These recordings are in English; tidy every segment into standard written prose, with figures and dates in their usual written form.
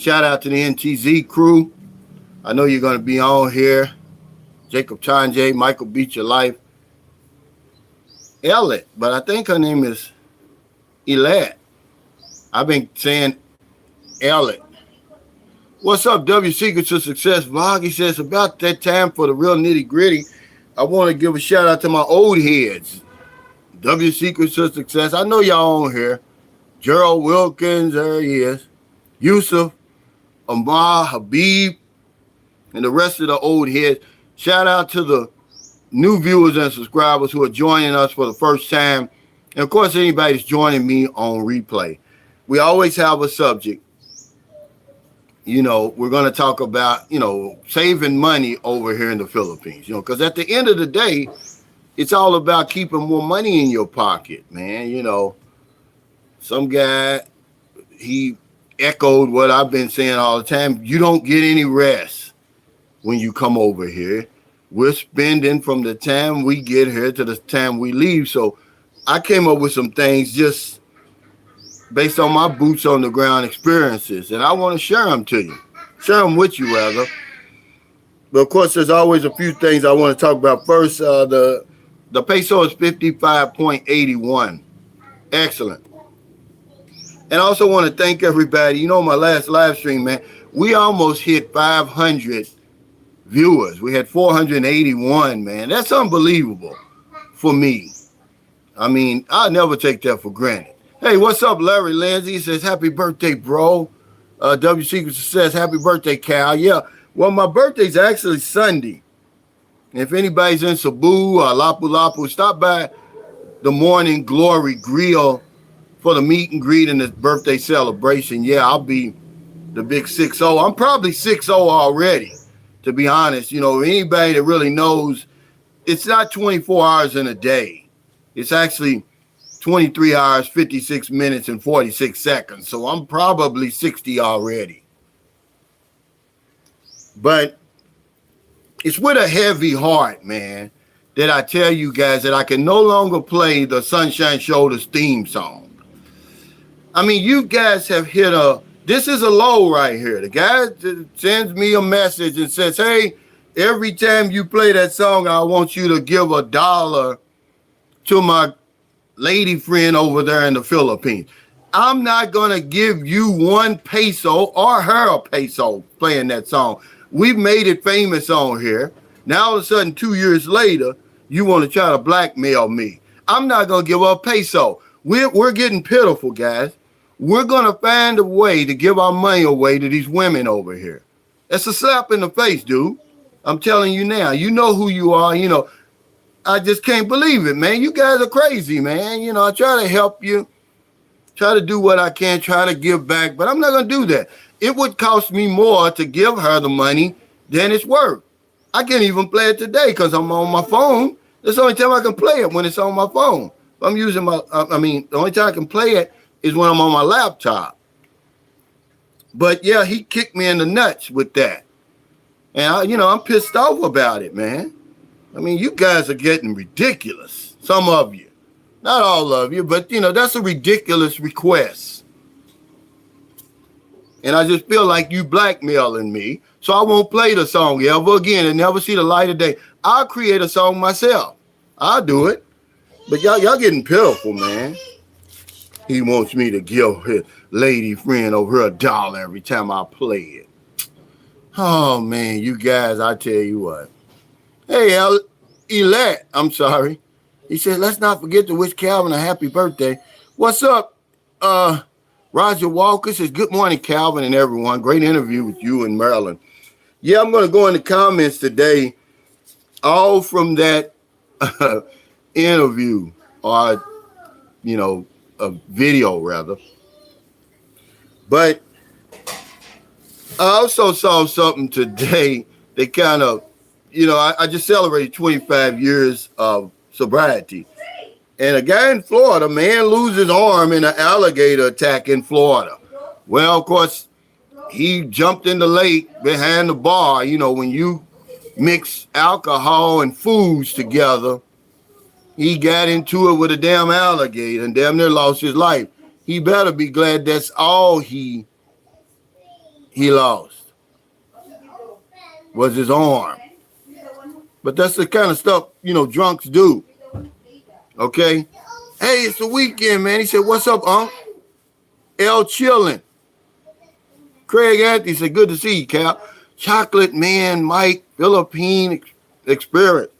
Shout out to the NTZ crew. I know you're going to be on here. Jacob Chanje, Michael Beat Your Life. Elliot, but I think her name is Elat. I've been saying Elliot. What's up, W Secrets to Success vlog? He says, about that time for the real nitty gritty. I want to give a shout out to my old heads. W Secrets to Success. I know y'all on here. Gerald Wilkins, there he is. Yusuf, Amar, Habib, and the rest of the old heads. Shout out to the new viewers and subscribers who are joining us for the first time. And of course, anybody that's joining me on replay. We always have a subject. You know, we're going to talk about, saving money over here in the Philippines, because at the end of the day, it's all about keeping more money in your pocket, man. Some guy, he echoed what I've been saying all the time. You don't get any rest when you come over here. We're spending from the time we get here to the time we leave. So I came up with some things just based on my boots on the ground experiences, and I want to share them to you, share them with you rather. But of course, there's always a few things I want to talk about. First, the peso is 55.81. Excellent. And I also want to thank everybody. My last live stream, man, we almost hit 500 viewers. We had 481, man. That's unbelievable for me. I mean, I'll never take that for granted. Hey, what's up, Larry Lindsay? He says, happy birthday, bro. W Secret says, happy birthday, Cal. Yeah, well, my birthday's actually Sunday. If anybody's in Cebu or Lapu-Lapu, stop by the Morning Glory Grill for the meet and greet and the birthday celebration. Yeah, I'll be the big 6-0. I'm probably 6-0 already, to be honest. Anybody that really knows, it's not 24 hours in a day. It's actually 23 hours, 56 minutes, and 46 seconds. So I'm probably 60 already. But it's with a heavy heart, man, that I tell you guys that I can no longer play the Sunshine Shoulders theme song. I mean, you guys have hit this is a low right here. The guy sends me a message and says, hey, every time you play that song, I want you to give $1 to my lady friend over there in the Philippines. I'm not going to give you 1 peso or her a peso playing that song. We've made it famous on here. Now all of a sudden, 2 years later, you want to try to blackmail me. I'm not going to give her a peso. We're getting pitiful, guys. We're going to find a way to give our money away to these women over here. That's a slap in the face, dude. I'm telling you now. You know who you are. I just can't believe it, man. You guys are crazy, man. I try to help you, try to do what I can, try to give back, but I'm not going to do that. It would cost me more to give her the money than it's worth. I can't even play it today because I'm on my phone. That's the only time I can play it, when it's on my phone. I'm using the only time I can play it is when I'm on my laptop. But yeah, he kicked me in the nuts with that. And I'm pissed off about it, man. I mean, you guys are getting ridiculous. Some of you. Not all of you, but, that's a ridiculous request. And I just feel like you blackmailing me, so I won't play the song ever again and never see the light of day. I'll create a song myself. I'll do it. But y'all getting pitiful, man. He wants me to give his lady friend over $1 every time I play it. Oh, man, you guys, I tell you what. Hey, Elat, I'm sorry. He said, let's not forget to wish Calvin a happy birthday. What's up? Roger Walker says, good morning, Calvin and everyone. Great interview with you in Maryland. Yeah, I'm going to go in the comments today, all from that interview, or, a video rather. But I also saw something today that kind of, I just celebrated 25 years of sobriety. And a guy in Florida, man, loses his arm in an alligator attack in Florida. Well, of course, he jumped in the lake behind the bar. When you mix alcohol and foods together, he got into it with a damn alligator and damn near lost his life. He better be glad that's all he he lost was his arm. But that's the kind of stuff, drunks do. Okay? Hey, it's the weekend, man. He said, what's up, Unc? L chillin'. Craig Anthony said, good to see you, Cal. Chocolate Man, Mike, Philippine Experience.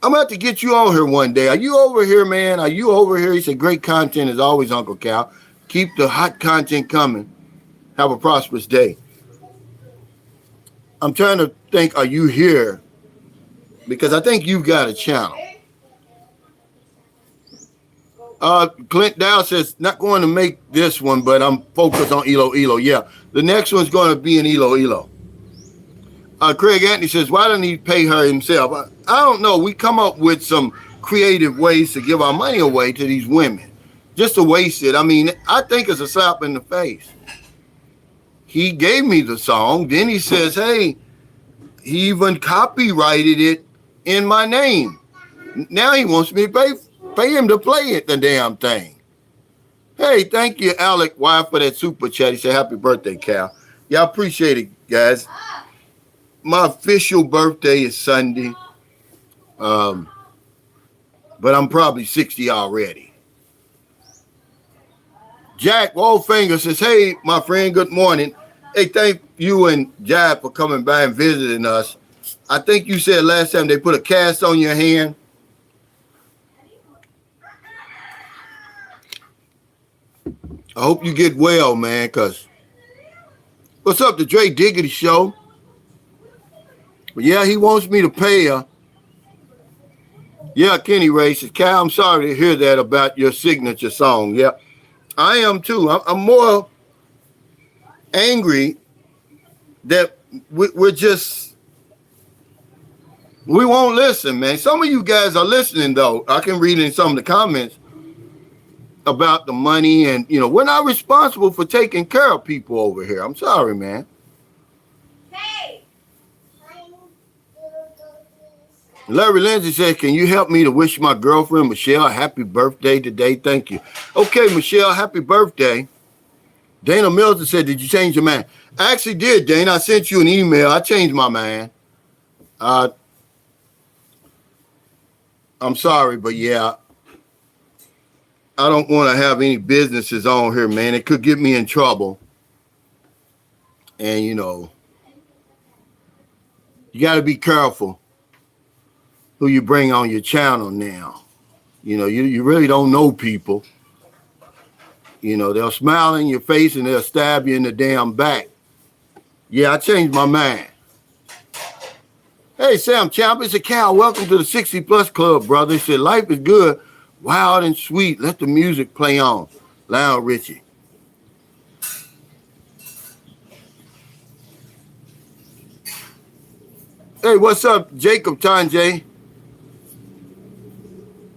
I'm going to have to get you on here one day. Are you over here, man? Are you over here? He said, great content as always, Uncle Cal. Keep the hot content coming. Have a prosperous day. I'm trying to think, are you here? Because I think you've got a channel. Clint Dow says, not going to make this one, but I'm focused on Elo. Yeah, the next one's going to be in Elo. Craig Anthony says, why doesn't he pay her himself? I don't know. We come up with some creative ways to give our money away to these women. Just to waste it. I mean, I think it's a slap in the face. He gave me the song. Then he says, hey, he even copyrighted it in my name. Now he wants me to pay him to play it, the damn thing. Hey, thank you, Alec Y, for that super chat. He said, happy birthday, Cal. Yeah, I appreciate it, guys. My official birthday is Sunday. But I'm probably 60 already. Jack Wallfinger says, hey, my friend, good morning. Hey, thank you and Jack for coming by and visiting us. I think you said last time they put a cast on your hand. I hope you get well, man, because what's up, the Dre Diggity Show? But yeah, he wants me to pay her. Yeah, Kenny Ray says, Cal, I'm sorry to hear that about your signature song. Yeah, I am too. I'm more angry that we won't listen, man. Some of you guys are listening, though. I can read in some of the comments about the money, and we're not responsible for taking care of people over here. I'm sorry, man. Hey. Larry Lindsay said, can you help me to wish my girlfriend Michelle a happy birthday today? Thank you. Okay, Michelle, happy birthday. Dana Milton said, did you change your mind? I actually did, Dana. I sent you an email. I changed my mind. I'm sorry, but yeah, I don't want to have any businesses on here, man. It could get me in trouble. And, you got to be careful who you bring on your channel now. You really don't know people. They'll smile in your face and they'll stab you in the damn back. Yeah, I changed my mind. Hey, Sam Champ, it's a Cal. Welcome to the 60 Plus Club, brother. He said, life is good, wild and sweet. Let the music play on. Lionel Richie. Hey, what's up, Jacob Tanjay?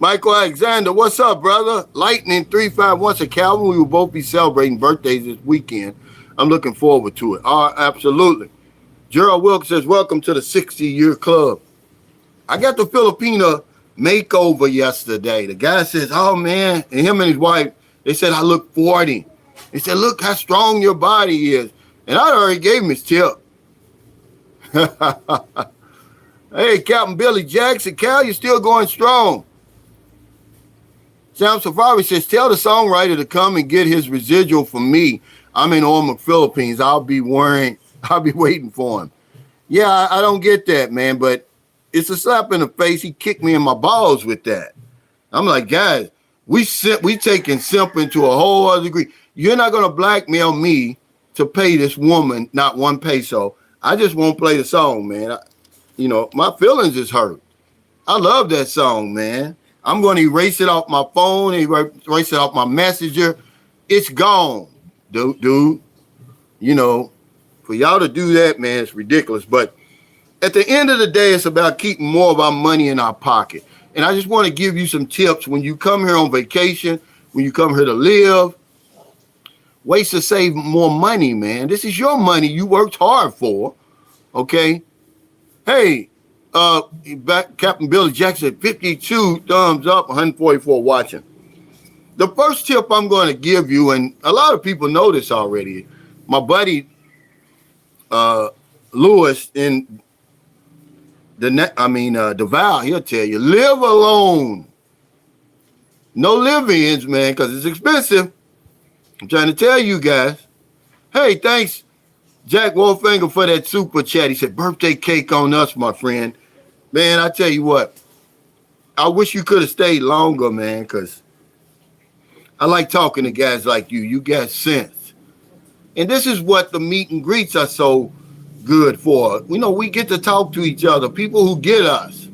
Michael Alexander, what's up, brother? Lightning 351 said, Calvin, we will both be celebrating birthdays this weekend. I'm looking forward to it. Absolutely. Gerald Wilkes says, welcome to the 60-year club. I got the Filipino makeover yesterday. The guy says, oh, man, and him and his wife, they said, I look 40. They said, look how strong your body is. And I already gave him his tip. Hey, Captain Billy Jackson, Cal, you're still going strong. Sam Safari says, tell the songwriter to come and get his residual from me. I'm in Ormond, Philippines. I'll be waiting for him. Yeah, I don't get that, man, but it's a slap in the face. He kicked me in my balls with that. I'm like, guys, we taking simping to a whole other degree. You're not going to blackmail me to pay this woman not 1 peso. I just won't play the song, man. My feelings is hurt. I love that song, man. I'm going to erase it off my phone, erase it off my messenger. It's gone, dude. For y'all to do that, man, it's ridiculous. But at the end of the day, it's about keeping more of our money in our pocket. And I just want to give you some tips when you come here on vacation, when you come here to live. Ways to save more money, man. This is your money you worked hard for, okay? Hey, Captain Billy Jackson, 52 thumbs up, 144 watching. The first tip I'm going to give you, and a lot of people know this already, my buddy Lewis in DeVal, he'll tell you, live alone. No live-ins, man, because it's expensive. I'm trying to tell you guys. Hey, thanks, Jack Wolfinger, for that super chat. He said, birthday cake on us, my friend. Man, I tell you what, I wish you could have stayed longer, man, because I like talking to guys like you. You got sense. And this is what the meet and greets are so good for. You know, we get to talk to each other, people who get us.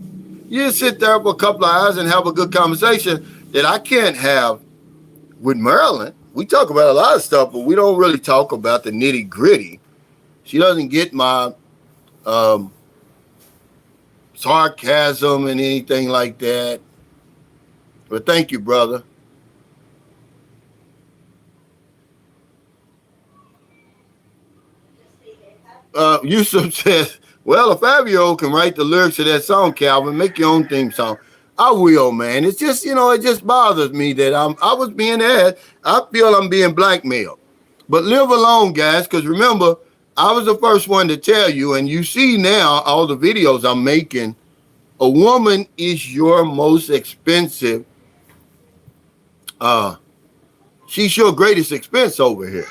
You just sit there for a couple of hours and have a good conversation that I can't have with Marilyn. We talk about a lot of stuff, but we don't really talk about the nitty gritty. She doesn't get my sarcasm and anything like that. But thank you, brother. Yusuf says, well, a 5-year-old can write the lyrics to that song, Calvin. Make your own theme song. I will, man. It's just, it just bothers me that I was being asked. I feel I'm being blackmailed. But live alone, guys, because remember, I was the first one to tell you, and you see now all the videos I'm making, a woman is your most expensive. She's your greatest expense over here.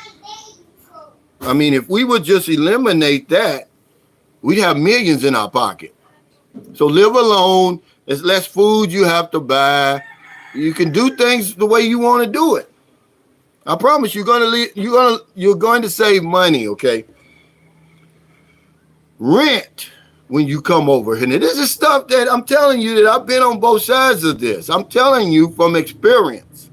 I mean, if we would just eliminate that, we'd have millions in our pocket. So live alone. There's less food you have to buy. You can do things the way you want to do it. I promise you're going to save money, okay? Rent when you come over here. Now, this is stuff that I'm telling you that I've been on both sides of this. I'm telling you from experience.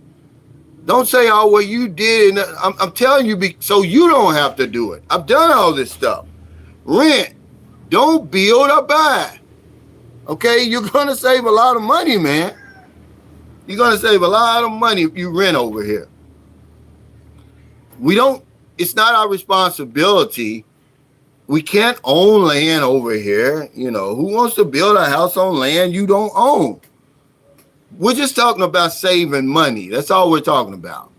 Don't say, oh, well, you did. I'm telling you so you don't have to do it. I've done all this stuff. Rent. Don't build or buy. Okay? You're going to save a lot of money, man. You're going to save a lot of money if you rent over here. It's not our responsibility. We can't own land over here. Who wants to build a house on land you don't own? We're just talking about saving money. That's all we're talking about.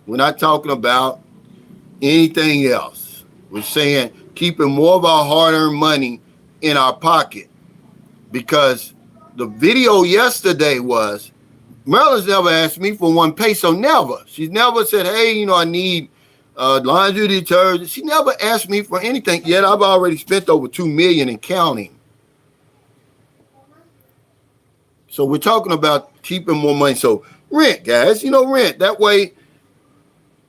We're not talking about anything else. We're saying keeping more of our hard-earned money in our pocket. Because the video yesterday was, Marilyn's never asked me for 1 peso, never. She's never said, hey, I need laundry detergent. She never asked me for anything, yet I've already spent over $2 million and counting. So we're talking about keeping more money. So rent, guys, rent. That way,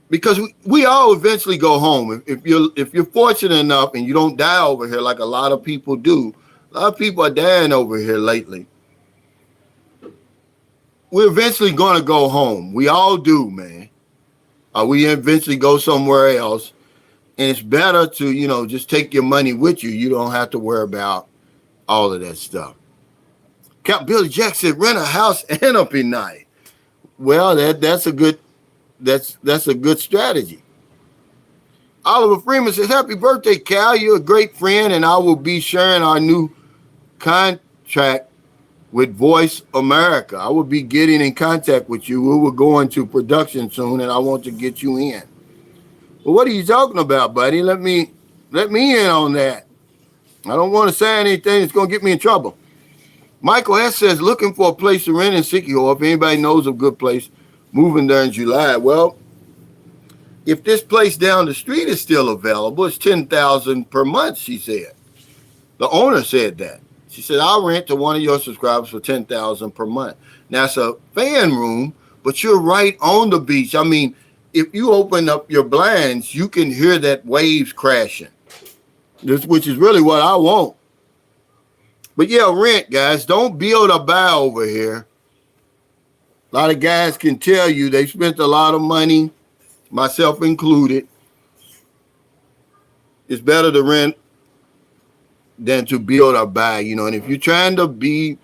because we all eventually go home. If you're fortunate enough and you don't die over here like a lot of people do, a lot of people are dying over here lately. We're eventually going to go home. We all do, man. We eventually go somewhere else. And it's better to, just take your money with you. You don't have to worry about all of that stuff. Count Billy Jack said, rent a house and a night. Well, that's a good strategy. Oliver Freeman says, happy birthday, Cal. You're a great friend, and I will be sharing our new contract with Voice America. I will be getting in contact with you. We will go into production soon, and I want to get you in. Well, what are you talking about, buddy? Let me in on that. I don't want to say anything that's going to get me in trouble. Michael S. says, looking for a place to rent in Sikihor. If anybody knows a good place, moving there in July. Well, if this place down the street is still available, it's $10,000 per month, she said. The owner said that. She said, I'll rent to one of your subscribers for $10,000 per month. Now, it's a fan room, but you're right on the beach. I mean, if you open up your blinds, you can hear that waves crashing, which is really what I want. But yeah, rent, guys. Don't build or buy over here. A lot of guys can tell you they spent a lot of money, myself included. It's better to rent than to build or buy, and if you're trying to be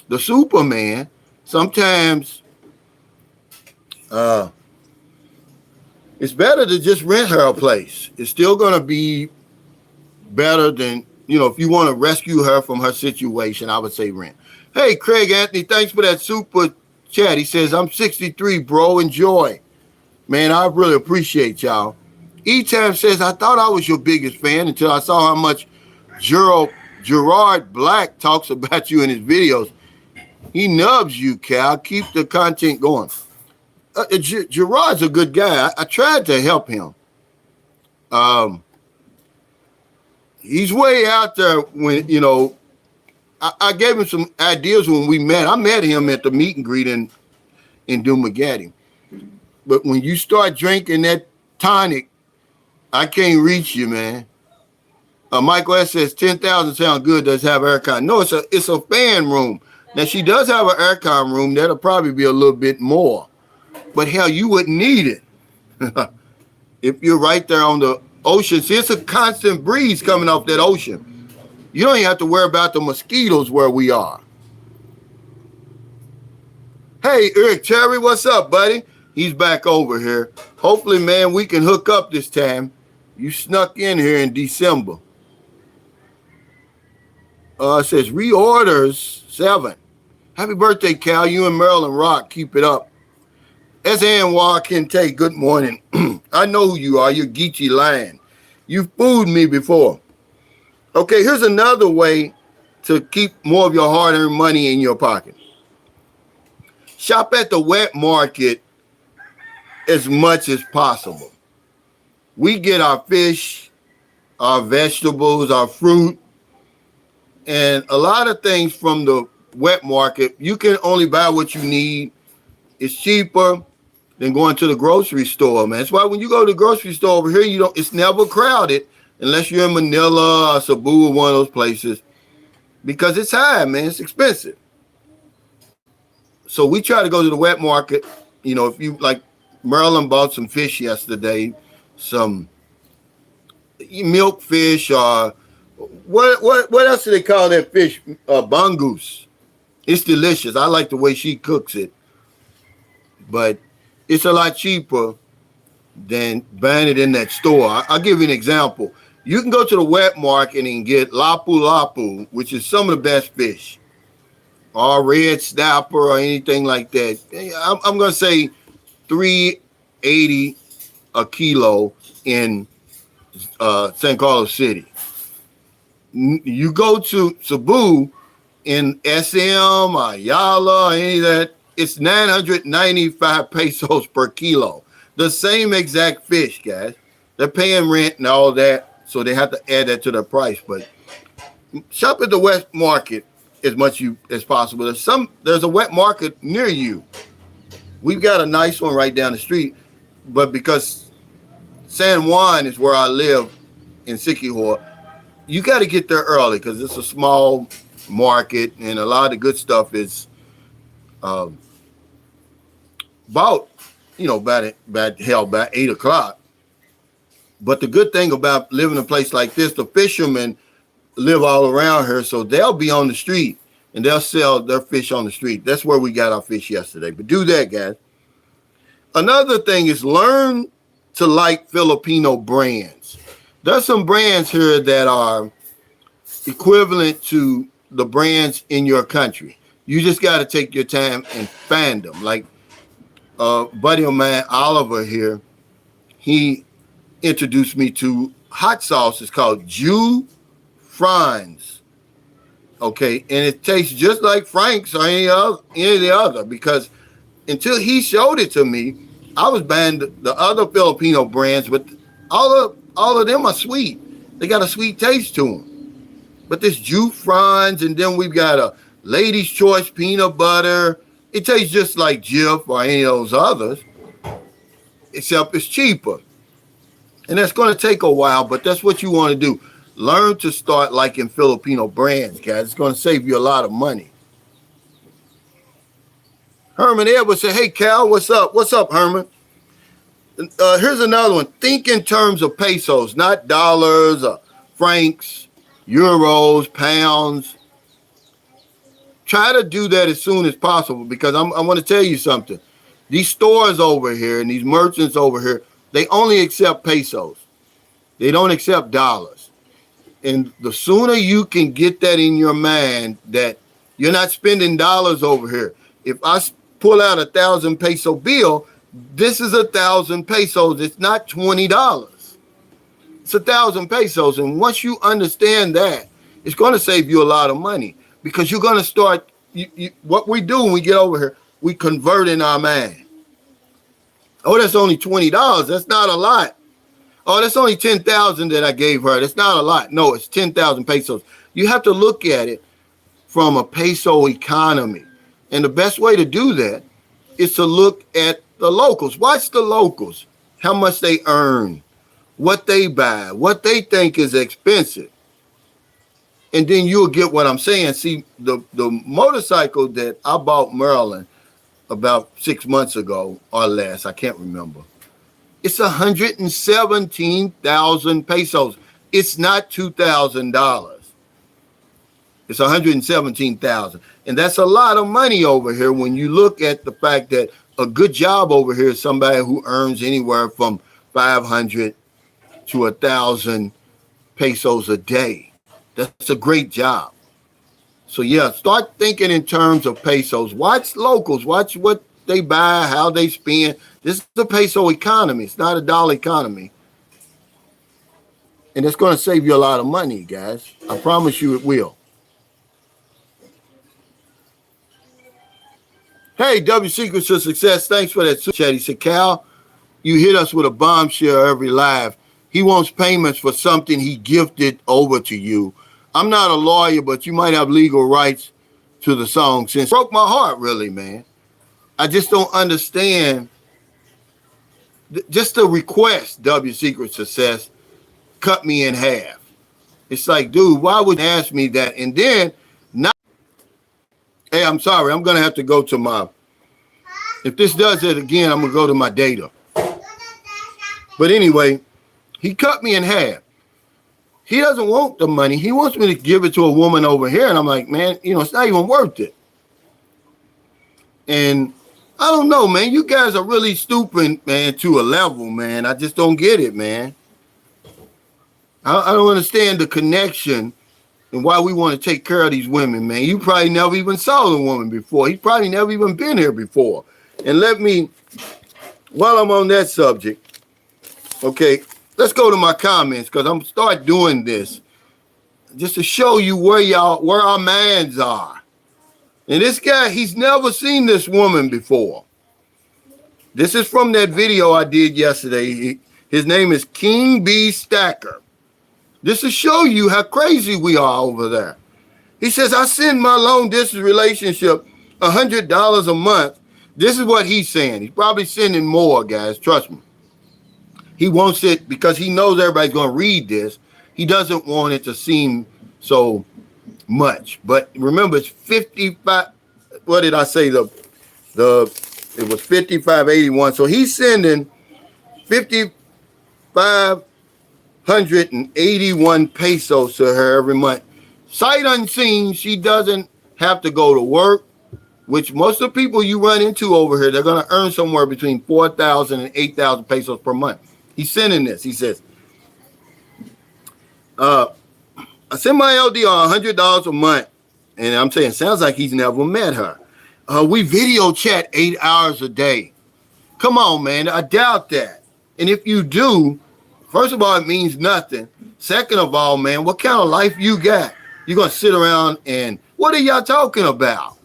the Superman, sometimes it's better to just rent her a place. It's still going to be better than, if you want to rescue her from her situation, I would say rent. Hey, Craig Anthony, thanks for that super chat. He says, I'm 63, bro. Enjoy. Man, I really appreciate y'all. E-Tam says, I thought I was your biggest fan until I saw how much Gerard Black talks about you in his videos. He nubs you, Cal. Keep the content going. Gerard's a good guy. I tried to help him. He's way out there when, I gave him some ideas when we met. I met him at the meet and greet in Dumaguete. But when you start drinking that tonic, I can't reach you, man. Michael S. says 10,000 sound good. Does have aircon? No, it's a fan room. Now she does have an aircon room. That'll probably be a little bit more. But hell, you wouldn't need it if you're right there on the ocean. See, it's a constant breeze coming off that ocean. You don't even have to worry about the mosquitoes where we are. Hey, Eric Terry, what's up, buddy? He's back over here. Hopefully, man, we can hook up this time. You snuck in here in December. It says reorders 7. Happy birthday, Cal. You and Maryland rock. Keep it up. S.A.N.Y. Kente, good morning. I know who you are. You're Geechee Lion. You've fooled me before. Okay, here's another way to keep more of your hard-earned money in your pocket. Shop at the wet market as much as possible. We get our fish, our vegetables, our fruit, and a lot of things from the wet market. You can only buy what you need. It's cheaper than going to the grocery store, man. That's why when you go to the grocery store over here, it's never crowded unless you're in Manila or Cebu or one of those places, because it's high, man. It's expensive. So we try to go to the wet market. If you like, Maryland bought some fish yesterday, some milk fish, or what else do they call that fish? Bangus. It's delicious. I like the way she cooks it, but it's a lot cheaper than buying it in that store. I'll give you an example. You can go to the wet market and get lapu-lapu, which is some of the best fish, or red snapper or anything like that. I'm going to say $3.80 a kilo in San Carlos City. You go to Cebu in SM, Ayala, any of that, it's 995 pesos per kilo. The same exact fish, guys. They're paying rent and all that, so they have to add that to their price. But shop at the wet market as much as possible. There's a wet market near you. We've got a nice one right down the street, but because San Juan is where I live in Siquijor, you got to get there early because it's a small market and a lot of the good stuff is about 8 o'clock. But the good thing about living in a place like this, the fishermen live all around here, so they'll be on the street and they'll sell their fish on the street. That's where we got our fish yesterday. But do that, guys. Another thing is learn to like Filipino brands. There's some brands here that are equivalent to the brands in your country. You just got to take your time and find them. Like buddy of mine, Oliver here, he introduced me to hot sauce. It's called Jew Franz. Okay, and it tastes just like Frank's or any of the other, because until he showed it to me, I was buying the other Filipino brands, but all of them are sweet. They got a sweet taste to them. But this Jew Franz, and then we've got a Lady's Choice peanut butter. It tastes just like Jif or any of those others, except it's cheaper. And that's going to take a while, but that's what you want to do. Learn to start liking Filipino brands, guys. It's going to save you a lot of money. Herman Edwards said, hey, Cal, what's up? What's up, Herman? Here's another one. Think in terms of pesos, not dollars or francs, euros, pounds. Try to do that as soon as possible, because I want to tell you something. These stores over here and these merchants over here, they only accept pesos. They don't accept dollars. And the sooner you can get that in your mind that you're not spending dollars over here. If I pull out 1,000 peso bill, this is 1,000 pesos. It's not $20. It's 1,000 pesos. And once you understand that, it's going to save you a lot of money because you're going to start, what we do when we get over here, we convert in our mind. Oh, that's only $20. That's not a lot. Oh, that's only 10,000 that I gave her. That's not a lot. No, it's 10,000 pesos. You have to look at it from a peso economy. And the best way to do that is to look at the locals. Watch the locals, how much they earn, what they buy, what they think is expensive. And then you'll get what I'm saying. See, the motorcycle that I bought Maryland about 6 months ago or less, I can't remember. It's 117,000 pesos. It's not $2,000. It's 117,000. And that's a lot of money over here when you look at the fact that a good job over here is somebody who earns anywhere from 500 to 1,000 pesos a day. That's a great job. So yeah, start thinking in terms of pesos. Watch locals. Watch what they buy, how they spend. This is a peso economy. It's not a dollar economy. And it's going to save you a lot of money, guys. I promise you it will. Hey, W Secrets to Success. Thanks for that super chat. He said, Cal, you hit us with a bombshell every live. He wants payments for something he gifted over to you. I'm not a lawyer, but you might have legal rights to the song. Since it broke my heart, really, man. I just don't understand. Just the request, W Secret Success, cut me in half. It's like, dude, why would you ask me that? And then, not. Hey, I'm sorry. I'm going to have to go to my. If this does it again, I'm going to go to my data. But anyway, he cut me in half. He doesn't want the money. He wants me to give it to a woman over here. And I'm like, man, it's not even worth it. And I don't know, man. You guys are really stupid, man, to a level, man. I just don't get it, man. I don't understand the connection and why we want to take care of these women, man. You probably never even saw the woman before. He's probably never even been here before. And while I'm on that subject, okay, let's go to my comments because I'm start doing this just to show you where our minds are. And this guy, he's never seen this woman before. This is from that video I did yesterday. His name is King B Stacker. This will show you how crazy we are over there. He says, I send my long distance relationship $100 a month. This is what he's saying. He's probably sending more, guys. Trust me. He wants it because he knows everybody's going to read this. He doesn't want it to seem so much. But remember, it's 55. What did I say? It was 55.81. So he's sending 581 pesos to her every month. Sight unseen, she doesn't have to go to work, which most of the people you run into over here, they're going to earn somewhere between 4,000 and 8,000 pesos per month. He's sending this. He says, I send my LD on $100 a month. And I'm saying, sounds like he's never met her. We video chat 8 hours a day. Come on, man. I doubt that. And if you do, first of all, it means nothing. Second of all, man, what kind of life you got? You're going to sit around and what are y'all talking about?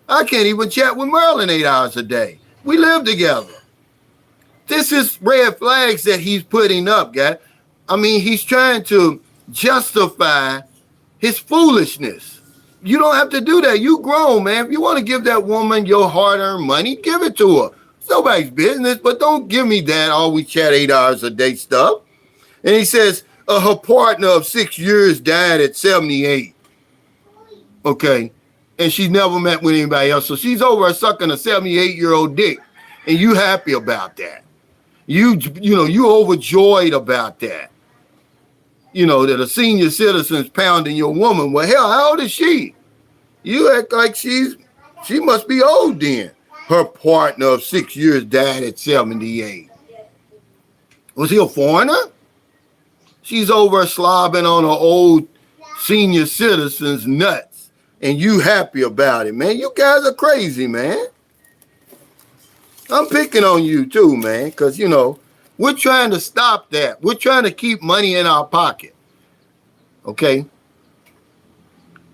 I can't even chat with Merlin 8 hours a day. We live together. This is red flags that he's putting up, guys. I mean, he's trying to justify his foolishness. You don't have to do that. You grown, man. If you want to give that woman your hard-earned money, give it to her. It's nobody's business, but don't give me that all we chat 8 hours a day stuff. And he says her partner of 6 years died at 78. Okay. And she's never met with anybody else. So she's over sucking a 78-year-old dick. And you happy about that. You overjoyed about that. That a senior citizen's pounding your woman. Well, hell, how old is she? You act like she must be old then. Her partner of 6 years died at 78. Was he a foreigner? She's over slobbing on her old senior citizen's nuts. And you happy about it, man. You guys are crazy, man. I'm picking on you too, man, because, We're trying to stop that. We're trying to keep money in our pocket. Okay?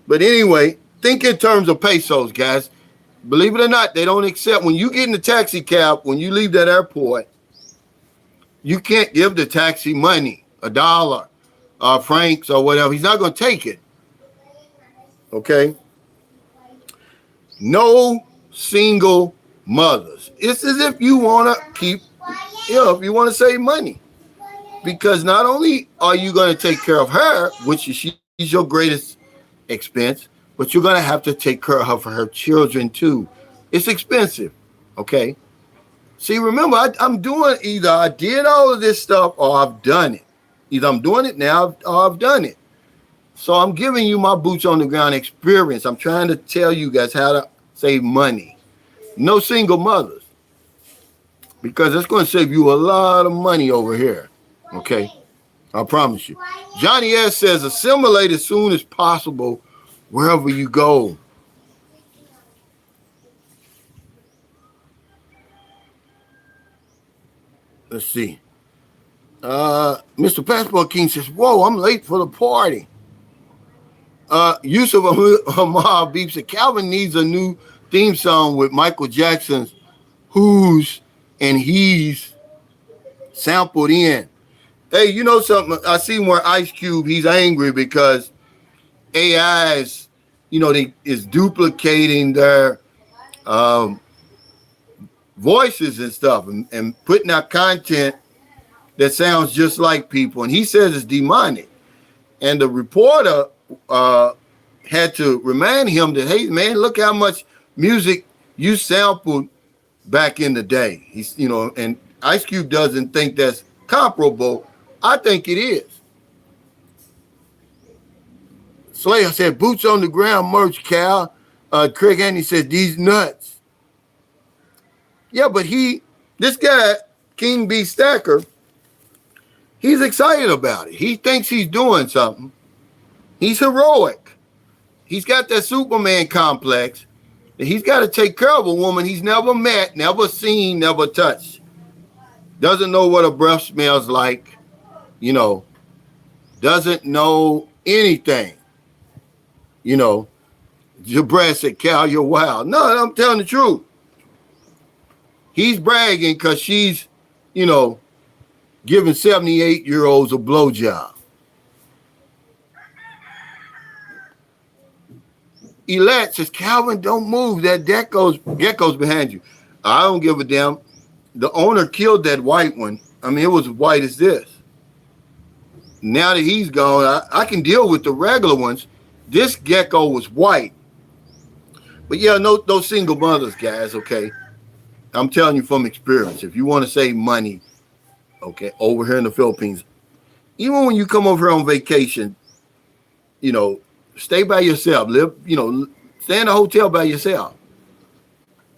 But anyway, think in terms of pesos, guys. Believe it or not, they don't accept, when you get in the taxi cab, when you leave that airport, you can't give the taxi money, $1, francs or whatever. He's not going to take it. Okay? No single mothers. It's as if you want to keep, if you want to save money. Because not only are you going to take care of her, which she's your greatest expense, but you're going to have to take care of her for her children too. It's expensive. Okay? See, remember, I'm doing, either I did all of this stuff or I've done it. Either I'm doing it now or I've done it. So I'm giving you my boots on the ground experience. I'm trying to tell you guys how to save money. No single mothers. Because it's going to save you a lot of money over here. Okay? I promise you. Johnny S. says, assimilate as soon as possible wherever you go. Let's see. Mr. Passport King says, whoa, I'm late for the party. Yusuf Amar beeps that Calvin needs a new theme song with Michael Jackson's Who's and He's sampled in. Hey, you know something? I seen where Ice Cube, he's angry because AI is, is duplicating their voices and stuff and putting out content that sounds just like people. And he says it's demonic. And the reporter had to remind him that, hey, man, look how much music you sampled back in the day. He's, and Ice Cube doesn't think that's comparable. I think it is. Slayer said, boots on the ground merch, Cal. Craig Andy said, these nuts. Yeah, but this guy, King B. Stacker, he's excited about it. He thinks he's doing something. He's heroic. He's got that Superman complex. And he's got to take care of a woman he's never met, never seen, never touched. Doesn't know what a breath smells like. Doesn't know anything. Jabraz said, Cal, you're wild. No, I'm telling the truth. He's bragging because she's, giving 78-year-olds a blowjob. Elat says, Calvin, don't move. That gecko's behind you. I don't give a damn. The owner killed that white one. I mean, it was white as this. Now that he's gone, I can deal with the regular ones. This gecko was white. But yeah, no single mothers, guys, okay? I'm telling you from experience. If you want to save money, okay, over here in the Philippines, even when you come over here on vacation, stay by yourself. Live, stay in a hotel by yourself.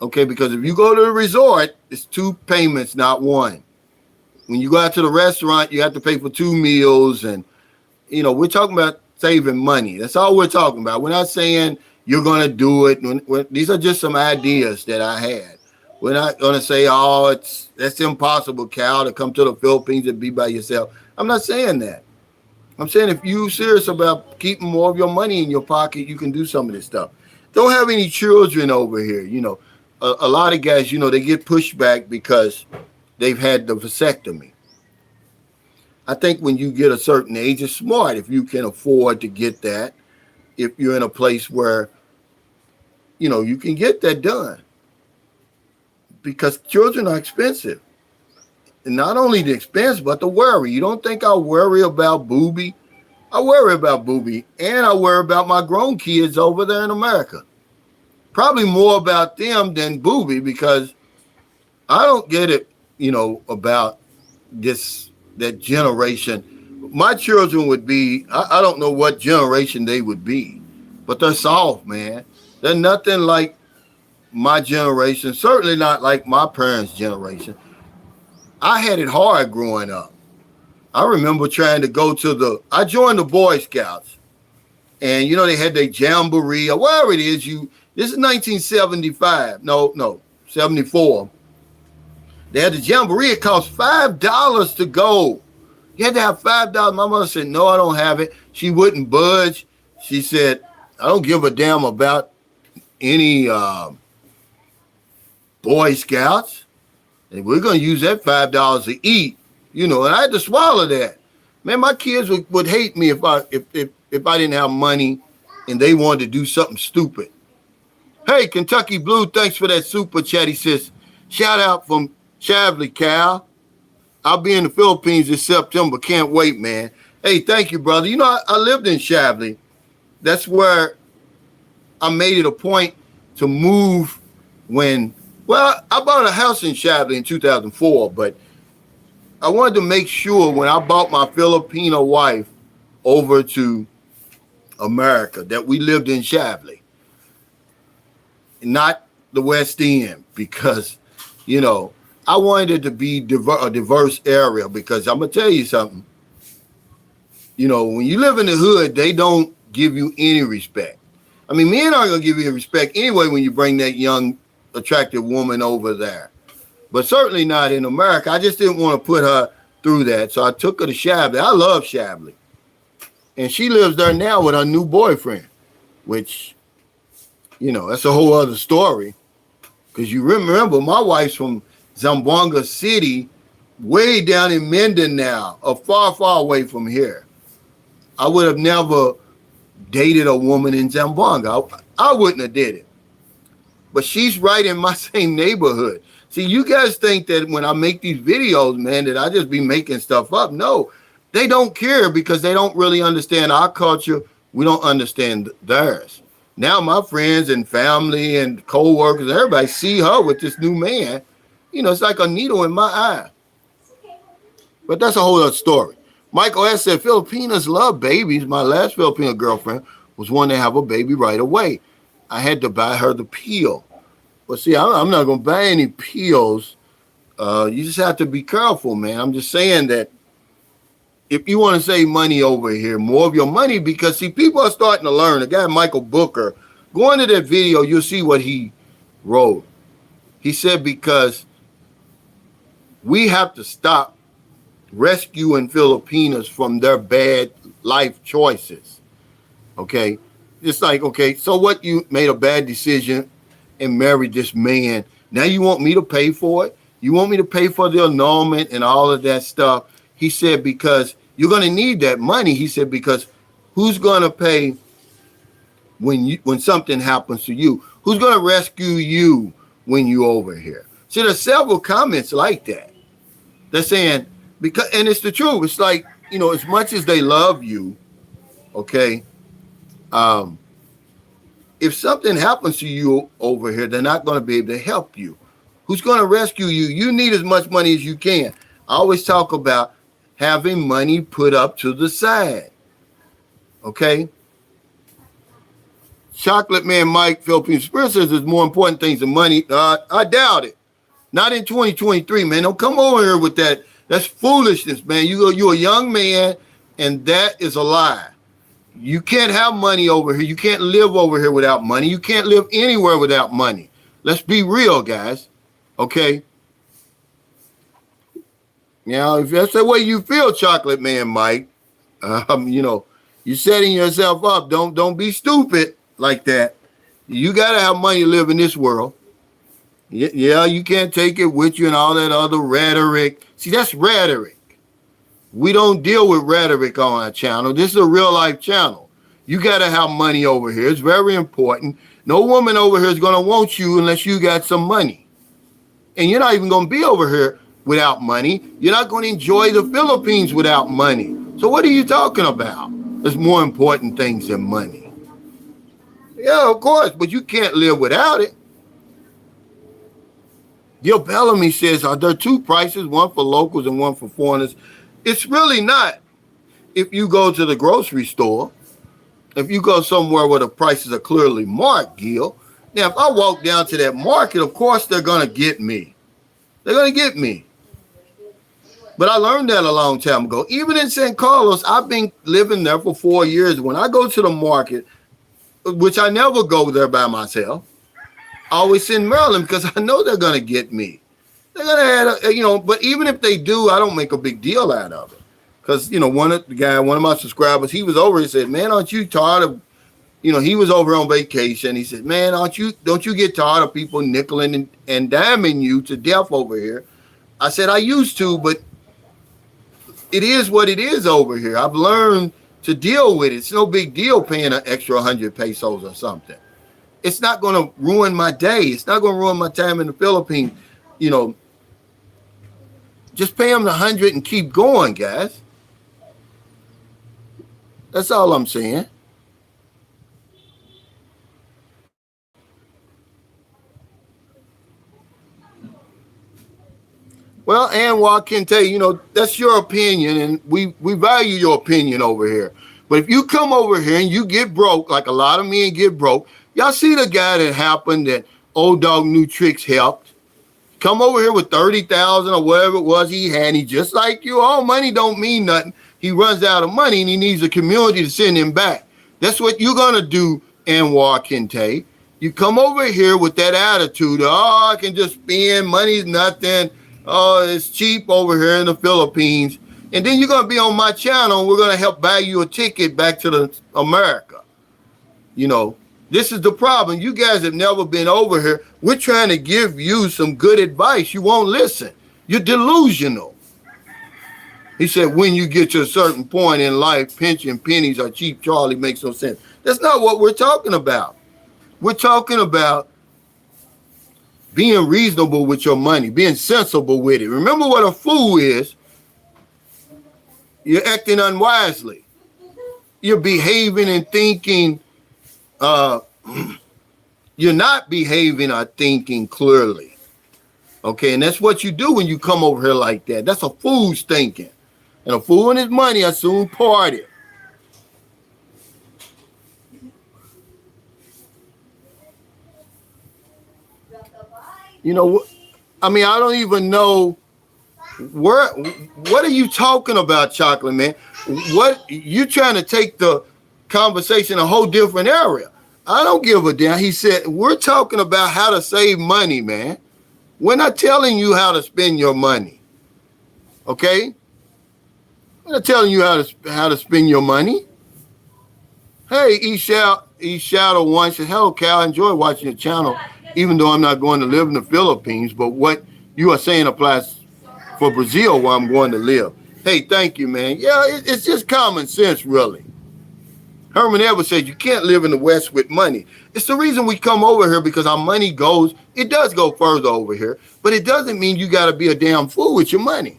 Okay, because if you go to the resort, it's 2 payments, not 1. When you go out to the restaurant, you have to pay for 2 meals. And, we're talking about saving money. That's all we're talking about. We're not saying you're going to do it. These are just some ideas that I had. We're not going to say, that's impossible, Cal, to come to the Philippines and be by yourself. I'm not saying that. I'm saying if you're serious about keeping more of your money in your pocket, you can do some of this stuff. Don't have any children over here. A lot of guys, they get pushback because they've had the vasectomy. I think when you get a certain age, it's smart if you can afford to get that. If you're in a place where, you can get that done. Because children are expensive. And not only the expense, but the worry. You don't think I worry about Booby? I worry about Booby. And I worry about my grown kids over there in America. Probably more about them than Booby, because I don't get it, about that generation. My children would be, I don't know what generation they would be, but they're soft, man. They're nothing like my generation, certainly not like my parents' generation. I had it hard growing up. I remember trying to go I joined the Boy Scouts, and they had their jamboree or whatever it is. This is 1975. No, 74. They had the jamboree. It cost $5 to go. You had to have $5. My mother said, no, I don't have it. She wouldn't budge. She said, I don't give a damn about any Boy Scouts. And we're going to use that $5 to eat, and I had to swallow that. Man, my kids would hate me if I didn't have money and they wanted to do something stupid. Hey, Kentucky Blue, thanks for that super chat. He says, shout out from Shavli, Cal. I'll be in the Philippines this September. Can't wait, man. Hey, thank you, brother. I lived in Shavli. That's where I made it a point to move I bought a house in Shavli in 2004, but I wanted to make sure when I bought my Filipino wife over to America that we lived in Shavli, not the West End, because, I wanted it to be a diverse area, because I'm going to tell you something. When you live in the hood, they don't give you any respect. I mean, men aren't going to give you respect anyway when you bring that young, attractive woman over there. But certainly not in America. I just didn't want to put her through that. So I took her to Shavli. I love Shavli. And she lives there now with her new boyfriend, which, that's a whole other story. Because you remember, my wife's from Zamboanga City, way down in Mindanao, far, far away from here. I would have never dated a woman in Zamboanga. I wouldn't have did it. But she's right in my same neighborhood. See, you guys think that when I make these videos, man, that I just be making stuff up. No, they don't care because they don't really understand our culture. We don't understand theirs. Now my friends and family and co-workers, everybody see her with this new man. It's like a needle in my eye. But that's a whole other story. Michael S. said, Filipinos love babies. My last Filipino girlfriend was one to have a baby right away. I had to buy her the pill. But see, I'm not going to buy any pills. You just have to be careful, man. I'm just saying that if you want to save money over here, more of your money, because, see, people are starting to learn. The guy, Michael Booker, go into that video, you'll see what he wrote. He said, because we have to stop rescuing Filipinos from their bad life choices. Okay? It's like, okay, so what, you made a bad decision and married this man. Now you want me to pay for it? You want me to pay for the annulment and all of that stuff? He said, because you're going to need that money. He said, because who's going to pay when something happens to you? Who's going to rescue you when you're over here? See, there's several comments like that. They're saying, and it's the truth. It's like, as much as they love you, okay, if something happens to you over here, they're not going to be able to help you. Who's going to rescue you? You need as much money as you can. I always talk about having money put up to the side. Okay? Chocolate Man Mike, Philippine Spirit says there's more important things than money. I doubt it. Not in 2023, man. Don't come over here with that. That's foolishness, man. You're a young man, and that is a lie. You can't have money over here. You can't live over here without money. You can't live anywhere without money. Let's be real, guys. Okay? If that's the way you feel, Chocolate Man Mike, you're setting yourself up. Don't be stupid like that. You got to have money to live in this world. Yeah, you can't take it with you and all that other rhetoric. See, that's rhetoric. We don't deal with rhetoric on our channel. This is a real life channel. You got to have money over here. It's very important. No woman over here is going to want you unless you got some money. And you're not even going to be over here without money. You're not going to enjoy the Philippines without money. So what are you talking about? There's more important things than money. Yeah, of course, but you can't live without it. Gil Bellamy says, are there two prices, one for locals and one for foreigners? It's really not. If you go to the grocery store, if you go somewhere where the prices are clearly marked, Gil, now if I walk down to that market, of course they're going to get me. They're going to get me. But I learned that a long time ago. Even in San Carlos, I've been living there for 4 years. When I go to the market, which I never go there by myself, I always send Maryland because I know they're going to get me. They're gonna have, but even if they do, I don't make a big deal out of it. Because, one of my subscribers, he was over and said, man, aren't you tired of, he was over on vacation. He said, man, don't you get tired of people nickeling and diming you to death over here? I said, I used to, but it is what it is over here. I've learned to deal with it. It's no big deal paying an extra 100 pesos or something. It's not going to ruin my day. It's not going to ruin my time in the Philippines. Just pay them the 100 and keep going, guys. That's all I'm saying. Well, Anwar can tell you, that's your opinion, and we value your opinion over here. But if you come over here and you get broke, like a lot of men get broke, y'all see the guy that happened that Old Dog New Tricks helped? Come over here with 30,000 or whatever it was he had. He just like you. All money don't mean nothing. He runs out of money and he needs a community to send him back. That's what you're going to do, Anwar Kente. You come over here with that attitude, I can just spend, money's nothing. Oh, it's cheap over here in the Philippines. And then you're going to be on my channel and we're going to help buy you a ticket back to America. This is the problem. You guys have never been over here. We're trying to give you some good advice. You won't listen. You're delusional. He said, when you get to a certain point in life, pinching pennies or cheap Charlie makes no sense. That's not what we're talking about. We're talking about being reasonable with your money, being sensible with it. Remember what a fool is. You're acting unwisely. You're behaving and thinking, you're not behaving or thinking clearly. Okay, and that's what you do when you come over here like that. That's a fool's thinking. And a fool and his money are soon parted. I don't even know what are you talking about, Chocolate Man? What you trying to take the conversation a whole different area? I don't give a damn. He said, we're talking about how to save money, man. We're not telling you how to spend your money. Okay? We're not telling you how to spend your money. Hey, Shadow One said, hello, Cal. I enjoy watching your channel, even though I'm not going to live in the Philippines. But what you are saying applies for Brazil, where I'm going to live. Hey, thank you, man. Yeah, it's just common sense, really. Herman Edwards said you can't live in the West with money. It's the reason we come over here, because our money it does go further over here, but it doesn't mean you got to be a damn fool with your money.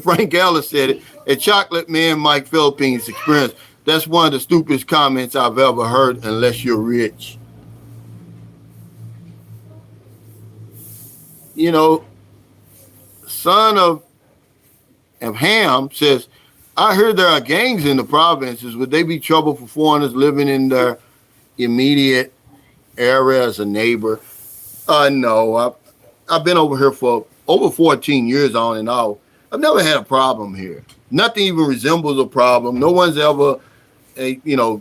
Frank Ellis said it. A Chocolate Man Mike Philippines experience. That's one of the stupidest comments I've ever heard, unless you're rich. Son of Ham says, I heard there are gangs in the provinces. Would they be trouble for foreigners living in their immediate area as a neighbor? No. I've been over here for over 14 years on and off. I've never had a problem here. Nothing even resembles a problem. No one's ever,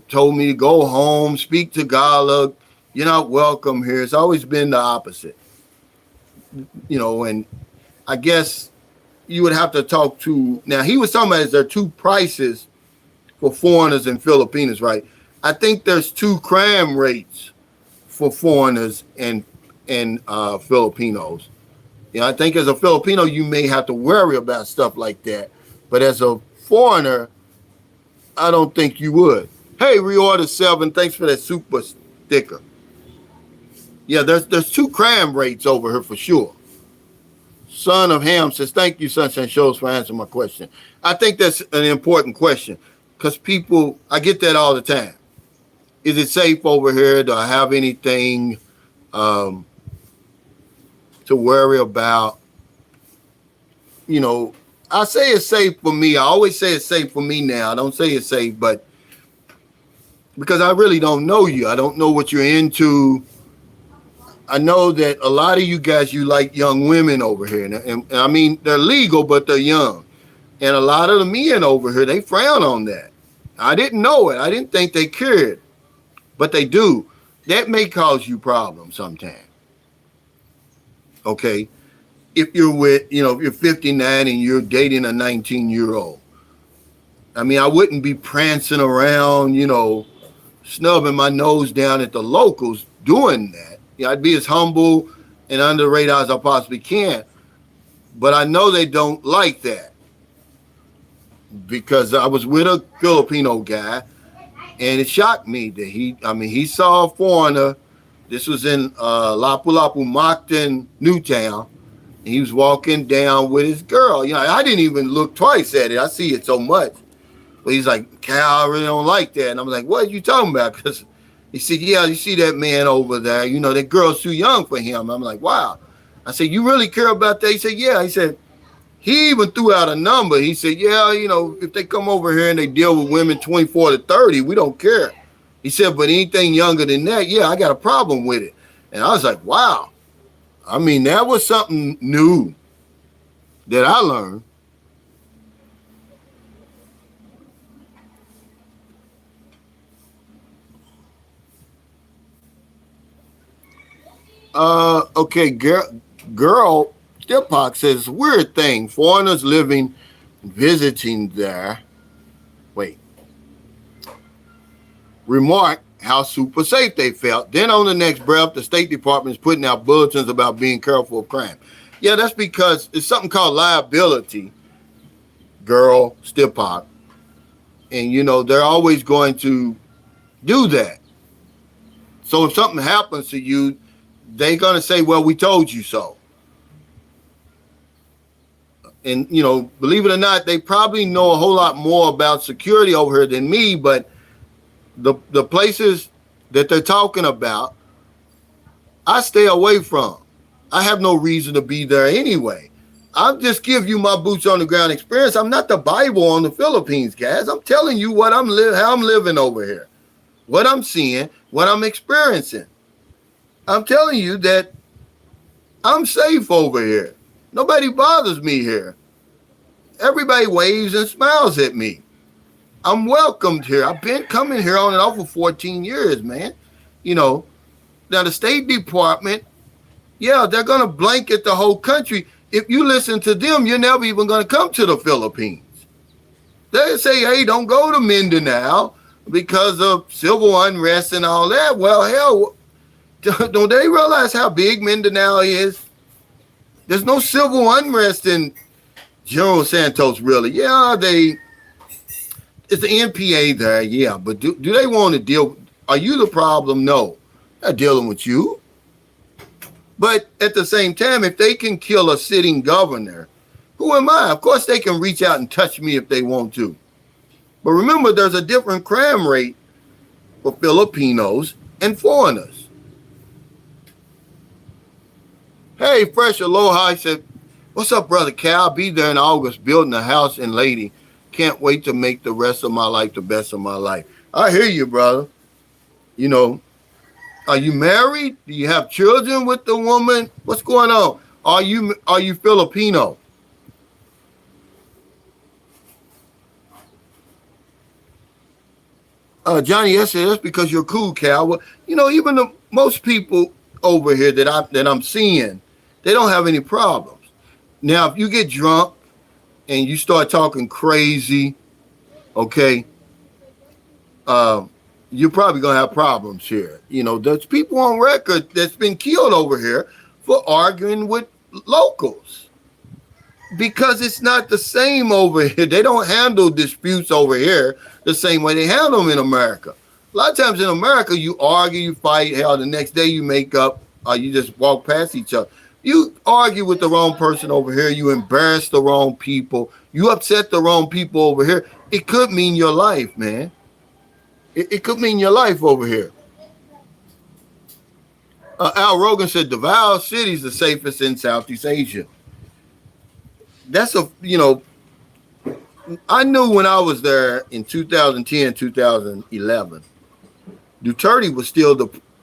told me to go home, speak Tagalog. You're not welcome here. It's always been the opposite. And I guess you would have to talk to, now he was talking about, is there two prices for foreigners and Filipinos, right? I think there's two crime rates for foreigners and Filipinos. I think as a Filipino, you may have to worry about stuff like that. But as a foreigner, I don't think you would. Hey, Reorder 7, thanks for that super sticker. Yeah, there's two crime rates over here for sure. Son of Ham says, thank you, Sunshine Shows, for answering my question. I think that's an important question because I get that all the time. Is it safe over here? Do I have anything to worry about? I say it's safe for me. I always say it's safe for me now. I don't say it's safe, but because I really don't know you. I don't know what you're into. I know that a lot of you guys, you like young women over here. And I mean, they're legal, but they're young. And a lot of the men over here, they frown on that. I didn't know it. I didn't think they cared, but they do. That may cause you problems sometimes. Okay. If you're with, if you're 59 and you're dating a 19-year-old, I mean, I wouldn't be prancing around, snubbing my nose down at the locals doing that. I'd be as humble and under the radar as I possibly can. But I know they don't like that because I was with a Filipino guy, and it shocked me that he saw a foreigner. This was in Lapu-Lapu, Moncton, Newtown. And he was walking down with his girl. I didn't even look twice at it. I see it so much. But he's like, Cal, I really don't like that. And I'm like, what are you talking about? Because he said, yeah, you see that man over there. That girl's too young for him. I'm like, wow. I said, you really care about that? He said, yeah. He said, he even threw out a number. He said, yeah, if they come over here and they deal with women 24 to 30, we don't care. He said, but anything younger than that, yeah, I got a problem with it. And I was like, wow. I mean, that was something new that I learned. Okay, girl, Dipok says, weird thing. Foreigners living, visiting there. Wait. Remark how super safe they felt. Then on the next breath, the State Department is putting out bulletins about being careful of crime. Yeah, that's because it's something called liability, girl, Dipok. And, they're always going to do that. So if something happens to you, they're going to say, well, we told you so. And, believe it or not, they probably know a whole lot more about security over here than me, but the places that they're talking about, I stay away from. I have no reason to be there anyway. I'll just give you my boots on the ground experience. I'm not the Bible on the Philippines, guys. I'm telling you what how I'm living over here, what I'm seeing, what I'm experiencing. I'm telling you that I'm safe over here. Nobody bothers me here. Everybody waves and smiles at me. I'm welcomed here. I've been coming here on and off for 14 years, man. Now the State Department, yeah, they're going to blanket the whole country. If you listen to them, you're never even going to come to the Philippines. They say, hey, don't go to Mindanao because of civil unrest and all that. Well, hell, don't they realize how big Mindanao is? There's no civil unrest in General Santos, really. Yeah, it's the NPA there, yeah. But do they want to deal? Are you the problem? No. They're dealing with you. But at the same time, if they can kill a sitting governor, who am I? Of course, they can reach out and touch me if they want to. But remember, there's a different crime rate for Filipinos and foreigners. Hey, Fresh Aloha, I said, what's up, Brother Cal? I'll be there in August building a house in Lady. Can't wait to make the rest of my life the best of my life. I hear you, brother. Are you married? Do you have children with the woman? What's going on? Are you Filipino? Johnny S said, that's because you're cool, Cal. Well, even most people over here that I'm seeing, they don't have any problems. Now, if you get drunk and you start talking crazy, okay, you're probably going to have problems here. There's people on record that's been killed over here for arguing with locals because it's not the same over here. They don't handle disputes over here the same way they handle them in America. A lot of times in America, you argue, you fight, hell, the next day you make up, or you just walk past each other. You argue with the wrong person over here. You embarrass the wrong people. You upset the wrong people over here. It could mean your life, man. It could mean your life over here. Al Rogan said Davao City is the safest in Southeast Asia. That's I knew when I was there in 2010, 2011, Duterte was still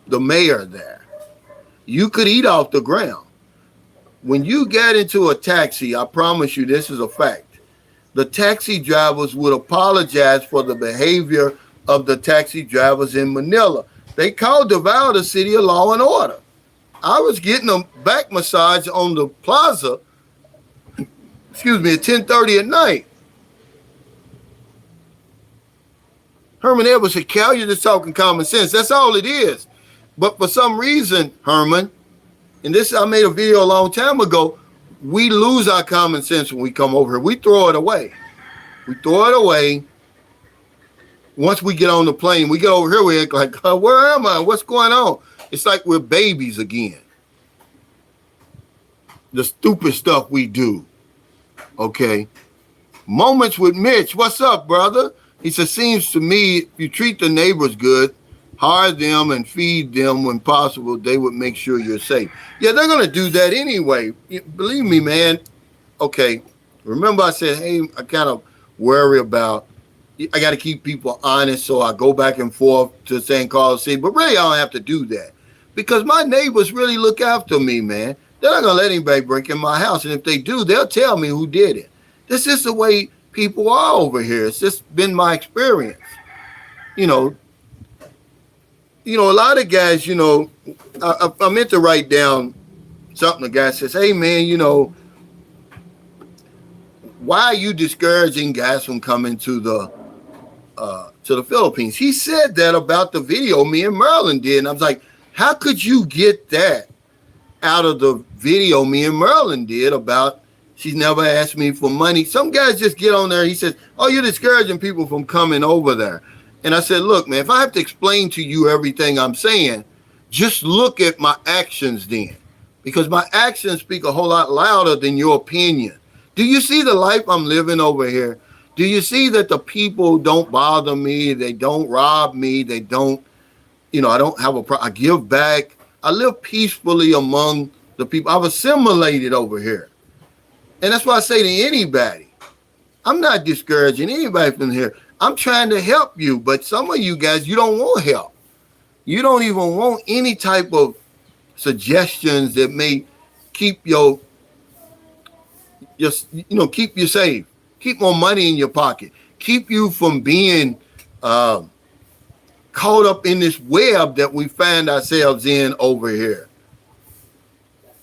the mayor there. You could eat off the ground. When you get into a taxi, I promise you this is a fact. The taxi drivers would apologize for the behavior of the taxi drivers in Manila. They called Davao the city of law and order. I was getting a back massage on the plaza, excuse me, at 10:30 at night. Herman Edwards said, Cal, you're just talking common sense. That's all it is. But for some reason, Herman, and this I made a video a long time ago, we lose our common sense when we come over here. We throw it away. We throw it away. Once we get on the plane, we get over here, we act like, where am I? What's going on? It's like we're babies again. The stupid stuff we do. Okay. Moments with Mitch. What's up, brother? He says, seems to me if you treat the neighbors good, hire them and feed them when possible, they would make sure you're safe. Yeah, they're going to do that anyway. Believe me, man. Okay. Remember I said, hey, I kind of worry about, I got to keep people honest, so I go back and forth to St. Carlos City. But really, I don't have to do that because my neighbors really look after me, man. They're not going to let anybody break in my house. And if they do, they'll tell me who did it. This is the way people are over here. It's just been my experience. You know, a lot of guys, I meant to write down something. The guy says, hey, man, why are you discouraging guys from coming to the Philippines? He said that about the video me and Merlin did. And I was like, how could you get that out of the video me and Merlin did about she's never asked me for money? Some guys just get on there. He says, oh, you're discouraging people from coming over there. And I said, look, man, if I have to explain to you everything I'm saying, just look at my actions then, because my actions speak a whole lot louder than your opinion. Do you see the life I'm living over here? Do you see that the people don't bother me? They don't rob me. They don't, I don't have a problem. I give back. I live peacefully among the people. I've assimilated over here. And that's why I say to anybody, I'm not discouraging anybody from here. I'm trying to help you, but some of you guys, you don't want help. You don't even want any type of suggestions that may keep keep you safe, keep more money in your pocket, keep you from being caught up in this web that we find ourselves in over here.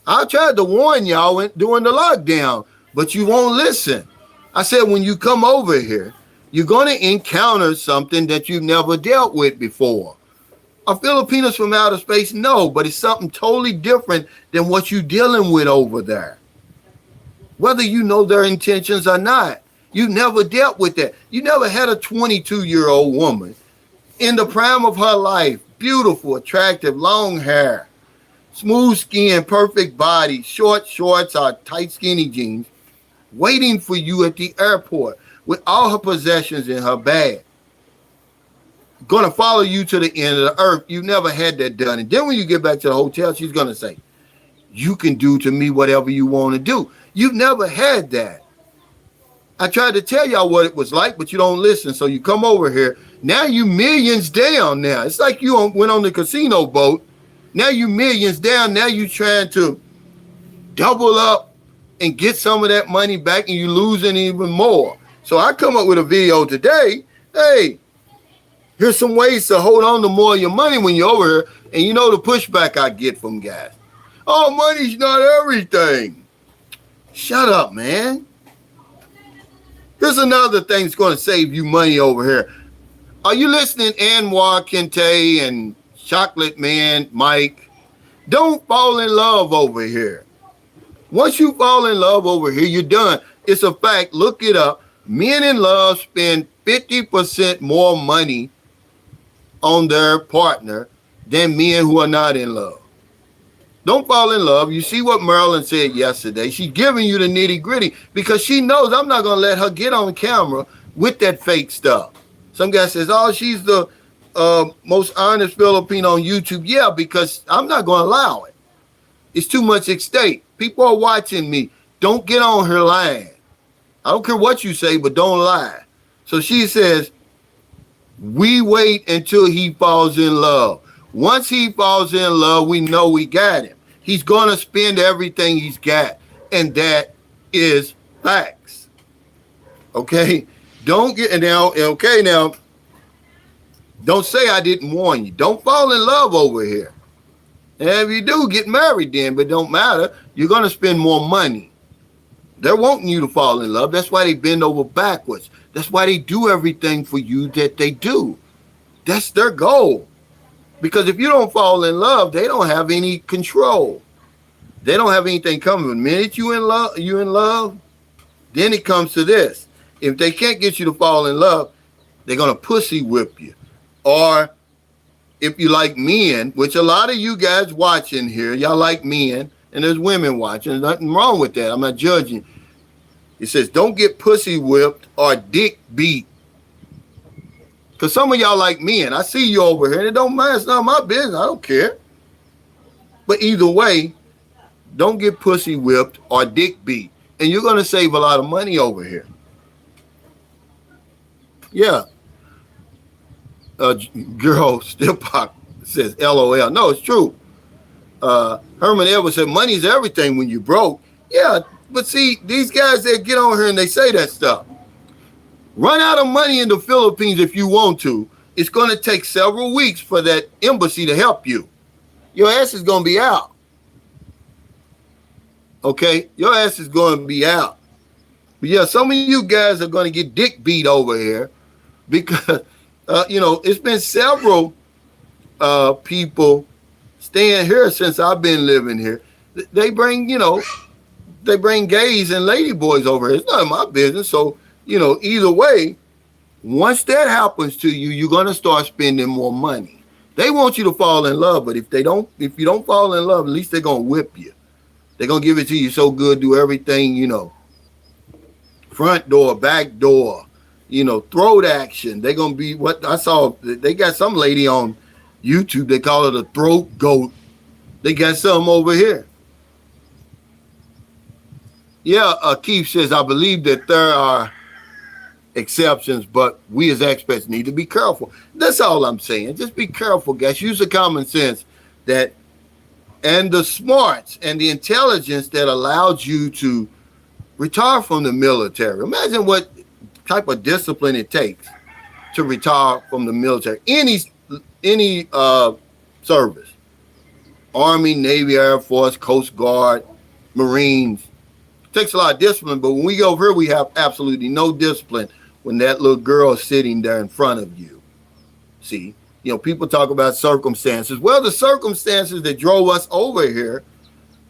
I tried to warn y'all during the lockdown, but you won't listen. I said, when you come over here, you're going to encounter something that you've never dealt with before. Are Filipinos from outer space? No, but it's something totally different than what you're dealing with over there. Whether you know their intentions or not, you've never dealt with that. You never had a 22-year-old woman in the prime of her life, beautiful, attractive, long hair, smooth skin, perfect body, short shorts or tight skinny jeans, waiting for you at the airport with all her possessions in her bag. Going to follow you to the end of the earth. You've never had that done. And then when you get back to the hotel, she's going to say, you can do to me whatever you want to do. You've never had that. I tried to tell y'all what it was like, but you don't listen. So you come over here. Now you millions down now. It's like you went on the casino boat. Now you millions down. Now you trying to double up and get some of that money back, and you losing even more. So I come up with a video today. Hey, here's some ways to hold on to more of your money when you're over here. And you know the pushback I get from guys. Oh, money's not everything. Shut up, man. Here's another thing that's going to save you money over here. Are you listening, Anwar Kente and Chocolate Man Mike? Don't fall in love over here. Once you fall in love over here, you're done. It's a fact. Look it up. Men in love spend 50% more money on their partner than men who are not in love. Don't fall in love. You see what Marilyn said yesterday. She's giving you the nitty gritty because she knows I'm not going to let her get on camera with that fake stuff. Some guy says, oh, she's the most honest Filipino on YouTube. Yeah, because I'm not going to allow it. It's too much at stake. People are watching me. Don't get on her lying. I don't care what you say, but don't lie. So she says, we wait until he falls in love. Once he falls in love, we know we got him. He's going to spend everything he's got. And that is facts. Okay? Don't get now. Okay, now, don't say I didn't warn you. Don't fall in love over here. And if you do, get married then, but don't matter. You're going to spend more money. They're wanting you to fall in love. That's why they bend over backwards. That's why they do everything for you that they do. That's their goal. Because if you don't fall in love, they don't have any control. They don't have anything coming. The minute you in love, then it comes to this. If they can't get you to fall in love, they're going to pussy whip you. Or if you like men, which a lot of you guys watching here, y'all like men, and there's women watching. There's nothing wrong with that. I'm not judging. It says, don't get pussy whipped or dick beat. Because some of y'all like men. I see you over here, and it don't matter. It's not my business. I don't care. But either way, don't get pussy whipped or dick beat. And you're going to save a lot of money over here. Yeah. Girl, still pop says LOL. No, it's true. Herman Edwards said money's everything when you broke. Yeah, but see, these guys that get on here and they say that stuff. Run out of money in the Philippines if you want to. It's going to take several weeks for that embassy to help you. Your ass is going to be out. Okay? Your ass is going to be out. But yeah, some of you guys are going to get dick beat over here because, it's been several people staying here since I've been living here. They bring gays and ladyboys over here. It's none of my business. So, either way, once that happens to you, you're going to start spending more money. They want you to fall in love, but if you don't fall in love, at least they're going to whip you. They're going to give it to you so good, do everything, front door, back door, throat action. They're going to be what I saw. They got some lady on YouTube. They call it a throat goat. They got some over here. Yeah, Keith says, I believe that there are exceptions, but we as expats need to be careful. That's all I'm saying. Just be careful, guys. Use the common sense and the smarts and the intelligence that allowed you to retire from the military. Imagine what type of discipline it takes to retire from the military. Any service. Army, Navy, Air Force, Coast Guard, Marines. It takes a lot of discipline, but when we go over here, we have absolutely no discipline when that little girl is sitting there in front of you. See, people talk about circumstances. Well, the circumstances that drove us over here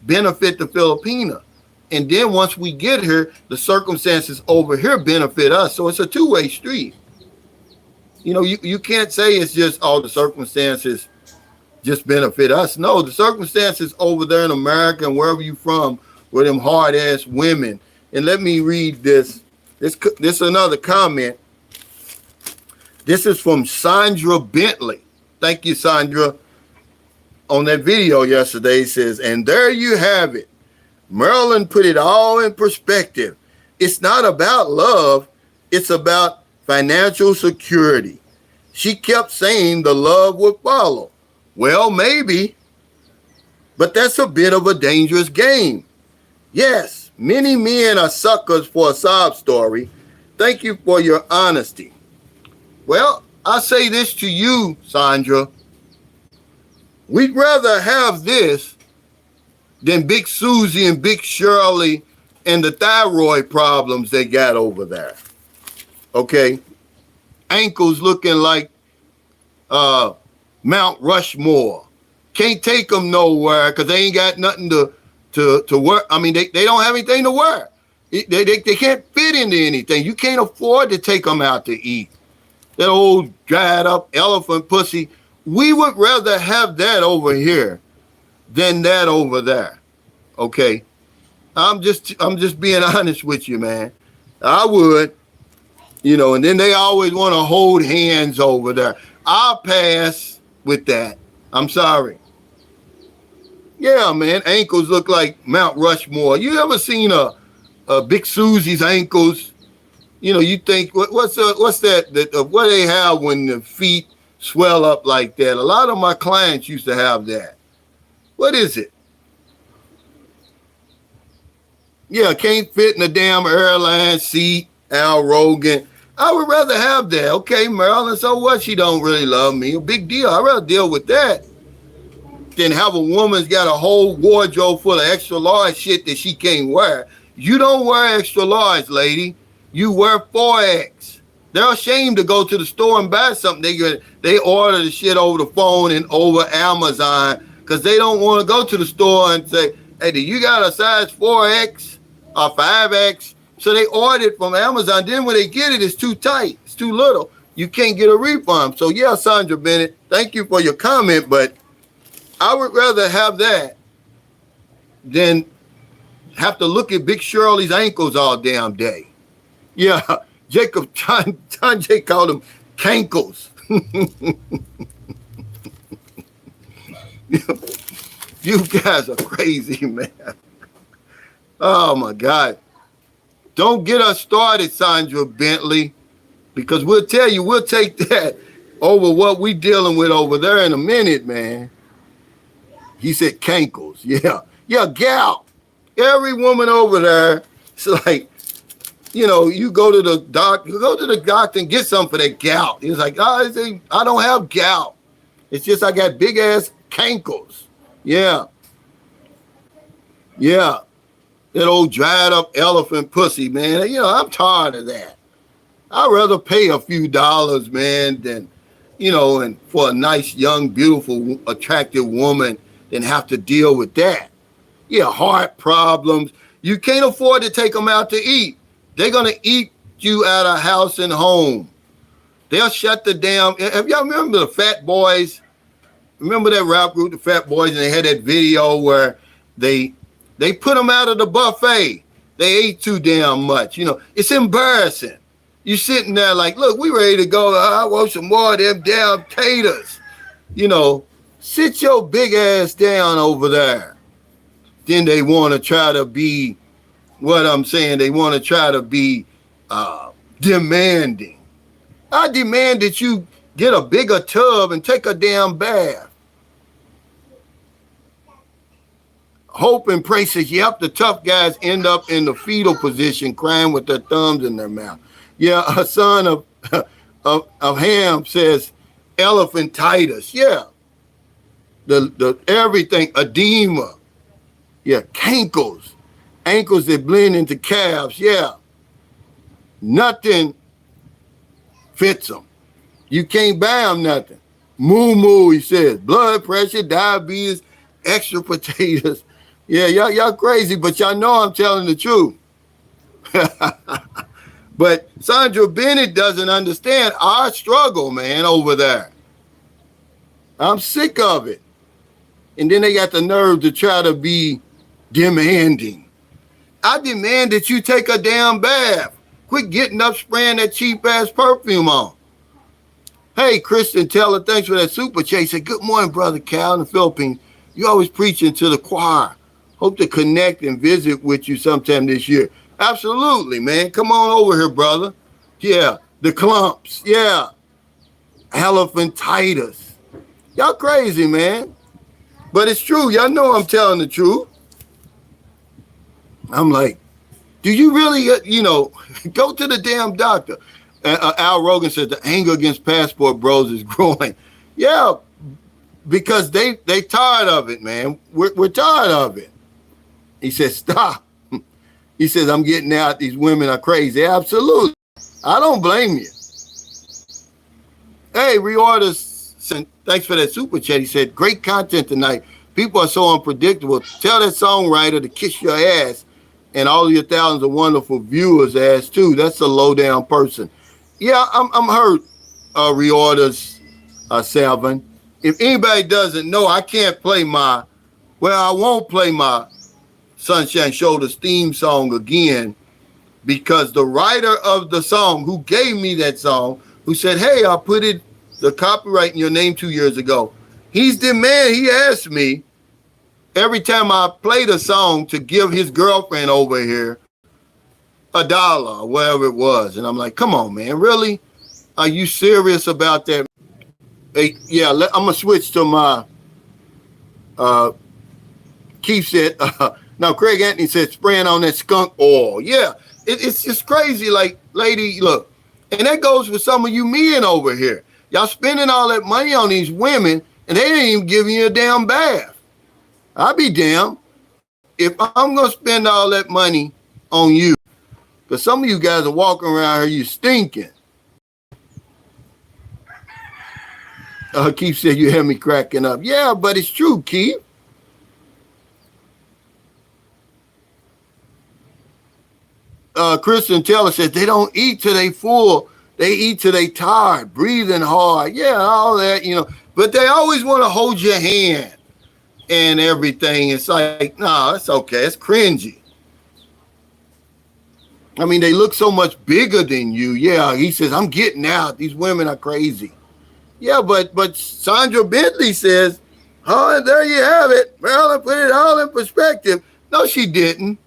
benefit the Filipina. And then once we get here, the circumstances over here benefit us. So it's a two-way street. You can't say it's just all the circumstances just benefit us. No, the circumstances over there in America and wherever you from with them hard-ass women. And let me read this. This is another comment. This is from Sandra Bentley. Thank you, Sandra. On that video yesterday, it says, and there you have it. Marilyn put it all in perspective. It's not about love. It's about financial security. She kept saying the love would follow. Well, maybe, but that's a bit of a dangerous game. Yes, many men are suckers for a sob story. Thank you for your honesty. Well, I say this to you, Sandra. We'd rather have this than Big Susie and Big Shirley and the thyroid problems they got over there. Okay? Ankles looking like Mount Rushmore. Can't take them nowhere because they ain't got nothing to wear. I mean, they don't have anything to wear. They can't fit into anything. You can't afford to take them out to eat. That old dried up elephant pussy. We would rather have that over here than that over there. Okay? I'm just being honest with you, man. I would, and then they always want to hold hands over there. I'll pass with that. I'm sorry. Yeah, man, ankles look like Mount Rushmore. You ever seen a Big Susie's ankles? You think, what's that, what they have when the feet swell up like that? A lot of my clients used to have that. What is it? Yeah, can't fit in a damn airline seat, Al Rogan. I would rather have that. Okay, Marilyn, so what? She don't really love me. A big deal. I'd rather deal with that than have a woman's got a whole wardrobe full of extra large shit that she can't wear. You don't wear extra large, lady. You wear 4X. They're ashamed to go to the store and buy something. They order the shit over the phone and over Amazon because they don't want to go to the store and say, hey, do you got a size 4X or 5X? So they order it from Amazon. Then when they get it, it's too tight. It's too little. You can't get a refund. So yeah, Sandra Bennett, thank you for your comment, but I would rather have that than have to look at Big Shirley's ankles all damn day. Yeah, Jacob, John Jay called them cankles. You guys are crazy, man. Oh, my God. Don't get us started, Sandra Bentley, because we'll tell you, we'll take that over what we dealing with over there in a minute, man. He said cankles. Yeah. Yeah, gout. Every woman over there, it's like, you know, you go to the doctor and get something for that gout. He's like, oh, I don't have gout. It's just I got big ass cankles. Yeah. Yeah. That old dried up elephant pussy, man. You know, I'm tired of that. I'd rather pay a few dollars, man, than, you know, and for a nice, young, beautiful, attractive woman than have to deal with that. Yeah, heart problems. You can't afford to take them out to eat. They're going to eat you out of house and home. They'll shut the damn... Have y'all remember the Fat Boys? Remember that rap group, the Fat Boys, and they had that video where they put them out of the buffet. They ate too damn much. You know, it's embarrassing. You sitting there like, look, we ready to go. I want some more of them damn taters. You know, sit your big ass down over there. Then they want to try to be, what I'm saying, they want to try to be demanding. I demand that you get a bigger tub and take a damn bath. Hope and pray says, yep, the tough guys end up in the fetal position crying with their thumbs in their mouth. Yeah, a son of Ham says elephantitis. Yeah. The everything, edema. Yeah, cankles. Ankles that blend into calves. Yeah. Nothing fits them. You can't buy them nothing. Moo, he says. Blood pressure, diabetes, extra potatoes. Yeah, y'all crazy, but y'all know I'm telling the truth. But Sandra Bennett doesn't understand our struggle, man, over there. I'm sick of it. And then they got the nerve to try to be demanding. I demand that you take a damn bath. Quit getting up spraying that cheap-ass perfume on. Hey, Kristen Teller, thanks for that super chat. He said, good morning, Brother Cal in the Philippines. You always preaching to the choir. Hope to connect and visit with you sometime this year. Absolutely, man. Come on over here, brother. Yeah, the clumps. Yeah. Elephantitis. Y'all crazy, man. But it's true. Y'all know I'm telling the truth. I'm like, do you really, go to the damn doctor? Al Rogan said the anger against passport bros is growing. Yeah, because they tired of it, man. We're tired of it. He said, stop. He says, I'm getting out. These women are crazy. Absolutely. I don't blame you. Hey, reorders, thanks for that super chat. He said, great content tonight. People are so unpredictable. Tell that songwriter to kiss your ass and all of your thousands of wonderful viewers ass too. That's a low down person. Yeah, I'm hurt, reorders, Salvin. If anybody doesn't know, I can't play I won't play my Sunshine Shoulders theme song again because the writer of the song who gave me that song, who said, hey, I put the copyright in your name 2 years ago. He's the man. He asked me every time I played a song to give his girlfriend over here $1 or whatever it was. And I'm like, come on, man, really? Are you serious about that? Hey, yeah, I'm going to switch to my Keith said, now Craig Anthony said spraying on that skunk oil. Yeah, it's just crazy. Like, lady, look, and that goes for some of you men over here. Y'all spending all that money on these women, and they ain't even giving you a damn bath. I'll be damned if I'm going to spend all that money on you. Because some of you guys are walking around here, you stinking. Keith said you had me cracking up. Yeah, but it's true, Keith. Kristen Taylor said they don't eat till they full. They eat till they tired, breathing hard. Yeah, all that, you know. But they always want to hold your hand and everything. It's like, no, it's okay. It's cringy. I mean, they look so much bigger than you. Yeah, he says, I'm getting out. These women are crazy. Yeah, but Sandra Bentley says, oh, there you have it. Marilyn put it all in perspective. No, she didn't.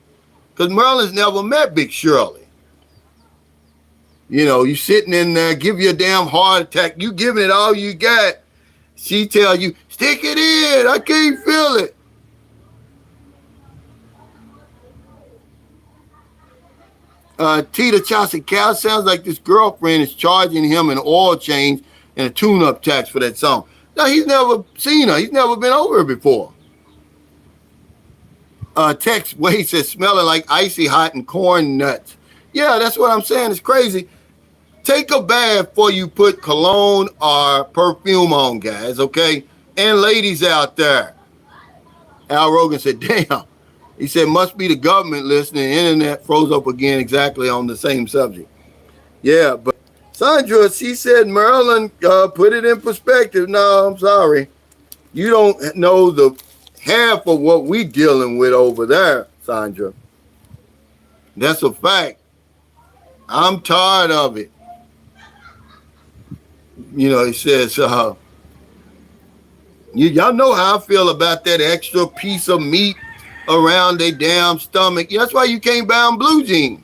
Because Marilyn's never met Big Shirley. You know, you sitting in there, give you a damn heart attack. You giving it all you got. She tell you, stick it in. I can't feel it. Tita Chauncey Cal sounds like this girlfriend is charging him an oil change and a tune-up tax for that song. No, he's never seen her. He's never been over her before. Tex Wade says, smelling like icy hot and corn nuts. Yeah, that's what I'm saying. It's crazy. Take a bath before you put cologne or perfume on, guys, okay? And ladies out there. Al Rogan said, damn. He said, must be the government listening. The internet froze up again exactly on the same subject. Yeah, but Sandra, she said, Maryland, put it in perspective. No, I'm sorry. You don't know the half of what we dealing with over there, Sandra. That's a fact. I'm tired of it. You know, he says, y'all know how I feel about that extra piece of meat around their damn stomach. That's why you can't buy them blue jeans.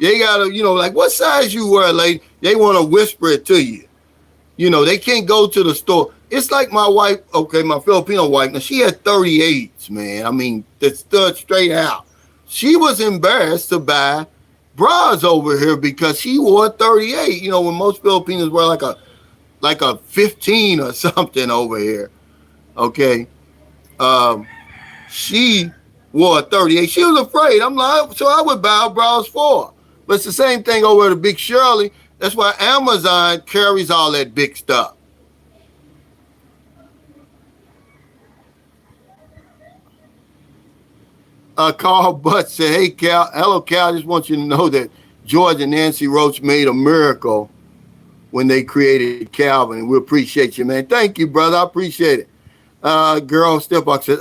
They gotta, you know, like what size you wear, lady? They want to whisper it to you. You know, they can't go to the store. It's like my wife, okay, my Filipino wife, now she had 38s, man. I mean, that stood straight out. She was embarrassed to buy bras over here because she wore 38. You know, when most Filipinos wear like a 15 or something over here. Okay. She wore 38. She was afraid. I'm like, so I would buy bras for her. But it's the same thing over to Big Shirley. That's why Amazon carries all that big stuff. Carl Butt said, hey, Cal, hello, Cal. I just want you to know that George and Nancy Roach made a miracle when they created Calvin, and we appreciate you, man. Thank you, brother. I appreciate it. Girl Stepbox said,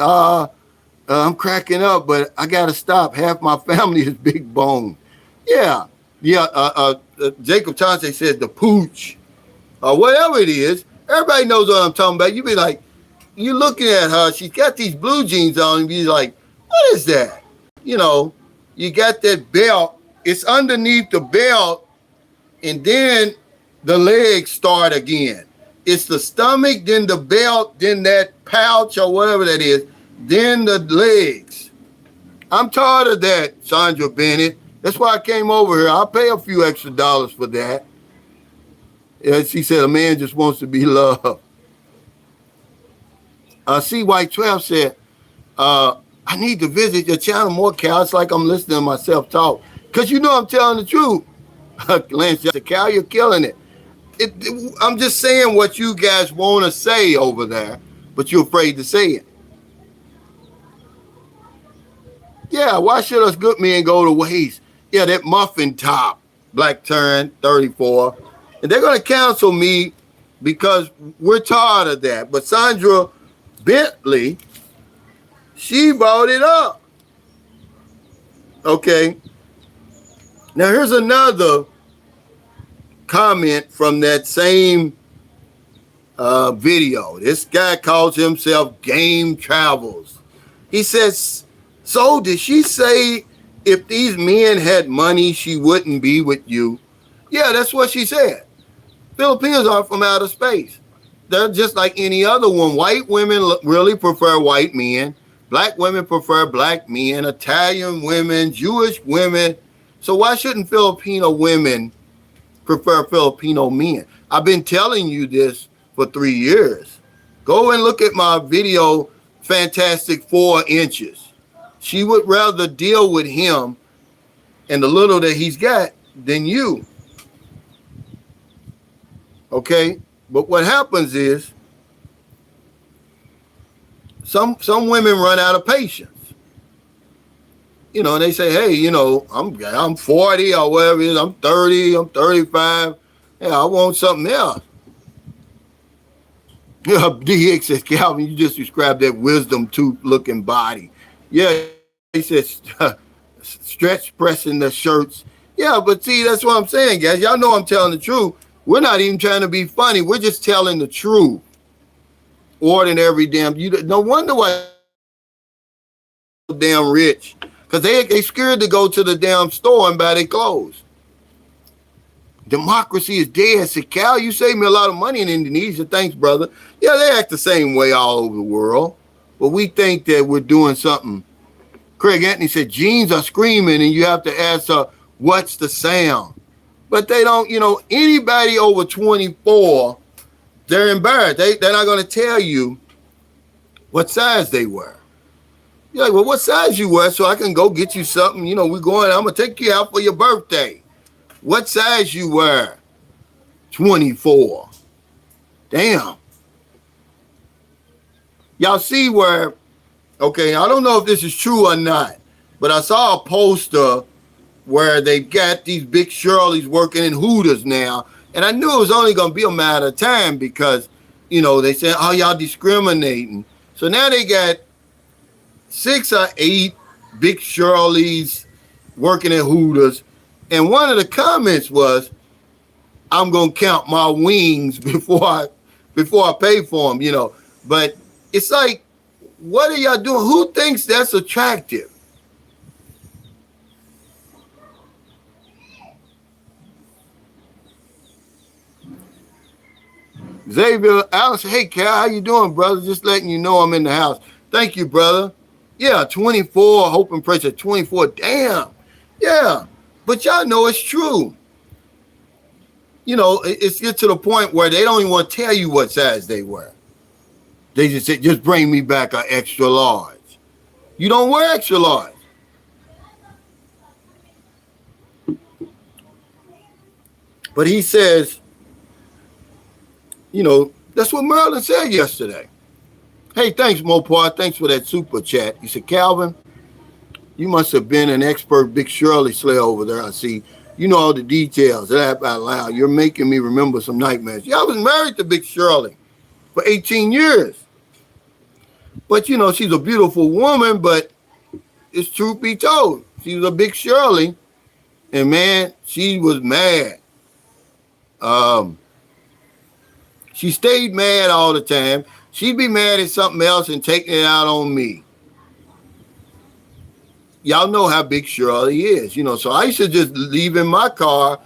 I'm cracking up, but I got to stop. Half my family is big bone. Yeah. Jacob Chauncey said the pooch or whatever it is. Everybody knows what I'm talking about. You be like, you looking at her. She's got these blue jeans on, and you be like, what is that? You know, you got that belt. It's underneath the belt, and then the legs start again. It's the stomach, then the belt, then that pouch or whatever that is, then the legs. I'm tired of that, Sandra Bennett. That's why I came over here. I'll pay a few extra dollars for that. Yeah, she said a man just wants to be loved. CY12 said, I need to visit your channel more, Cal. It's like I'm listening to myself talk. Because you know I'm telling the truth. Lance said, Cal, you're killing it. I'm just saying what you guys want to say over there, but you're afraid to say it. Yeah, why should us good men go to waste? Yeah, that muffin top, Black Turn 34. And they're going to cancel me because we're tired of that. But Sandra Bentley, she brought it up. Okay. Now here's another comment from that same video. This guy calls himself Game Travels. He says, so did she say if these men had money, she wouldn't be with you? Yeah, that's what she said. Filipinos are from outer space. They're just like any other one. White women really prefer white men. Black women prefer black men. Italian women, Jewish women. So why shouldn't Filipino women prefer Filipino men? I've been telling you this for 3 years Go and look at my video, Fantastic 4 Inches. She would rather deal with him and the little that he's got than you. Okay? But what happens is some women run out of patience. You know, and they say, hey, you know, I'm 40 or whatever it is, I'm 30, I'm 35. Yeah, I want something else. Yeah, DX says, Calvin, you just described that wisdom tooth looking body. Yeah, he says stretch pressing the shirts. Yeah, but see, that's what I'm saying, guys. Y'all know I'm telling the truth. We're not even trying to be funny. We're just telling the truth. Ordinary damn. No wonder why damn rich. Because they scared to go to the damn store and buy their clothes. Democracy is dead. Said, Cal, you saved me a lot of money in Indonesia. Thanks, brother. Yeah, they act the same way all over the world. But we think that we're doing something. Craig Anthony said, jeans are screaming and you have to ask what's the sound? But they don't, you know, anybody over 24, they're embarrassed. They're not going to tell you what size they wear. You're like, well, what size you wear so I can go get you something? You know, I'm going to take you out for your birthday. What size you wear? 24. Damn. Y'all see where, okay, I don't know if this is true or not, but I saw a poster where they've got these big Shirleys working in Hooters now. And I knew it was only going to be a matter of time because, you know, they said, oh, y'all discriminating. So now they got 6 or 8 big Shirleys working at Hooters. And one of the comments was, I'm going to count my wings before I pay for them, you know. But it's like, what are y'all doing? Who thinks that's attractive? Xavier Alice, hey, Cal, how you doing, brother? Just letting you know I'm in the house. Thank you, brother. Yeah, 24, hope and pressure, 24. Damn. Yeah. But y'all know it's true. You know, it's get to the point where they don't even want to tell you what size they wear. They just say, just bring me back an extra large. You don't wear extra large. But he says, you know, that's what Merlin said yesterday. Hey, thanks, Mopar. Thanks for that super chat. He said, Calvin, you must have been an expert Big Shirley slayer over there. I see. You know all the details. Laugh out loud. You're making me remember some nightmares. Yeah, I was married to Big Shirley for 18 years. But, you know, she's a beautiful woman, but it's truth be told. She was a Big Shirley. And, man, she was mad. She stayed mad all the time. She'd be mad at something else and taking it out on me. Y'all know how Big Shirley is, you know. So I used to just leave in my car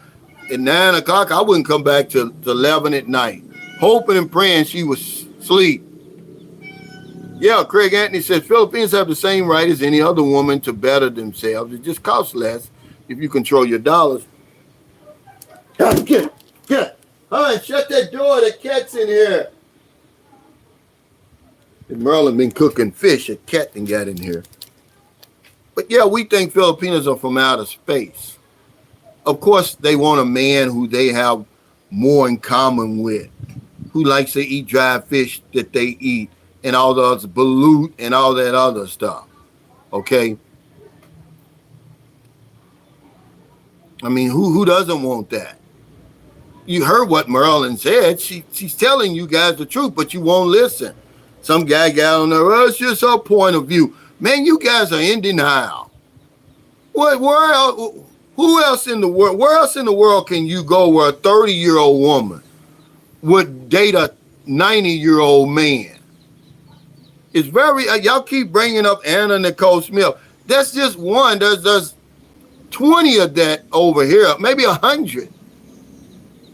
at 9 o'clock. I wouldn't come back till 11 at night, hoping and praying she was asleep. Yeah, Craig Anthony says Filipinos have the same right as any other woman to better themselves. It just costs less if you control your dollars. Get. All right, shut that door. The cat's in here. And Merlin been cooking fish. A cat and got in here. But yeah, we think Filipinos are from outer space. Of course, they want a man who they have more in common with, who likes to eat dry fish that they eat, and all the other balut and all that other stuff. Okay? I mean, who doesn't want that? You heard what Merlin said. She's telling you guys the truth, but you won't listen. Some guy got on there, oh, it's just her point of view. Man, you guys are in denial. Where else, who else in the world? Where else in the world can you go where a 30-year-old woman would date a 90-year-old man? It's very. Y'all keep bringing up Anna Nicole Smith. That's just one. There's 20 of that over here, maybe 100.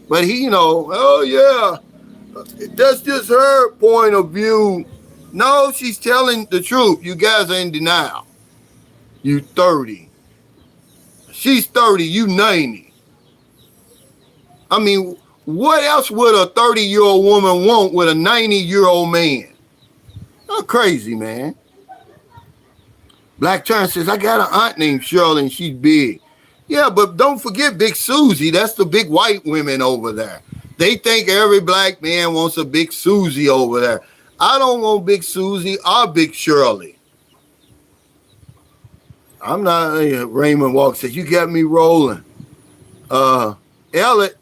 But he, you know, oh yeah, that's just her point of view. No, she's telling the truth. You guys are in denial. You 30. She's 30, you 90. I mean, What else would a 30-year-old woman want with a 90-year-old man? Oh, crazy, man. Black Turn says, I got an aunt named Shirley and she's big. Yeah, but don't forget Big Susie. That's the big white women over there. They think every black man wants a Big Susie over there. I don't want Big Susie or Big Shirley. I'm not, Raymond Walker says, you got me rolling. Elat,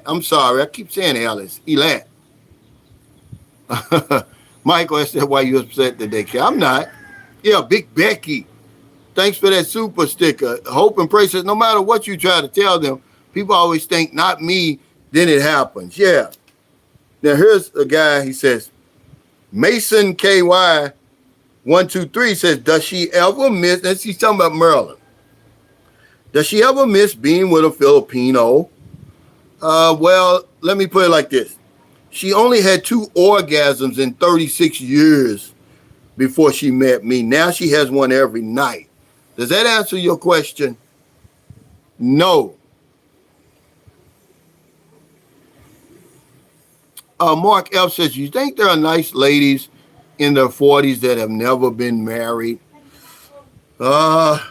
I'm sorry, I keep saying Ellis, Elat. Michael said, why you upset today? I'm not. Yeah, Big Becky. Thanks for that super sticker. Hope and pray says, no matter what you try to tell them, people always think, not me, then it happens. Yeah. Now, here's a guy, he says, Mason KY 123 says, does she ever miss, and she's talking about Maryland, does she ever miss being with a Filipino? Well, let me put it like this. She only had 2 orgasms in 36 years before she met me. Now she has one every night. Does that answer your question? No. Mark F says, you think there are nice ladies in their 40s that have never been married? I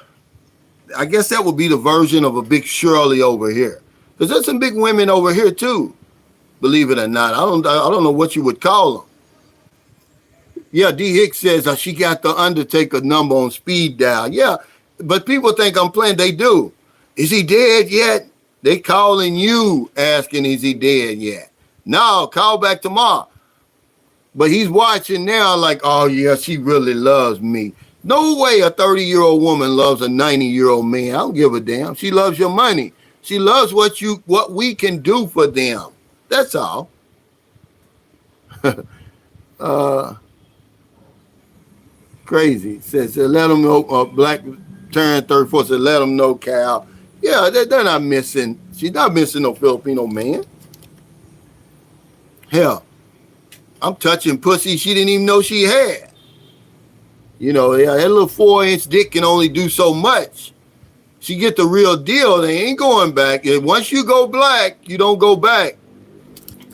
guess that would be the version of a Big Shirley over here. Because there's some big women over here too, believe it or not. I don't know what you would call them. Yeah, D. Hicks says she got the Undertaker number on speed dial. Yeah, but people think I'm playing. They do. Is he dead yet? They calling you asking, is he dead yet? No, call back tomorrow. But he's watching now like, oh, yeah, she really loves me. No way a 30-year-old woman loves a 90-year-old man. I don't give a damn. She loves your money. She loves what we can do for them. That's all. Crazy. Says, let them know, Black Turn 34 said, let them know, Cal. Yeah, they're not missing. She's not missing no Filipino man. Hell, I'm touching pussy she didn't even know she had. You know, yeah, that little 4-inch dick can only do so much. She get the real deal, they ain't going back. And once you go black, you don't go back.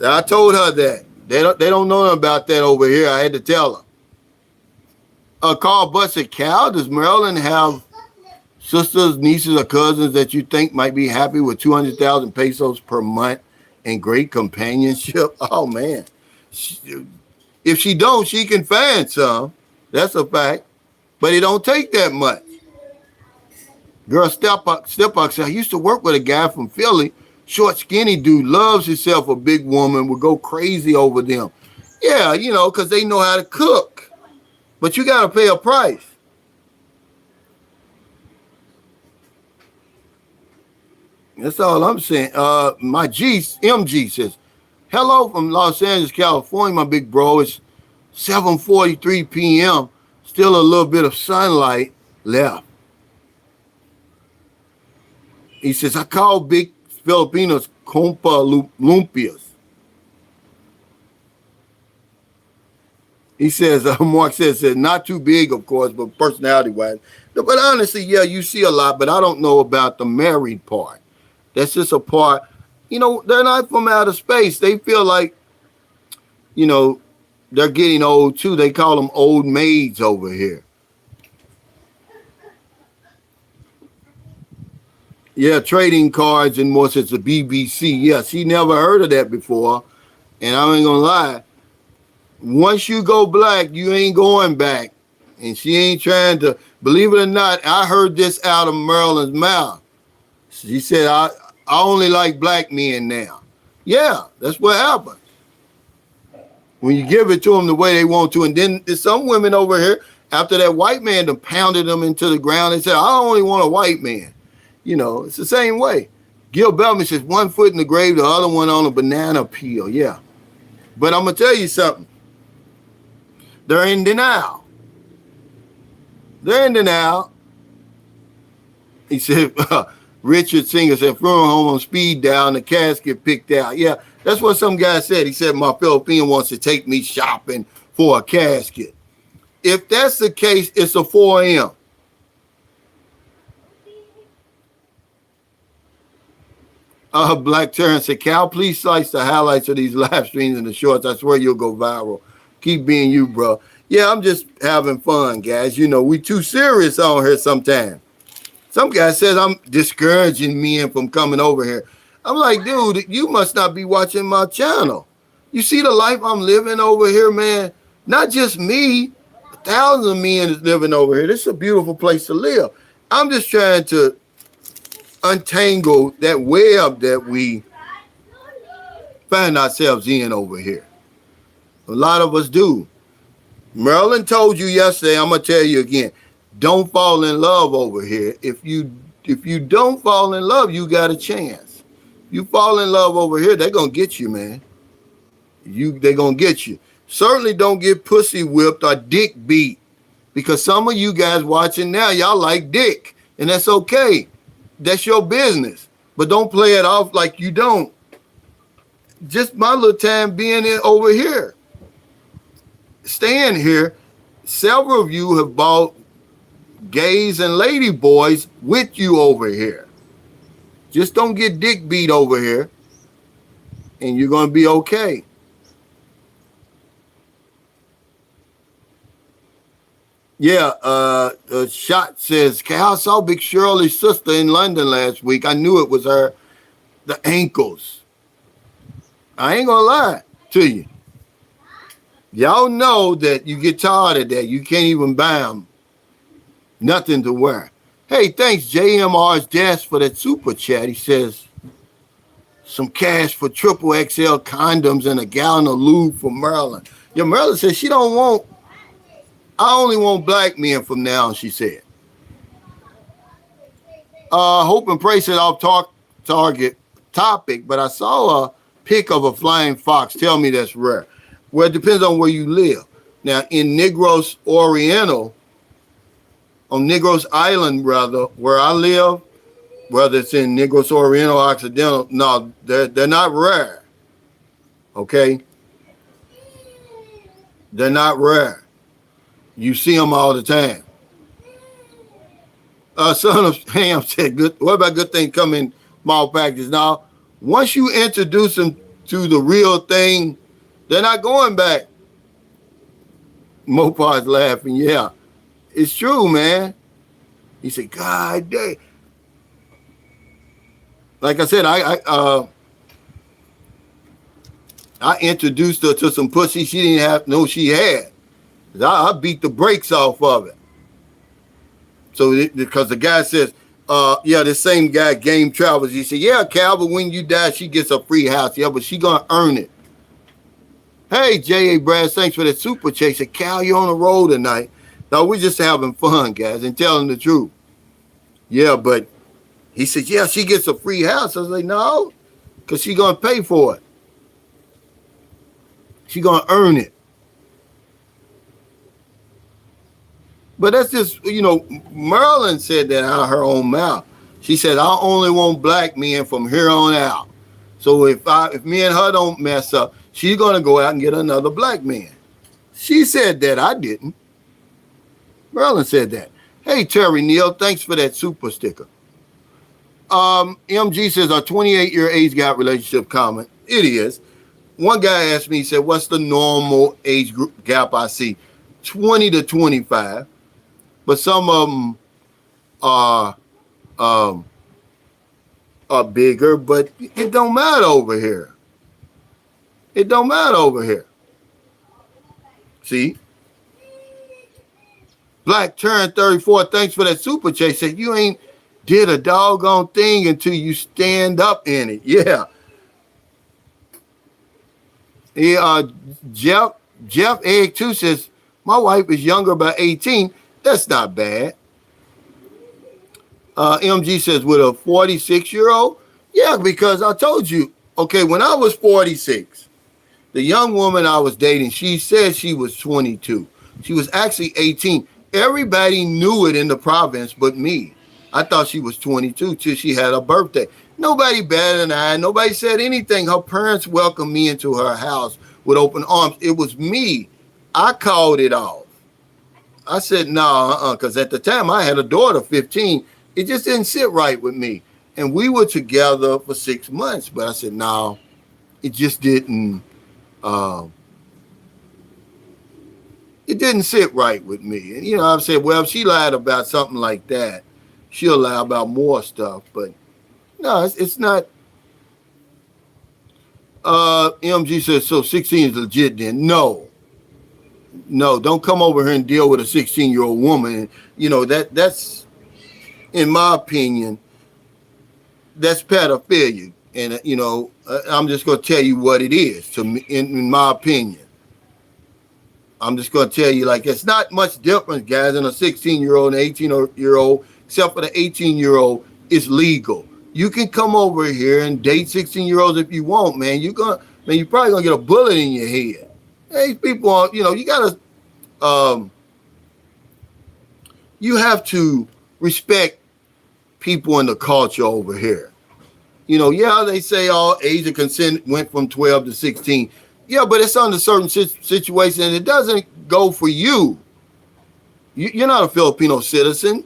I told her that. They don't know about that over here. I had to tell her. Carl Busted, Cal, does Maryland have sisters, nieces, or cousins that you think might be happy with 200,000 pesos per month and great companionship? Oh, man. If she don't, she can find some. That's a fact. But it don't take that much. Girl, Step Up said, I used to work with a guy from Philly, short, skinny dude, loves himself a big woman, would go crazy over them. Yeah, you know, because they know how to cook. But you got to pay a price. That's all I'm saying. My MG says, hello from Los Angeles, California, my big bro. It's 7:43 p.m. Still a little bit of sunlight left. He says, I call big Filipinos compa lumpias. He says, Mark says, not too big, of course, but personality-wise. But honestly, yeah, you see a lot, but I don't know about the married part. That's just a part. You know, they're not from outer space. They feel like, you know, they're getting old, too. They call them old maids over here. Yeah, trading cards and more since the BBC. Yeah, she never heard of that before. And I ain't going to lie. Once you go black, you ain't going back. And she ain't trying to, believe it or not, I heard this out of Marilyn's mouth. She said, I only like black men now. Yeah, that's what happens. When you give it to them the way they want to. And then there's some women over here, after that white man done pounded them into the ground, they said, I only want a white man. You know, it's the same way. Gil Bellamy says, one foot in the grave, the other one on a banana peel. Yeah. But I'm going to tell you something. They're in denial. They're in denial. He said, Richard Singer said, funeral home on speed dial and the casket picked out. Yeah, that's what some guy said. He said, my Filipino wants to take me shopping for a casket. If that's the case, it's a 4 a.m. . Black Terrence said, Cal, please slice the highlights of these live streams and the shorts. I swear you'll go viral. Keep being you, bro. Yeah, I'm just having fun, guys. You know, we too serious on here sometimes. Some guy says I'm discouraging men from coming over here. I'm like, dude, you must not be watching my channel. You see the life I'm living over here, man? Not just me, thousands of men is living over here. This is a beautiful place to live. I'm just trying to untangle that web that we find ourselves in over here. A lot of us do. Marilyn told you yesterday, I'm gonna tell you again, don't fall in love over here. If you don't fall in love, you got a chance. You fall in love over here, they're gonna get you, man. They're gonna get you. Certainly don't get pussy whipped or dick beat, because some of you guys watching now, y'all like dick, and that's okay. That's your business, but don't play it off like you don't. Just my little time being in over here, staying here. Several of you have bought gays and lady boys with you over here. Just don't get dick beat over here, and you're gonna be okay. Yeah, Shot says, I saw Big Shirley's sister in London last week. I knew it was her. The ankles. I ain't gonna lie to you. Y'all know that you get tired of that. You can't even buy them. Nothing to wear. Hey, thanks JMR's Dash for that super chat. He says, some cash for triple XL condoms and a gallon of lube for Maryland. Yeah, Maryland says she don't want, I only want black men from now on, she said. Hope and pray said off target topic, but I saw a pic of a flying fox. Tell me that's rare. Well, it depends on where you live. Now, in Negros Oriental, on Negros Island, rather, where I live, whether it's in Negros Oriental or Occidental, no, they're not rare. Okay? They're not rare. You see them all the time. Son of Ham said, "Good. What about good things come in small packages?" Now, once you introduce them to the real thing, they're not going back. Mopar's laughing. Yeah, it's true, man. He said, God dang. Like I said, I introduced her to some pussy she didn't have know she had. I beat the brakes off of it. So because the guy says, yeah, the same guy, Game Travels, he said, yeah, Cal, but when you die, she gets a free house. Yeah, but she gonna earn it. Hey, J.A. Brad, thanks for that super chat. Said, Cal, you're on the road tonight. No, we're just having fun, guys, and telling the truth. Yeah, but he said, yeah, she gets a free house. I was like, no, because she gonna pay for it. She gonna earn it. But that's just, you know, Marilyn said that out of her own mouth. She said, I only want black men from here on out. So if me and her don't mess up, she's going to go out and get another black man. She said that. I didn't. Marilyn said that. Hey, Terry Neal, thanks for that super sticker. MG says, our 28-year age gap relationship common. It is. One guy asked me, he said, what's the normal age group gap I see? 20 to 25. But some of them are bigger, but it don't matter over here. It don't matter over here. See? Black Turn 34, thanks for that super chat. Said you ain't did a doggone thing until you stand up in it. Yeah. Jeff Egg 2 says, my wife is younger by 18. That's not bad. MG says, with a 46-year-old? Yeah, because I told you, okay, when I was 46, the young woman I was dating, she said she was 22. She was actually 18. Everybody knew it in the province but me. I thought she was 22 till she had her birthday. Nobody batted an eye. Nobody said anything. Her parents welcomed me into her house with open arms. It was me. I called it off. I said, no, because at the time I had a daughter, 15. It just didn't sit right with me. And we were together for 6 months, but I said, no, it just didn't. Uh, it didn't sit right with me. And I've said, well, if she lied about something like that, she'll lie about more stuff. But no, it's not. MG says, so 16 is legit then. No, don't come over here and deal with a 16-year-old woman. That's, in my opinion, that's pedophilia. And, I'm just going to tell you what it is, to me, in my opinion. I'm just going to tell you, like, it's not much difference, guys, in a 16-year-old and 18-year-old, except for the 18-year-old is legal. You can come over here and date 16-year-olds if you want, man. You're probably going to get a bullet in your head. Hey, people, you got to, you have to respect people in the culture over here. They say all age of consent went from 12 to 16. Yeah, but it's under certain situations, and it doesn't go for you. You're not a Filipino citizen.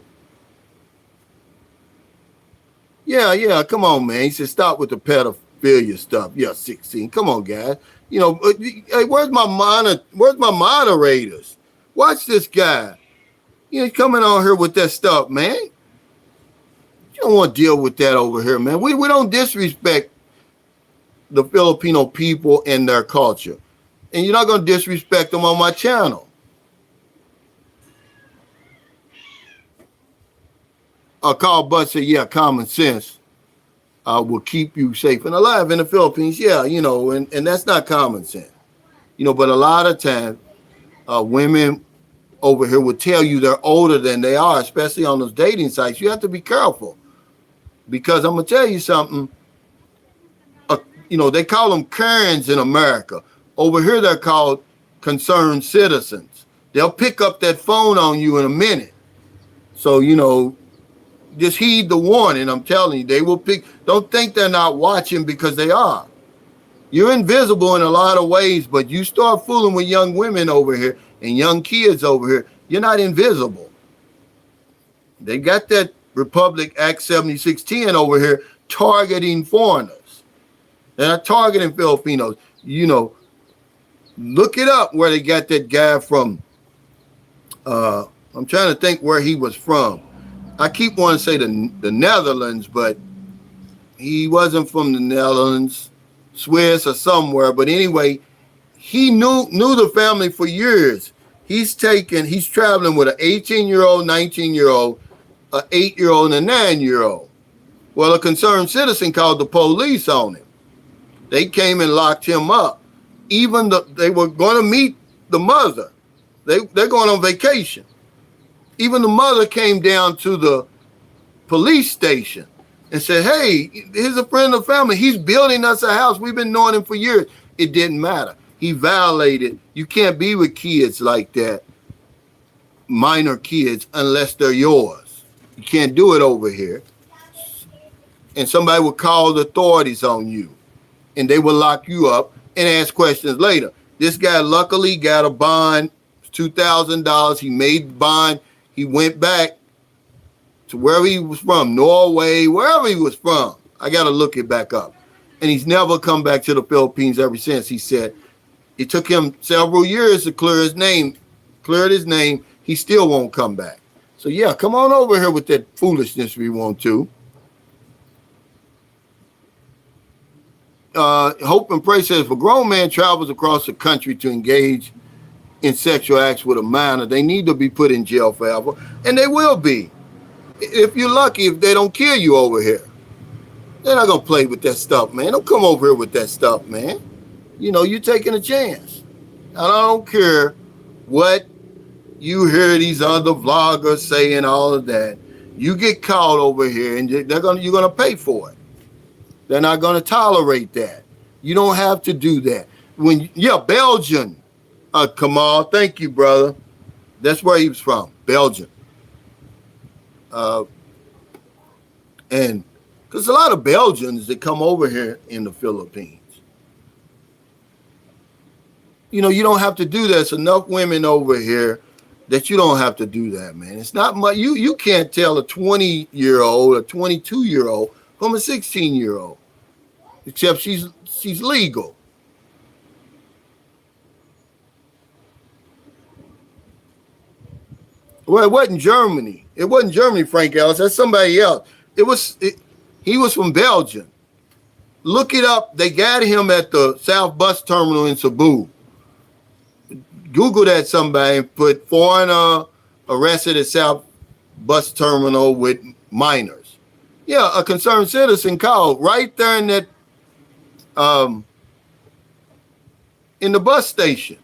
Yeah, come on, man. He said, stop with the pedophilia stuff. Yeah, 16. Come on, guys. Hey, where's my moderators? Watch this guy. He's coming on here with that stuff, man. You don't want to deal with that over here, man. We don't disrespect the Filipino people and their culture. And you're not going to disrespect them on my channel. Carl Butt said, yeah, common sense will keep you safe and alive in the Philippines. Yeah, and that's not common sense. But a lot of times women over here will tell you they're older than they are, especially on those dating sites. You have to be careful, because I'm going to tell you something. They call them Karens in America. Over here, they're called concerned citizens. They'll pick up that phone on you in a minute. So, just heed the warning. I'm telling you, they will pick. Don't think they're not watching, because they are. You're invisible in a lot of ways, but you start fooling with young women over here and young kids over here, you're not invisible. They got that Republic Act 7610 over here targeting foreigners. They're not targeting Filipinos. Look it up where they got that guy from. I'm trying to think where he was from. I keep wanting to say the Netherlands, but he wasn't from the Netherlands, Swiss or somewhere. But anyway, he knew the family for years. He's traveling with an 18-year-old, 19-year-old, an 8-year-old, and a 9-year-old. Well, a concerned citizen called the police on him. They came and locked him up. Even they were going to meet the mother. They're going on vacation. Even the mother came down to the police station and said, hey, here's a friend of the family. He's building us a house. We've been knowing him for years. It didn't matter. He violated. You can't be with kids like that, minor kids, unless they're yours. You can't do it over here. And somebody will call the authorities on you, and they will lock you up and ask questions later. This guy luckily got a bond, $2,000. He made the bond. He went back to wherever he was from, Norway, wherever he was from. I got to look it back up. And he's never come back to the Philippines ever since. He said it took him several years to clear his name. Cleared his name. He still won't come back. So, yeah, come on over here with that foolishness we want to. Hope and Pray says, if a grown man travels across the country to engage in sexual acts with a minor, they need to be put in jail forever. And they will be. If you're lucky, if they don't kill you over here. They're not going to play with that stuff, man. Don't come over here with that stuff, man. You're taking a chance. And I don't care what you hear these other vloggers saying, all of that. You get caught over here, and you're going to pay for it. They're not going to tolerate that. You don't have to do that. Belgian. Kamal, thank you, brother. That's where he was from, Belgium. And because a lot of Belgians that come over here in the Philippines. You don't have to do that. There's enough women over here that you don't have to do that, man. It's not much. You can't tell a 20-year-old, a 22-year-old from a 16-year-old, except she's legal. Well, it wasn't Germany. It wasn't Germany, Frank Ellis. That's somebody else. He was from Belgium. Look it up. They got him at the South Bus Terminal in Cebu. Google that, somebody, and put foreigner arrested at South Bus Terminal with minors. Yeah, a concerned citizen called right there in that in the bus station.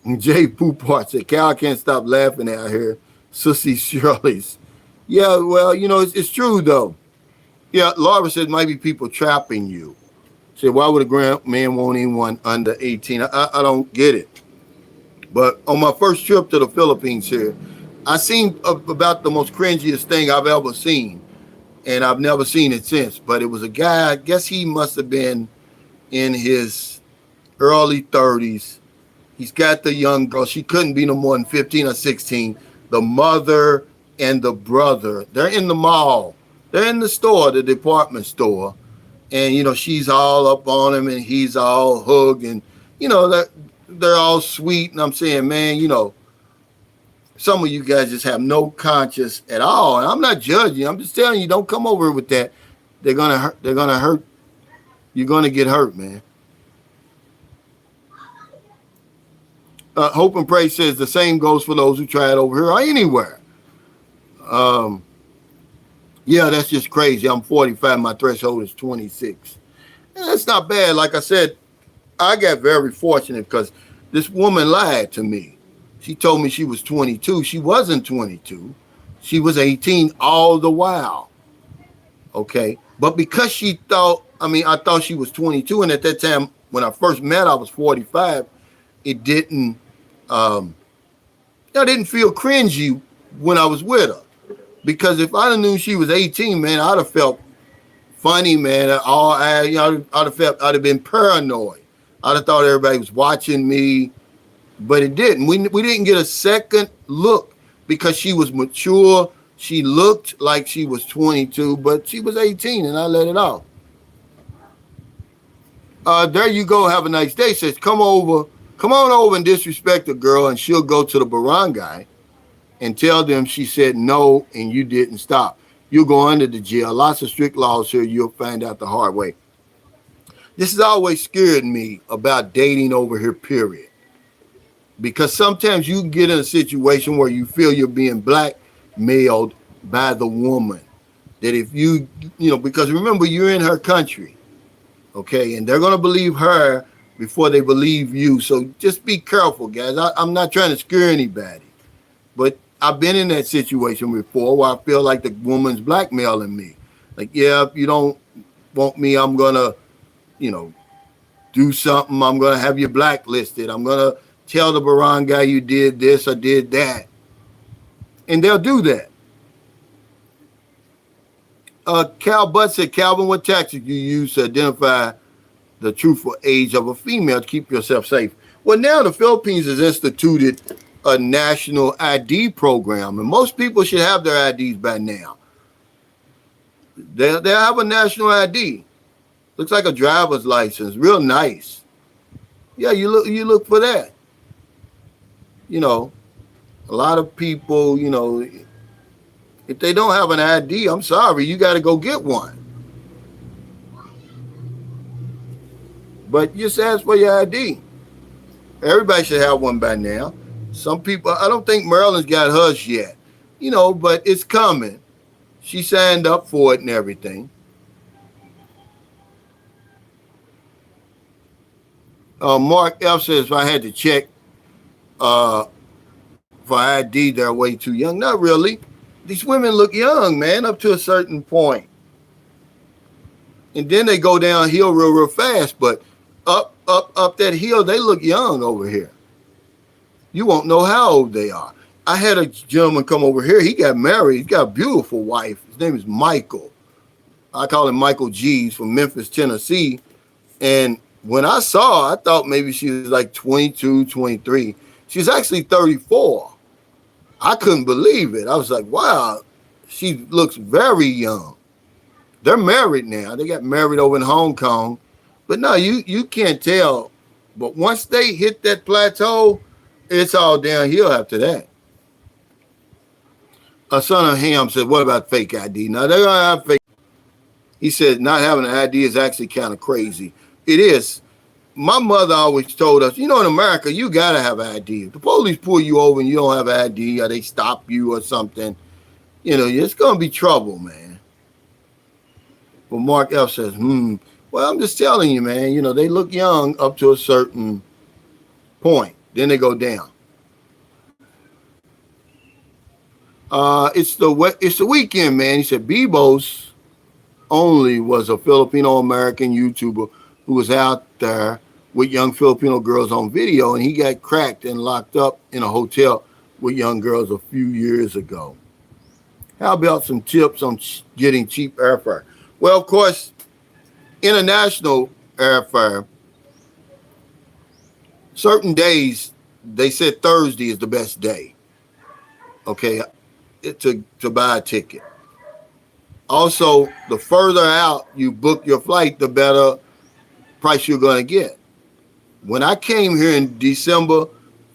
And Jay Poopart said, Cal can't stop laughing out here. Sissy Shirley's. Yeah, well, it's true, though. Yeah, Laura said maybe people trapping you. Said, why would a grown man want anyone under 18? I don't get it. But on my first trip to the Philippines here, I seen about the most cringiest thing I've ever seen. And I've never seen it since. But it was a guy, I guess he must have been in his early 30s. He's got the young girl. She couldn't be no more than 15 or 16. The mother and the brother, they're in the mall. They're in the store, the department store. And, she's all up on him and he's all hugged. And, they're all sweet. And I'm saying, man, some of you guys just have no conscience at all. And I'm not judging you. I'm just telling you, don't come over with that. They're going to hurt. They're going to hurt. You're going to get hurt, man. Hope and Pray says the same goes for those who try it over here or anywhere. Yeah, that's just crazy. I'm 45. My threshold is 26. And that's not bad. Like I said, I got very fortunate because this woman lied to me. She told me she was 22. She wasn't 22. She was 18 all the while. Okay. But because I thought she was 22. And at that time, when I first met, I was 45. It didn't, I didn't feel cringy when I was with her. Because if I'd have knew she was 18, man, I'd have felt funny, man. I'd have been paranoid. I'd have thought everybody was watching me, but it didn't. We didn't get a second look because she was mature. She looked like she was 22, but she was 18, and I let it off. There you go. Have a nice day. Says, come on over and disrespect a girl, and she'll go to the barangay and tell them she said no and you didn't stop. You'll go under the jail. Lots of strict laws here. You'll find out the hard way. This has always scared me about dating over here, period. Because sometimes you can get in a situation where you feel you're being blackmailed by the woman. That if because remember, you're in her country, okay? And they're going to believe her before they believe you. So just be careful, guys. I'm not trying to scare anybody. But I've been in that situation before where I feel like the woman's blackmailing me. Like, yeah, if you don't want me, I'm going to, do something. I'm going to have you blacklisted. I'm going to tell the barangay you did this or did that. And they'll do that. Cal Butt said, Calvin, what tactic you use to identify the truthful age of a female to keep yourself safe? Well, now the Philippines has instituted a national ID program, and most people should have their IDs by now. They'll have a national ID. Looks like a driver's license, real nice. Yeah, you look for that. A lot of people, if they don't have an ID, I'm sorry, you got to go get one. But just ask for your ID. Everybody should have one by now. Some people, I don't think Maryland's got hers yet, but it's coming. She signed up for it and everything. Mark F says, if I had to check for ID, they're way too young. Not really. These women look young, man, up to a certain point. And then they go downhill real fast, but up that hill, they look young over here. You won't know how old they are. I had a gentleman come over here. He got married. He's got a beautiful wife. His name is Michael. I call him Michael G. He's from Memphis, Tennessee. And when I saw her, I thought maybe she was like 22, 23. She's actually 34. I couldn't believe it. I was like, wow, she looks very young. They're married now. They got married over in Hong Kong. But no, you can't tell. But once they hit that plateau, it's all downhill after that. A son of Ham said, what about fake ID? Now, they're going to have fake. He said, not having an ID is actually kind of crazy. It is. My mother always told us, in America, you got to have an ID. If the police pull you over and you don't have an ID or they stop you or something, it's going to be trouble, man. But Mark F says, well, I'm just telling you, man, they look young up to a certain point. Then they go down. It's the weekend, man. He said Bebos only was a Filipino-American YouTuber who was out there with young Filipino girls on video, and he got cracked and locked up in a hotel with young girls a few years ago. How about some tips on getting cheap airfare? Well, of course, international airfare, certain days, they said Thursday is the best day, okay, to buy a ticket. Also, the further out you book your flight, the better price you're going to get. When I came here in December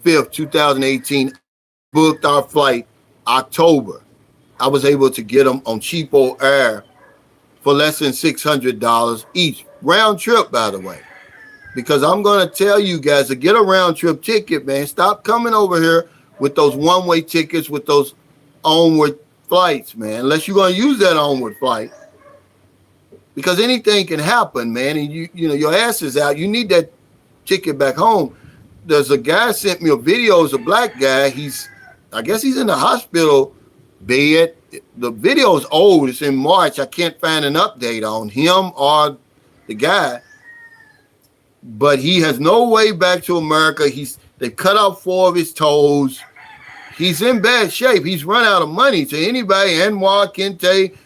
5th, 2018, booked our flight October. I was able to get them on cheapo air for less than $600 each. Round trip, by the way. Because I'm going to tell you guys to get a round trip ticket, man. Stop coming over here with those one-way tickets, with those onward flights, man. Unless you're going to use that onward flight. Because anything can happen, man. And your ass is out. You need that ticket back home. There's a guy sent me a video. It's a black guy. I guess he's in the hospital bed. The video is old. It's in March. I can't find an update on him or the guy. But he has no way back to America. They cut off 4 of his toes. He's in bad shape. He's run out of money. To anybody, Anwar, Kente,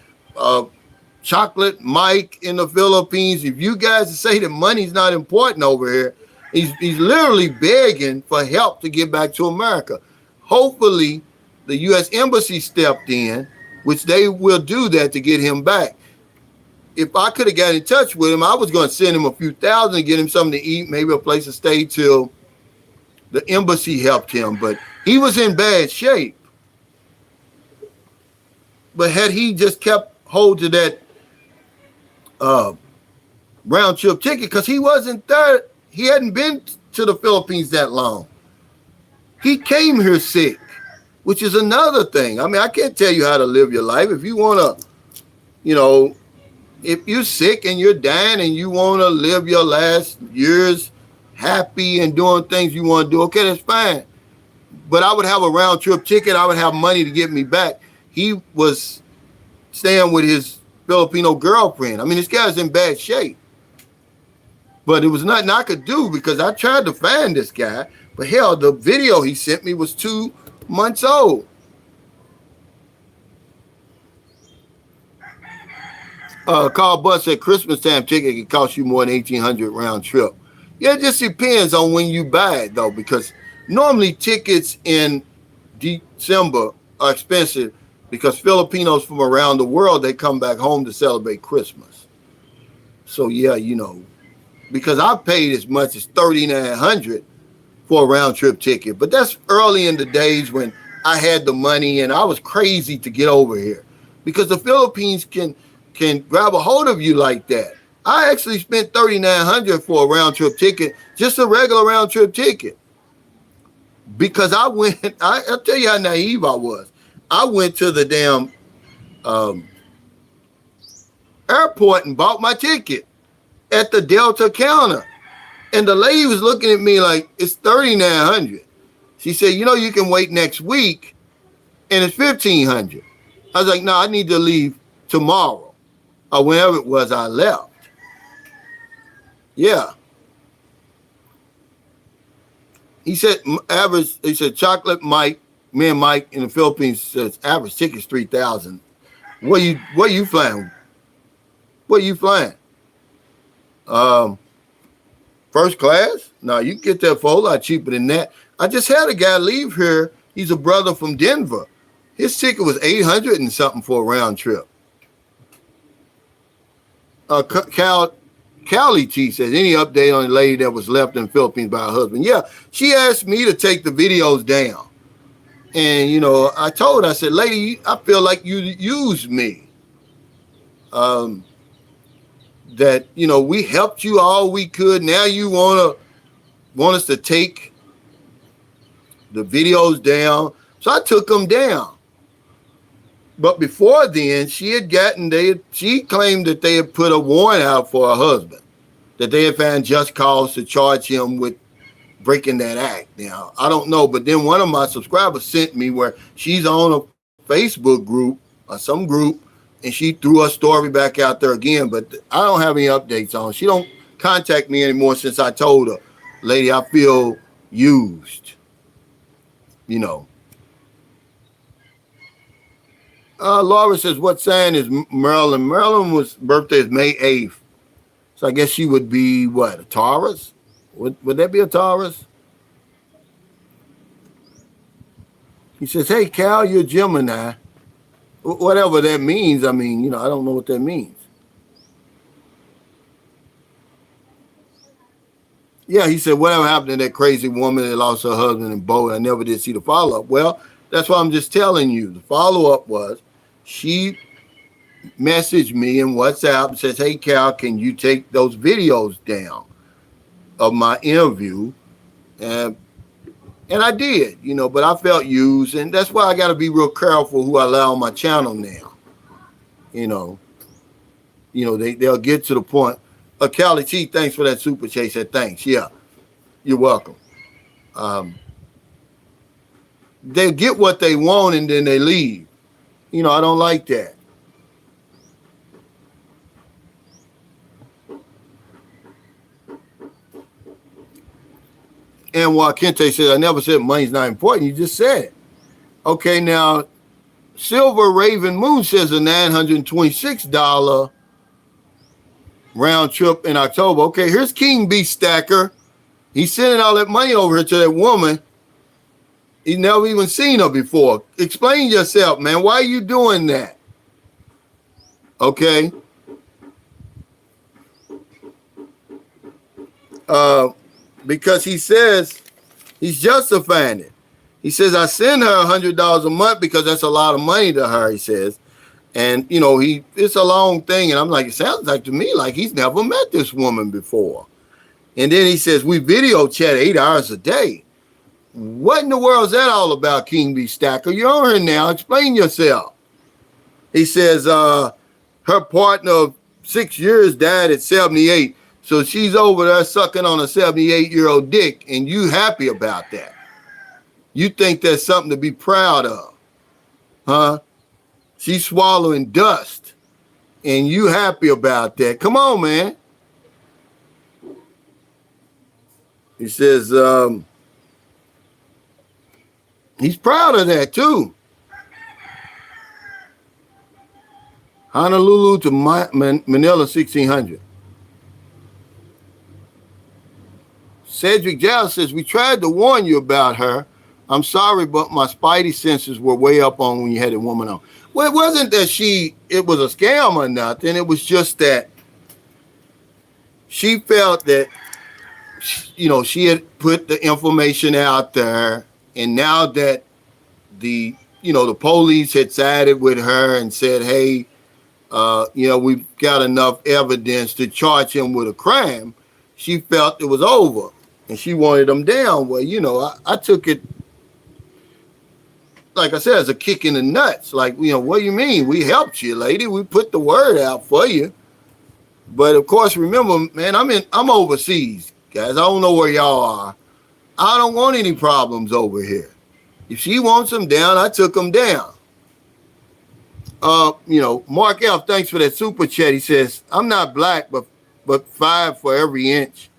Chocolate Mike in the Philippines, if you guys say that money's not important over here, he's literally begging for help to get back to America. Hopefully, the U.S. Embassy stepped in, which they will do that to get him back. If I could have got in touch with him, I was going to send him a few thousand, get him something to eat, maybe a place to stay till the embassy helped him. But he was in bad shape. But had he just kept hold to that round trip ticket, because he wasn't there, he hadn't been to the Philippines that long. He came here sick, which is another thing. I mean, I can't tell you how to live your life. If you want to, if you're sick and you're dying and you want to live your last years happy and doing things you want to do, okay, that's fine. But I would have a round trip ticket. I would have money to get me back. He was staying with his Filipino girlfriend. I mean, this guy's in bad shape. But it was nothing I could do because I tried to find this guy. But hell, the video he sent me was 2 months old. Carl Butt said Christmas time ticket can cost you more than $1,800 round trip. Yeah, it just depends on when you buy it, though, because normally tickets in December are expensive because Filipinos from around the world, they come back home to celebrate Christmas. So, yeah, because I paid as much as $3,900 for a round trip ticket. But that's early in the days when I had the money and I was crazy to get over here because the Philippines can grab a hold of you like that. I actually spent $3,900 for a round trip ticket, just a regular round trip ticket. Because I'll tell you how naive I was. I went to the damn airport and bought my ticket at the Delta counter. And the lady was looking at me like, it's $3,900. She said, you can wait next week and it's $1,500. I was like, no, I need to leave tomorrow or whenever it was I left. Yeah. He said Chocolate Mike, me and Mike in the Philippines says average ticket is $3,000. Where you flying? Where you flying? First class? No, you can get that for a whole lot cheaper than that. I just had a guy leave here He's a brother from Denver. His ticket was 800 and something for a round trip. Callie T says, any update on the lady that was left in the Philippines by her husband? Yeah, she asked me to take the videos down. And, you know, I told her, I said, lady, I feel like you used me. That, you know, we helped you all we could. Now you want us to take the videos down. So I took them down. But before then, she claimed that they had put a warrant out for her husband, that they had found just cause to charge him with breaking that act. Now, I don't know, but then one of my subscribers sent me where she's on a Facebook group or some group, and she threw her story back out there again, but I don't have any updates on it. She don't contact me anymore since I told her, lady, I feel used, you know. Laura says, what sign is Marilyn? Marilyn's birthday is May 8th. So I guess she would be, what, a Taurus? Would that be a Taurus? He says, hey, Cal, you're a Gemini. Whatever that means, I mean, you know, I don't know what that means. Yeah, he said, whatever happened to that crazy woman that lost her husband in boat? I never did see the follow-up. Well, that's what I'm just telling you. The follow-up was she messaged me in WhatsApp and says, hey, Cal, can you take those videos down of my interview? And I did, you know, but I felt used. And that's why I got to be real careful who I allow on my channel now. You know, they'll get to the point. Callie T, thanks for that super chat. Said, thanks. Yeah, you're welcome. They get what they want and then they leave. You know, I don't like that. And while Kente said, I never said money's not important, you just said it. Okay, now, Silver Raven Moon says a $926 round trip in October. Okay, here's King B Stacker. He's sending all that money over here to that woman. He's never even seen her before. Explain yourself, man. Why are you doing that? Okay. Because he says he's justifying it. He says, I send her $100 a month because that's a lot of money to her, he says. And, you know, it's a long thing. And I'm like, it sounds like to me like he's never met this woman before. And then he says, we video chat 8 hours a day. What in the world is that all about, King B Stacker? You're on here now. Explain yourself. He says her partner of 6 years died at 78. So she's over there sucking on a 78-year-old dick, and you happy about that. You think that's something to be proud of, huh? She's swallowing dust, and you happy about that. Come on, man. He says he's proud of that, too. Honolulu to Manila, 1600. Cedric Giles says, we tried to warn you about her. I'm sorry, but my spidey senses were way up on when you had a woman on. Well, it wasn't that it was a scam or nothing. It was just that she felt that, you know, she had put the information out there. And now that the police had sided with her and said, hey, you know, we've got enough evidence to charge him with a crime, she felt it was over. And she wanted them down. Well, you know, I took it, like I said, as a kick in the nuts. Like, you know, what do you mean? We helped you, lady. We put the word out for you. But of course, remember, man, I'm overseas, guys. I don't know where y'all are. I don't want any problems over here. If she wants them down, I took them down. You know, Mark F, thanks for that super chat. He says, I'm not black, but 5 for every inch.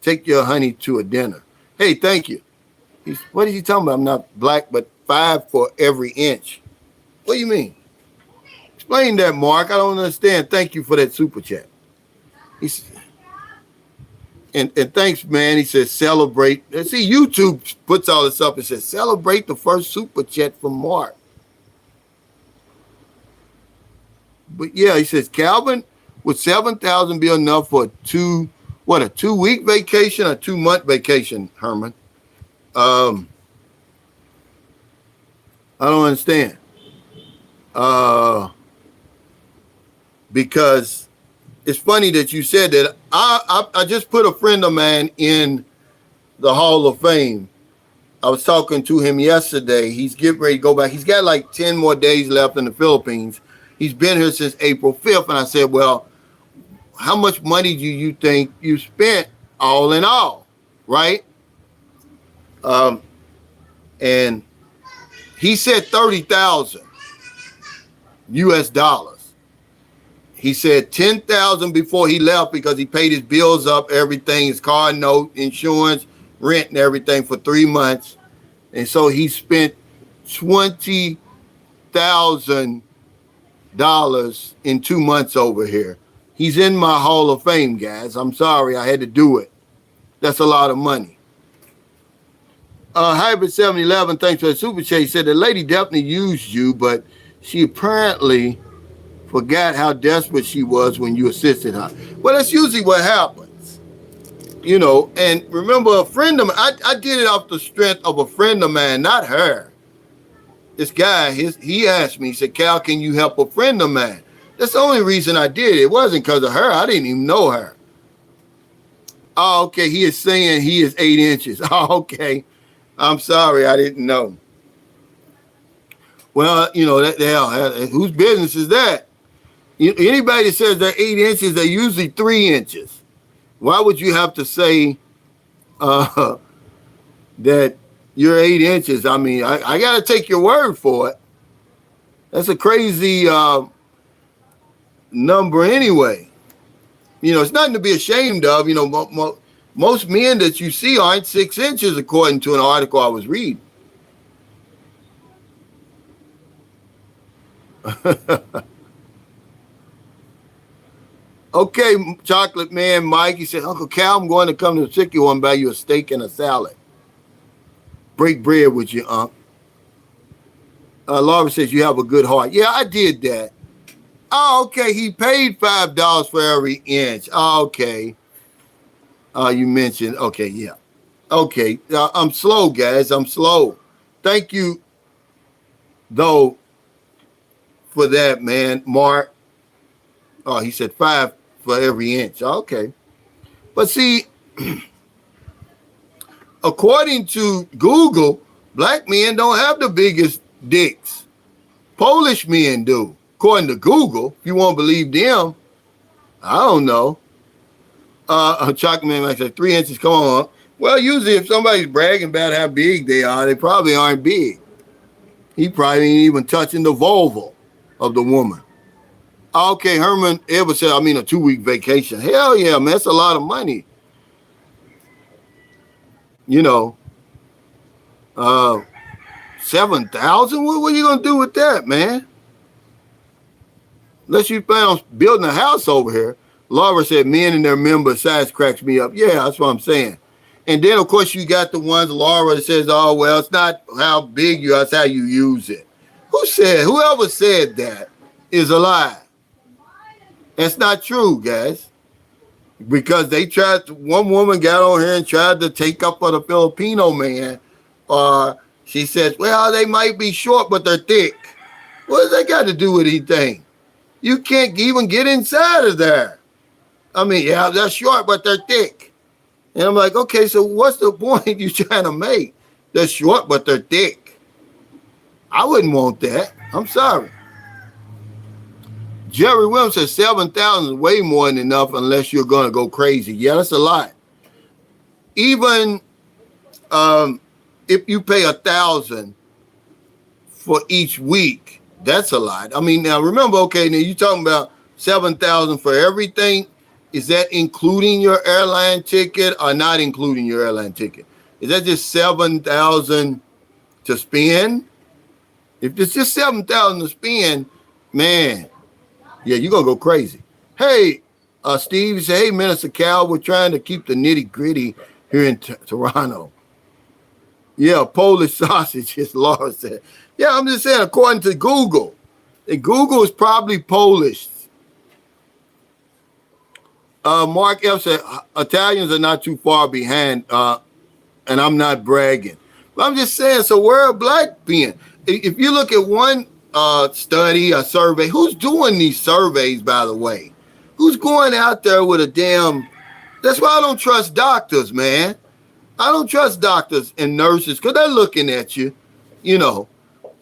Take your honey to a dinner. Hey, thank you. What is he talking about? I'm not black, but 5 for every inch. What do you mean? Explain that, Mark. I don't understand. Thank you for that super chat. And thanks, man. He says celebrate. See, YouTube puts all this up and says celebrate the first super chat from Mark. But yeah, he says Calvin, would 7,000 be enough for a 2-week vacation or 2-month vacation, Herman? I don't understand. Because it's funny that you said that. I just put a friend of mine in the Hall of Fame. I was talking to him yesterday. He's getting ready to go back. He's got like 10 more days left in the Philippines. He's been here since April 5th. And I said, well, how much money do you think you spent all in all? Right? And he said 30,000 US dollars. He said 10,000 before he left because he paid his bills up, everything, his car note, insurance, rent, and everything for 3 months. And so he spent $20,000 in 2 months over here. He's in my Hall of Fame, guys. I'm sorry I had to do it. That's a lot of money. Hybrid 711, thanks for the super chat. He said the lady definitely used you, but she apparently forgot how desperate she was when you assisted her. Well, that's usually what happens. You know, and remember a friend of mine, I did it off the strength of a friend of mine, not her. This guy, he asked me, he said, Cal, can you help a friend of mine? That's the only reason I did it. It wasn't because of her. I didn't even know her. Oh, okay. He is saying he is 8 inches. Oh, okay. I'm sorry. I didn't know. Well, you know, whose business is that? Anybody that says they're 8 inches, they're usually 3 inches. Why would you have to say that you're 8 inches? I mean, I got to take your word for it. That's a crazy number anyway. You know, it's nothing to be ashamed of. You know, most men that you see aren't 6 inches, according to an article I was reading. Okay, Chocolate Man Mike, he said, Uncle Cal, I'm going to come to the chicken and buy you a steak and a salad. Break bread with you, Unc. Laura says, you have a good heart. Yeah, I did that. Oh, okay, he paid $5 for every inch. Oh, okay. You mentioned, okay, yeah. Okay, I'm slow, guys. I'm slow. Thank you, though, for that, man. Mark. Oh, he said 5 for every inch. Okay. But see, according to Google, black men don't have the biggest dicks. Polish men do. According to Google, if you won't believe them, I don't know. Chocolate Man like said 3 inches, come on. Well, usually if somebody's bragging about how big they are, they probably aren't big. He probably ain't even touching the vulva of the woman. Okay, Herman Edward said, I mean a 2-week vacation. Hell yeah, man, that's a lot of money. You know, 7,000? What are you going to do with that, man? Unless you plan on building a house over here. Laura said, men and their members size cracks me up. Yeah, that's what I'm saying. And then, of course, you got the ones, Laura says, oh, well, it's not how big you are, it's how you use it. Whoever said that is a lie. That's not true, guys. Because one woman got on here and tried to take up for the Filipino man. She says, well, they might be short, but they're thick. What does that got to do with anything? You can't even get inside of there. I mean, yeah, they're short, but they're thick. And I'm like, okay, so what's the point you trying to make? They're short, but they're thick. I wouldn't want that. I'm sorry. Jerry Williams says 7,000 is way more than enough unless you're going to go crazy. Yeah, that's a lot. Even if you pay 1,000 for each week, that's a lot. I mean, now remember, okay, now you're talking about 7,000 for everything. Is that including your airline ticket or not including your airline ticket? Is that just 7,000 to spend? If it's just 7,000 to spend, man, yeah, you're going to go crazy. Hey, Steve said, hey, Minister Cal, we're trying to keep the nitty gritty here in Toronto. Yeah, Polish sausage, as Laura said. Yeah, I'm just saying, according to Google, Google is probably Polish. Mark F said, Italians are not too far behind, and I'm not bragging. But I'm just saying, so where are black being? If you look at one study, a survey, who's doing these surveys, by the way? Who's going out there with a damn... That's why I don't trust doctors, man. I don't trust doctors and nurses because they're looking at you, you know,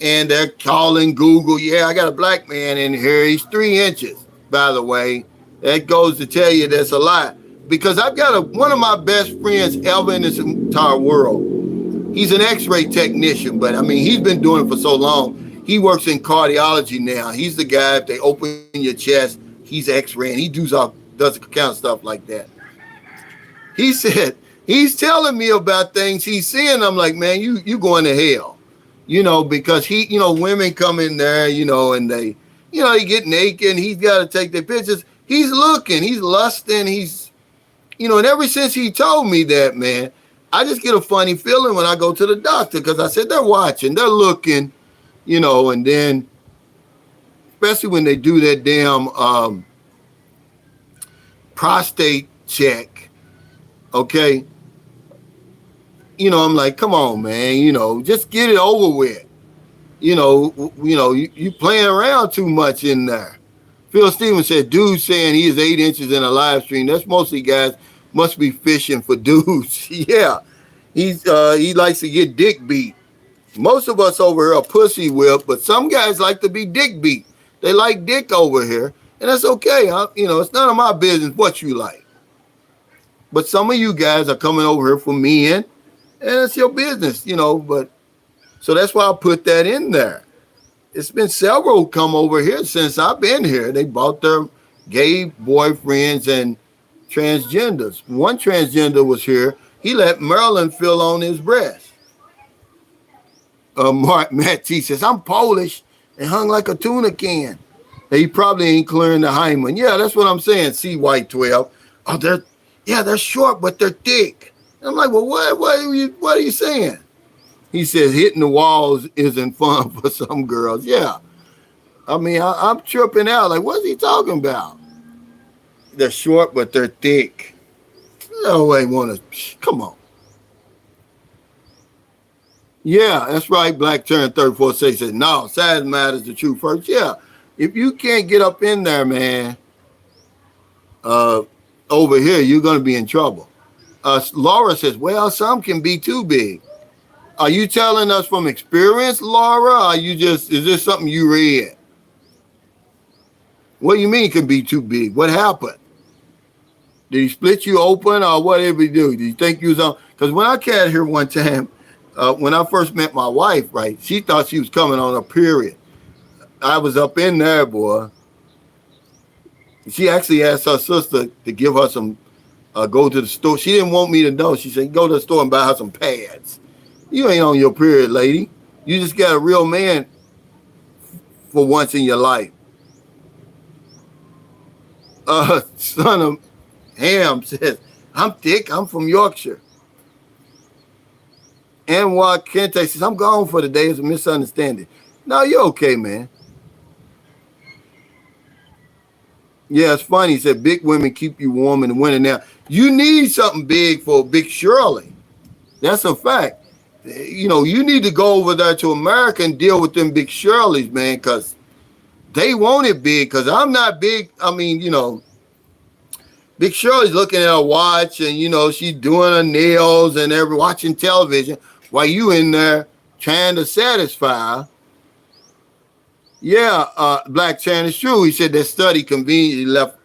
and they're calling Google. Yeah, I got a black man in here. He's 3 inches, by the way. That goes to tell you that's a lie. Because I've got one of my best friends ever in this entire world. He's an x-ray technician, but I mean, he's been doing it for so long. He works in cardiology now. He's the guy, if they open your chest, he's x-raying. He does all kind of stuff like that. He said, he's telling me about things he's seeing. I'm like, man, you going to hell, you know, because women come in there, and they, they get naked and he's got to take their pictures. He's looking, he's lusting, he's, and ever since he told me that, man, I just get a funny feeling when I go to the doctor because I said, they're watching, they're looking, and then especially when they do that damn prostate check, okay? I'm like, come on, man, just get it over with. You playing around too much in there. Phil Stevens said, dude saying he is 8 inches in a live stream. That's mostly guys must be fishing for dudes. Yeah, he likes to get dick beat. Most of us over here are pussy whipped, but some guys like to be dick beat. They like dick over here, and that's okay. It's none of my business what you like. But some of you guys are coming over here for men, and it's your business, but so that's why I put that in there. It's been several come over here since I've been here. They bought their gay boyfriends and transgenders. One transgender was here. He let Marilyn fill on his breast. Matt T says, I'm Polish and hung like a tuna can. He probably ain't clearing the hymen. Yeah, that's what I'm saying. See, White 12. Oh, they're short, but they're thick. And I'm like, well, what are you saying? He says hitting the walls isn't fun for some girls. Yeah. I mean, I'm tripping out. Like, what's he talking about? They're short, but they're thick. Nobody want to, come on. Yeah, that's right. Black Turn 34 says, no, size matters the truth first. Yeah. If you can't get up in there, man, over here, you're going to be in trouble. Laura says, well, some can be too big. Are you telling us from experience, Laura? Or are you is this something you read? What do you mean it can be too big? What happened? Did he split you open or what did he do? Did you think you was on? Because when I came here one time, when I first met my wife, right, she thought she was coming on a period. I was up in there, boy. She actually asked her sister to give her some, go to the store. She didn't want me to know. She said, go to the store and buy her some pads. You ain't on your period, lady. You just got a real man for once in your life. Son of Ham says, I'm thick. I'm from Yorkshire. And what Kente says, I'm gone for the day. It's a misunderstanding. No, you're okay, man. Yeah, it's funny. He said, big women keep you warm in the winter. Now, you need something big for Big Shirley. That's a fact. You need to go over there to America and deal with them Big Shirleys, man, because they want it big, because I'm not big. I mean, Big Shirley's looking at her watch and, she's doing her nails and watching television while you in there trying to satisfy her. Yeah, Black Chan, it's true. He said that study conveniently left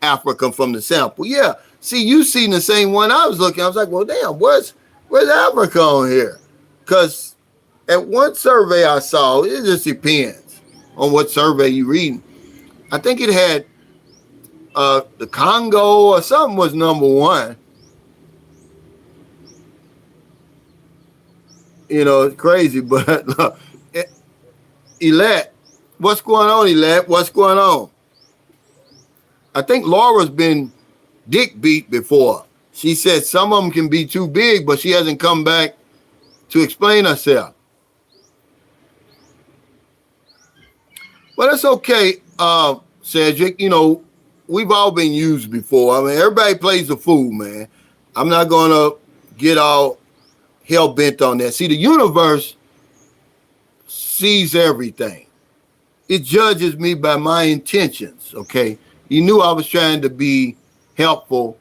Africa from the sample. Yeah, see, you seen the same one I was looking. I was like, well, damn, where's Africa on here? Because at one survey I saw, it just depends on what survey you reading. I think it had the Congo or something was number one. It's crazy, but look, Elette, what's going on, Elette? What's going on? I think Laura's been dick beat before. She said some of them can be too big, but she hasn't come back to explain herself. But it's okay, Cedric. You know, we've all been used before. I mean, everybody plays the fool, man. I'm not going to get all hell bent on that. See, the universe sees everything. It judges me by my intentions, okay? You knew I was trying to be helpful,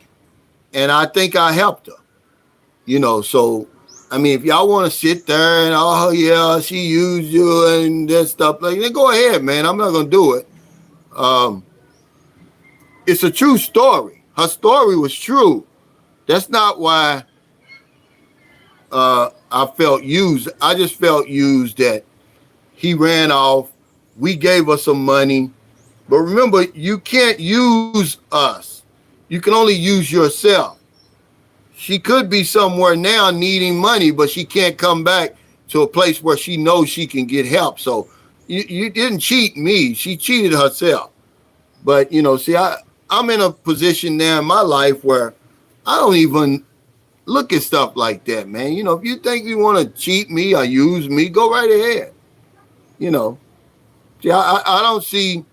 and I think I helped her. You know, so, I mean, if y'all want to sit there and, oh, yeah, she used you and that stuff, like, then go ahead, man. I'm not going to do it. It's a true story. Her story was true. That's not why I felt used. I just felt used that he ran off. We gave her some money. But remember, you can't use us. You can only use yourself. She could be somewhere now needing money, but she can't come back to a place where she knows she can get help. So you didn't cheat me. She cheated herself. But, you know, see, I'm in a position now in my life where I don't even look at stuff like that, man. You know, if you think you want to cheat me or use me, go right ahead. You know, see, I don't see,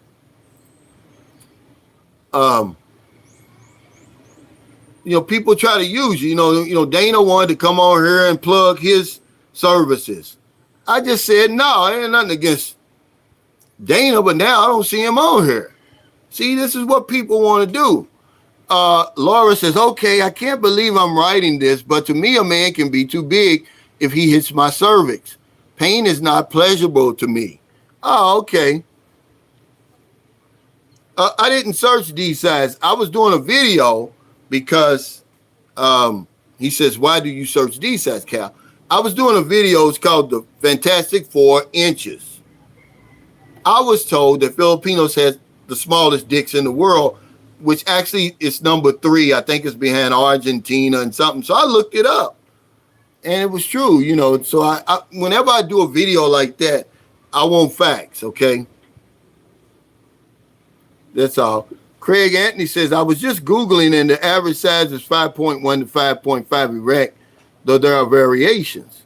you know, people try to use you. You know, Dana wanted to come on here and plug his services. I just said, no, ain't nothing against Dana, but now I don't see him on here. See, this is what people want to do. Laura says, okay, I can't believe I'm writing this, but to me, a man can be too big if he hits my cervix. Pain is not pleasurable to me. Oh, okay. I didn't search these sides. I was doing a video because he says, why do you search these sides, Cal? I was doing a video. It's called The Fantastic 4 Inches. I was told that Filipinos has the smallest dicks in the world, which actually is number 3. I think it's behind Argentina and something. So I looked it up, and it was true, you know. So I whenever I do a video like that, I want facts, okay? That's all. Craig Anthony says, I was just Googling, and the average size is 5.1 to 5.5 erect, though there are variations.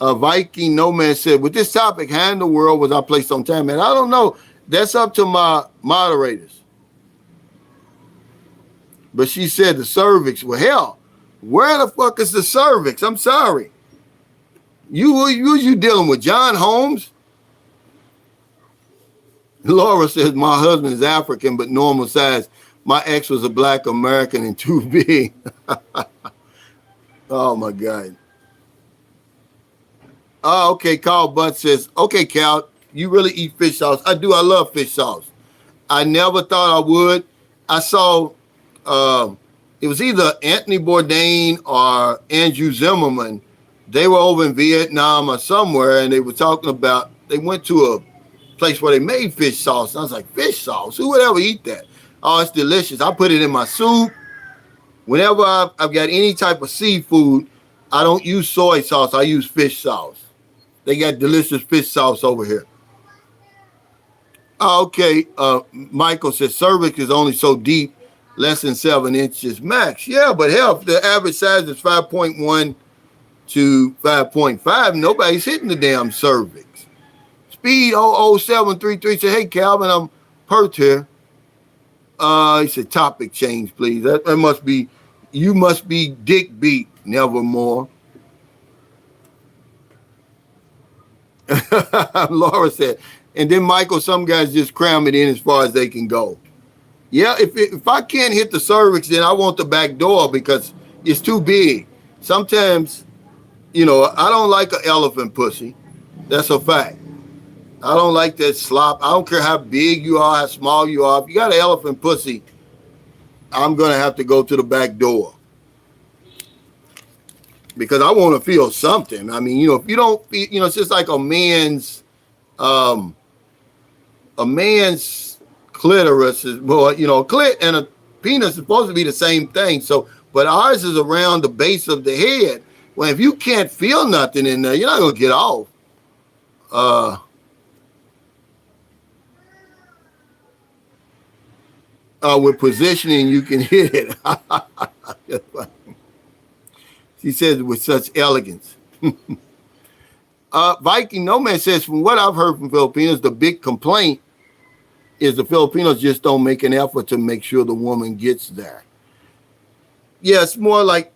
Viking Nomad said, with this topic, how in the world was I placed on time? And I don't know. That's up to my moderators. But she said the cervix. Well, hell, where the fuck is the cervix? I'm sorry. You dealing with John Holmes? Laura says, my husband is African, but normal size. My ex was a black American and too big. Oh, my God. Oh, okay. Carl Butt says, okay, Cal, you really eat fish sauce. I do. I love fish sauce. I never thought I would. I saw it was either Anthony Bourdain or Andrew Zimmerman. They were over in Vietnam or somewhere, and they were talking about, they went to a place where they made fish sauce. And I was like, fish sauce? Who would ever eat that? Oh, it's delicious. I put it in my soup. Whenever I've got any type of seafood, I don't use soy sauce. I use fish sauce. They got delicious fish sauce over here. Okay, Michael says cervix is only so deep, less than 7 inches max. Yeah, but hell, if the average size is 5.1 to 5.5, nobody's hitting the damn cervix. Speed 00733 said, hey, Calvin, I'm Perth here. He said, topic change, please. That must be, you must be dick beat, nevermore. Laura said, and then Michael, some guys just cram it in as far as they can go. Yeah, if I can't hit the cervix, then I want the back door because it's too big. Sometimes, you know, I don't like an elephant pussy. That's a fact. I don't like that slop. I don't care how big you are, how small you are. If you got an elephant pussy, I'm going to have to go to the back door. Because I want to feel something. I mean, you know, if you don't feel, you know, it's just like a man's clitoris is, well, you know, clit and a penis is supposed to be the same thing. So, but ours is around the base of the head. Well, if you can't feel nothing in there, you're not going to get off. With positioning, you can hit it. She says with such elegance. Viking Nomad says, from what I've heard from Filipinos, the big complaint is the Filipinos just don't make an effort to make sure the woman gets there. Yeah, it's more like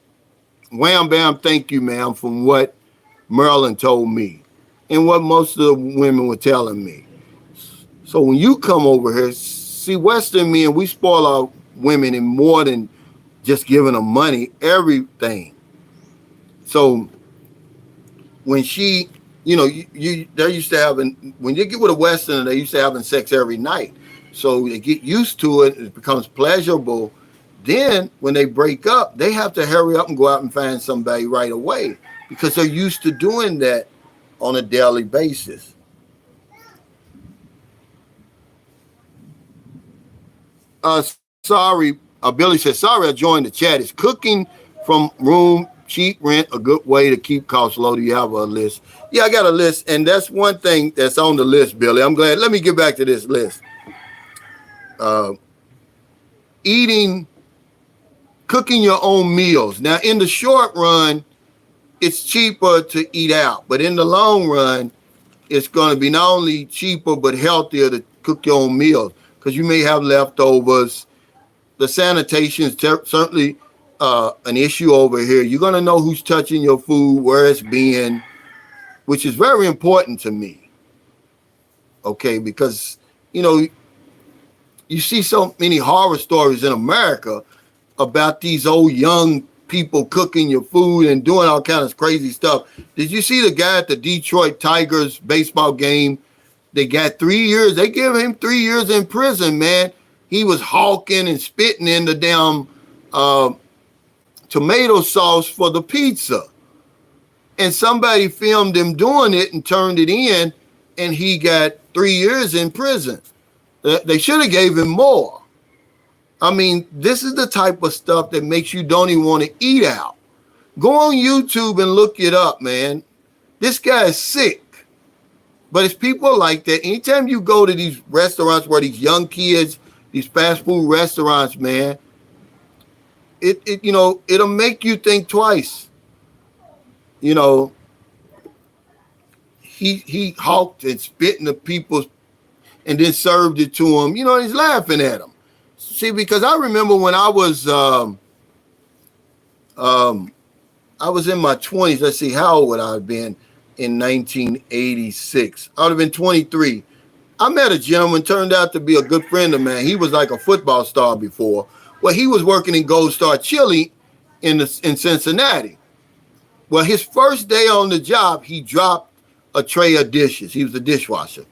wham, bam, thank you, ma'am, from what Merlin told me and what most of the women were telling me. So when you come over here, see, Western men, we spoil our women in more than just giving them money, everything. So when she, they're used to having, when you get with a Westerner, they used to having sex every night. So they get used to it. It becomes pleasurable. Then when they break up, they have to hurry up and go out and find somebody right away because they're used to doing that on a daily basis. Sorry, Billy says, sorry, I joined the chat. Is cooking from room, cheap rent a good way to keep costs low? Do you have a list? Yeah, I got a list, and that's one thing that's on the list, Billy. I'm glad. Let me get back to this list. Cooking your own meals. Now, in the short run, it's cheaper to eat out, but in the long run, it's going to be not only cheaper but healthier to cook your own meals because you may have leftovers. The sanitation is certainly an issue over here. You're going to know who's touching your food, where it's being, which is very important to me. Okay, because, you see so many horror stories in America about these old young people cooking your food and doing all kinds of crazy stuff. Did you see the guy at the Detroit Tigers baseball game? They got 3 years. They give him 3 years in prison, man. He was hawking and spitting in the damn tomato sauce for the pizza. And somebody filmed him doing it and turned it in, and he got 3 years in prison. They should have gave him more. I mean, this is the type of stuff that makes you don't even want to eat out. Go on YouTube and look it up, man. This guy is sick. But it's people like that. Anytime you go to these restaurants where these young kids, these fast food restaurants, man, it'll make you think twice. He hawked and spit in the people's and then served it to him. He's laughing at him. See, because I remember when I was in my 20s. Let's see, how old would I have been in 1986? I would have been 23. I met a gentleman, turned out to be a good friend of mine. He was like a football star before. Well, he was working in Gold Star Chili in Cincinnati. Well, his first day on the job, he dropped a tray of dishes. He was a dishwasher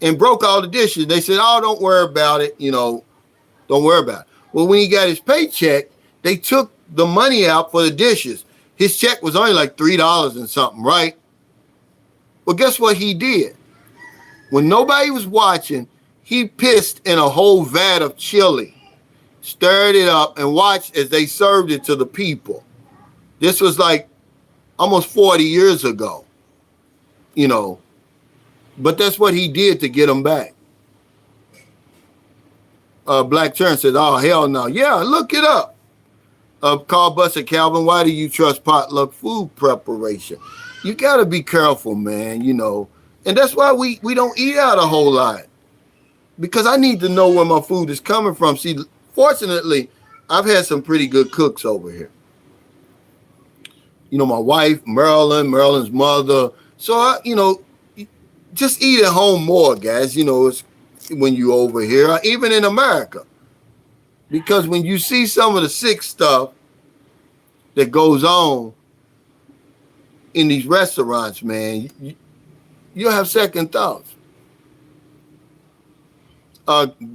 and broke all the dishes. They said, oh, don't worry about it. Don't worry about it. Well, when he got his paycheck, they took the money out for the dishes. His check was only like $3 and something, right? Well, guess what he did? When nobody was watching, he pissed in a whole vat of chili, stirred it up, and watched as they served it to the people. This was like almost 40 years ago, But that's what he did to get them back. Black Turn says, oh, hell no. Yeah, look it up. Carl Buster Calvin, why do you trust potluck food preparation? You got to be careful, man, And that's why we don't eat out a whole lot. Because I need to know where my food is coming from. See, fortunately, I've had some pretty good cooks over here. My wife, Marilyn's mother. So, just eat at home more, guys. It's when you over here, even in America. Because when you see some of the sick stuff that goes on in these restaurants, man, you'll have second thoughts.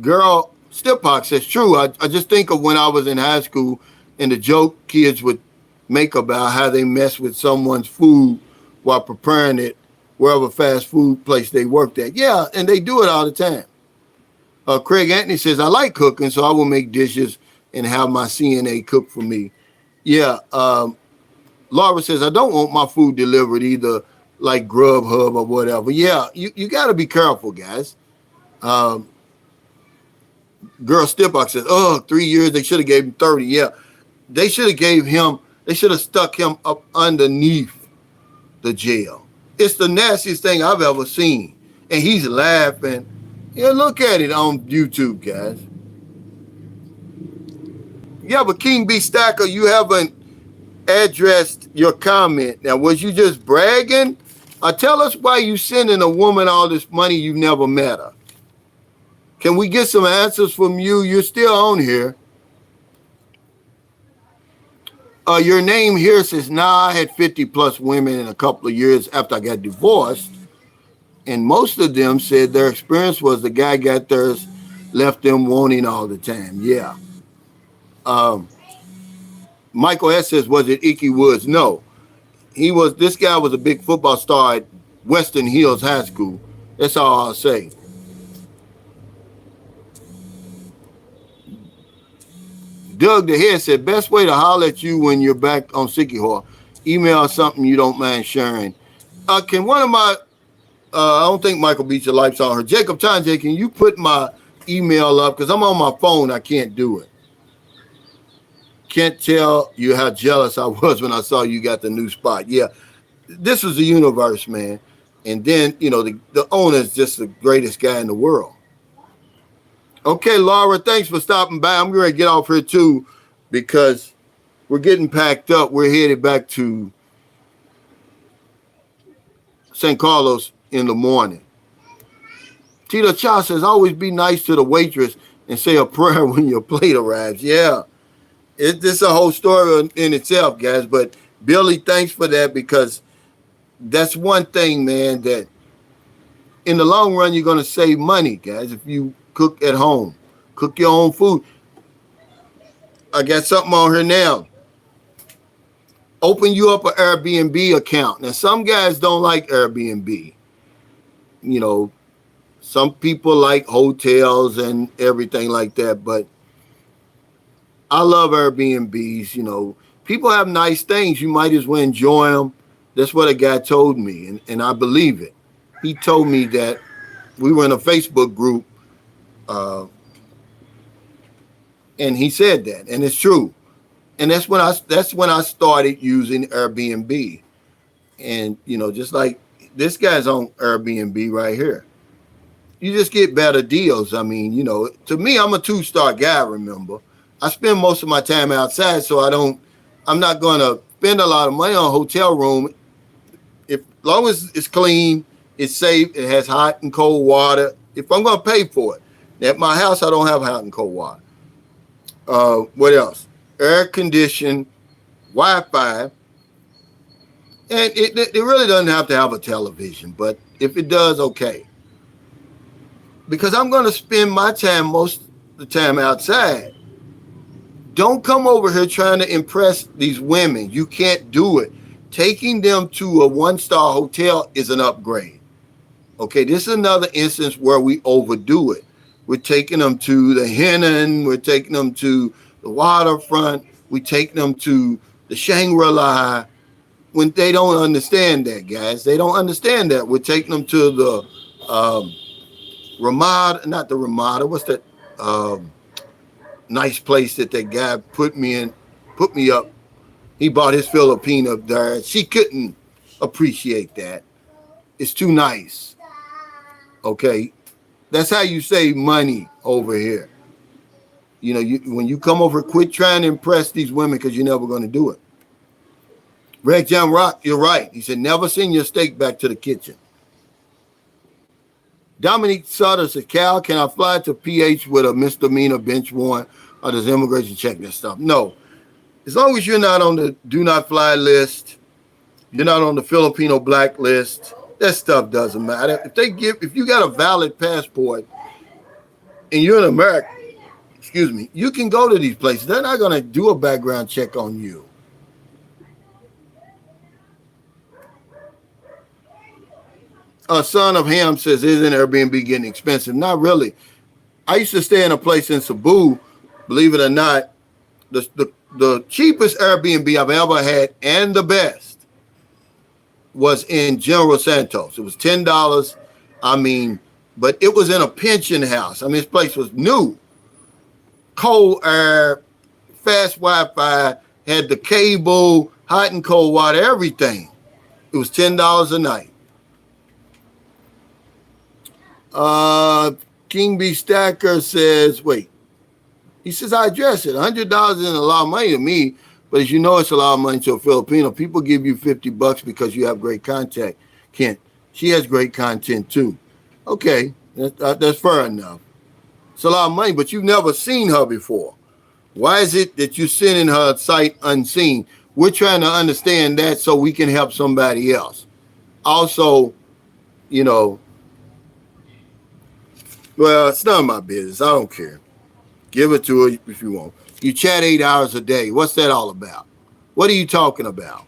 Girl, Stippock says, true. I just think of when I was in high school and the joke kids would make about how they mess with someone's food while preparing it wherever fast food place they worked at. Yeah, and they do it all the time. Craig Anthony says, I like cooking, so I will make dishes and have my CNA cook for me. Yeah. Laura says, I don't want my food delivered either like Grubhub or whatever. Yeah, you got to be careful, guys. Girl Stipbox says, oh, 3 years, they should have gave him 30. Yeah, they should have stuck him up underneath the jail. It's the nastiest thing I've ever seen. And he's laughing. Yeah, look at it on YouTube, guys. Yeah, but King B. Stacker, you haven't addressed your comment. Now, was you just bragging? Tell us why you sending a woman all this money you never met her. Can we get some answers from you? You're still on here. Your name here says, nah, I had 50 plus women in a couple of years after I got divorced. And most of them said their experience was the guy got theirs, left them wanting all the time. Yeah. Michael S. says, was it Icky Woods? No. This guy was a big football star at Western Hills High School. That's all I'll say. Doug the Head said, best way to holler at you when you're back on Sicky Hall. Email something you don't mind sharing. Can one of my, I don't think Michael Beach Life's on her. Jacob Tanjay, can you put my email up? Because I'm on my phone. I can't do it. Can't tell you how jealous I was when I saw you got the new spot. Yeah, this is the universe, man. And then, the owner is just the greatest guy in the world. Okay, Laura, thanks for stopping by. I'm going to get off here, too, because we're getting packed up. We're headed back to St. Carlos in the morning. Tito Cha says, always be nice to the waitress and say a prayer when your plate arrives. Yeah. This is a whole story in itself, guys. But Billy, thanks for that, because that's one thing, man, that in the long run, you're going to save money, guys, if you cook at home. Cook your own food. I got something on here now. Open you up an Airbnb account. Now, some guys don't like Airbnb. Some people like hotels and everything like that, but I love Airbnbs. People have nice things. You might as well enjoy them. That's what a guy told me, and I believe it. He told me that we were in a Facebook group, and he said that, and it's true. And that's when I started using Airbnb, and just like this guy's on Airbnb right here. You just get better deals. I mean, to me, I'm a 2-star guy. Remember, I spend most of my time outside, so I'm not going to spend a lot of money on a hotel room. As long as it's clean, it's safe, it has hot and cold water. If I'm going to pay for it, at my house, I don't have hot and cold water. What else? Air conditioned, Wi-Fi, and it really doesn't have to have a television, but if it does, okay. Because I'm going to spend my time most of the time outside. Don't come over here trying to impress these women. You can't do it. Taking them to a 1-star hotel is an upgrade. Okay, this is another instance where we overdo it. We're taking them to the Hennon. We're taking them to the waterfront. We're taking them to the Shangri-La. When they don't understand that, guys. They don't understand that. We're taking them to the Ramada, not the Ramada. What's that nice place that guy put me up? He bought his Filipino up there. She couldn't appreciate that. It's too nice. Okay. That's how you save money over here. When you come over, quit trying to impress these women because you're never going to do it. Reg John Rock, you're right. He said, never send your steak back to the kitchen. Dominique Sutter said, Cal, can I fly to PH with a misdemeanor bench warrant, or does immigration check that stuff? No. As long as you're not on the do not fly list, you're not on the Filipino blacklist, that stuff doesn't matter. If you got a valid passport and you're in America, you can go to these places. They're not going to do a background check on you. Son of Ham says, isn't Airbnb getting expensive? Not really. I used to stay in a place in Cebu, believe it or not. The cheapest Airbnb I've ever had and the best was in General Santos. It was $10. But it was in a pension house. This place was new. cold air, fast Wi-Fi, had the cable, hot and cold water, everything. It was $10 a night. King B Stacker says, wait. He says, I address it. $100 isn't a lot of money to me, but as you know, it's a lot of money to a Filipino. People give you $50 because you have great contact. Kent, she has great content too. Okay, that's fair enough. It's a lot of money, but you've never seen her before. Why is it that you're sending her sight unseen? We're trying to understand that so we can help somebody else. Also, you know, well, it's none of my business. I don't care. Give it to her if you want. You chat 8 hours a day. What's that all about? What are you talking about?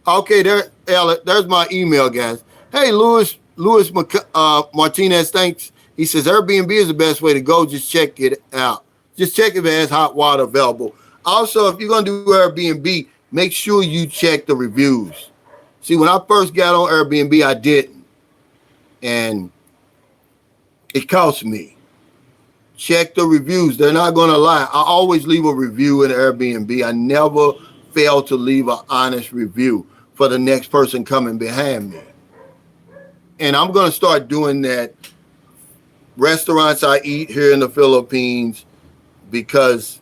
Okay, there's my email, guys. Hey, Louis Martinez, thanks. He says Airbnb is the best way to go. Just check it out. Just check if it has hot water available. Also, if you're going to do Airbnb, make sure you check the reviews. See, when I first got on Airbnb, I didn't. And it cost me. Check the reviews. They're not going to lie. I always leave a review in Airbnb. I never fail to leave an honest review for the next person coming behind me. And I'm going to start doing that. Restaurants I eat here in the Philippines, because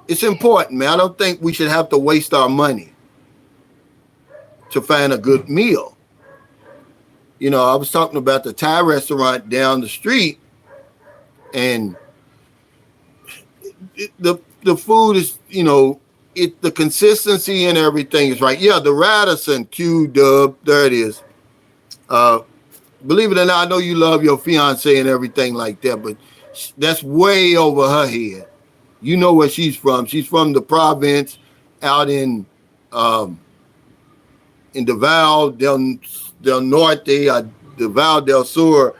it's important, man. I don't think we should have to waste our money to find a good meal. You know, I was talking about the Thai restaurant down the street, and the food is, you know, the consistency and everything is right. Yeah, the Radisson Q-Dub, there it is. Believe it or not, I know you love your fiance and everything like that, but that's way over her head. You know where she's from. She's from the province out in Davao del Norte, Davao del Sur.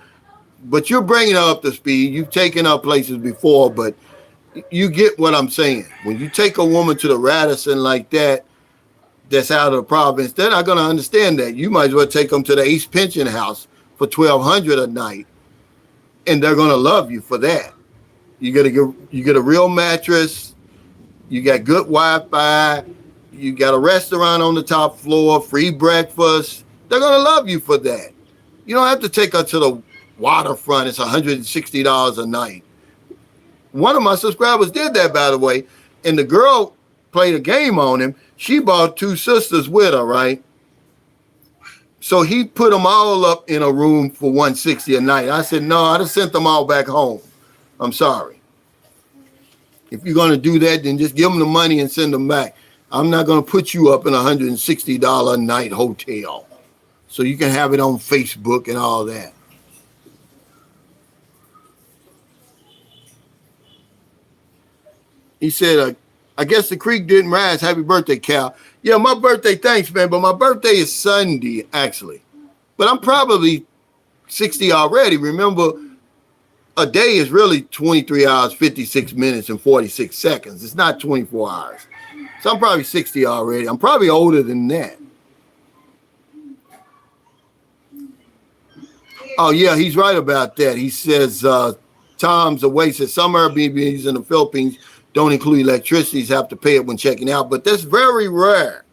But you're bringing her up to speed. You've taken her places before, but you get what I'm saying. When you take a woman to the Radisson like that, that's out of the province, they're not going to understand that. You might as well take them to the Ace Pension House for $1,200 a night, and they're going to love you for that. You get a real mattress, you got good Wi-Fi, you got a restaurant on the top floor, free breakfast. They're going to love you for that. You don't have to take her to the waterfront. It's $160 a night. One of my subscribers did that, by the way, and the girl played a game on him. She brought 2 sisters with her, right? So he put them all up in a room for $160 a night. I said, no, I just sent them all back home. I'm sorry. If you're going to do that, then just give them the money and send them back. I'm not going to put you up in a $160 a night hotel so you can have it on Facebook and all that. He said, I guess the creek didn't rise. Happy birthday, Cal. Yeah, my birthday, thanks, man. But my birthday is Sunday, actually. But I'm probably 60 already. Remember, a day is really 23 hours, 56 minutes, and 46 seconds. It's not 24 hours. So I'm probably 60 already. I'm probably older than that. Oh, yeah, he's right about that. He says, Tom's away, says some Airbnbs in the Philippines don't include electricity. You have to pay it when checking out. But that's very rare.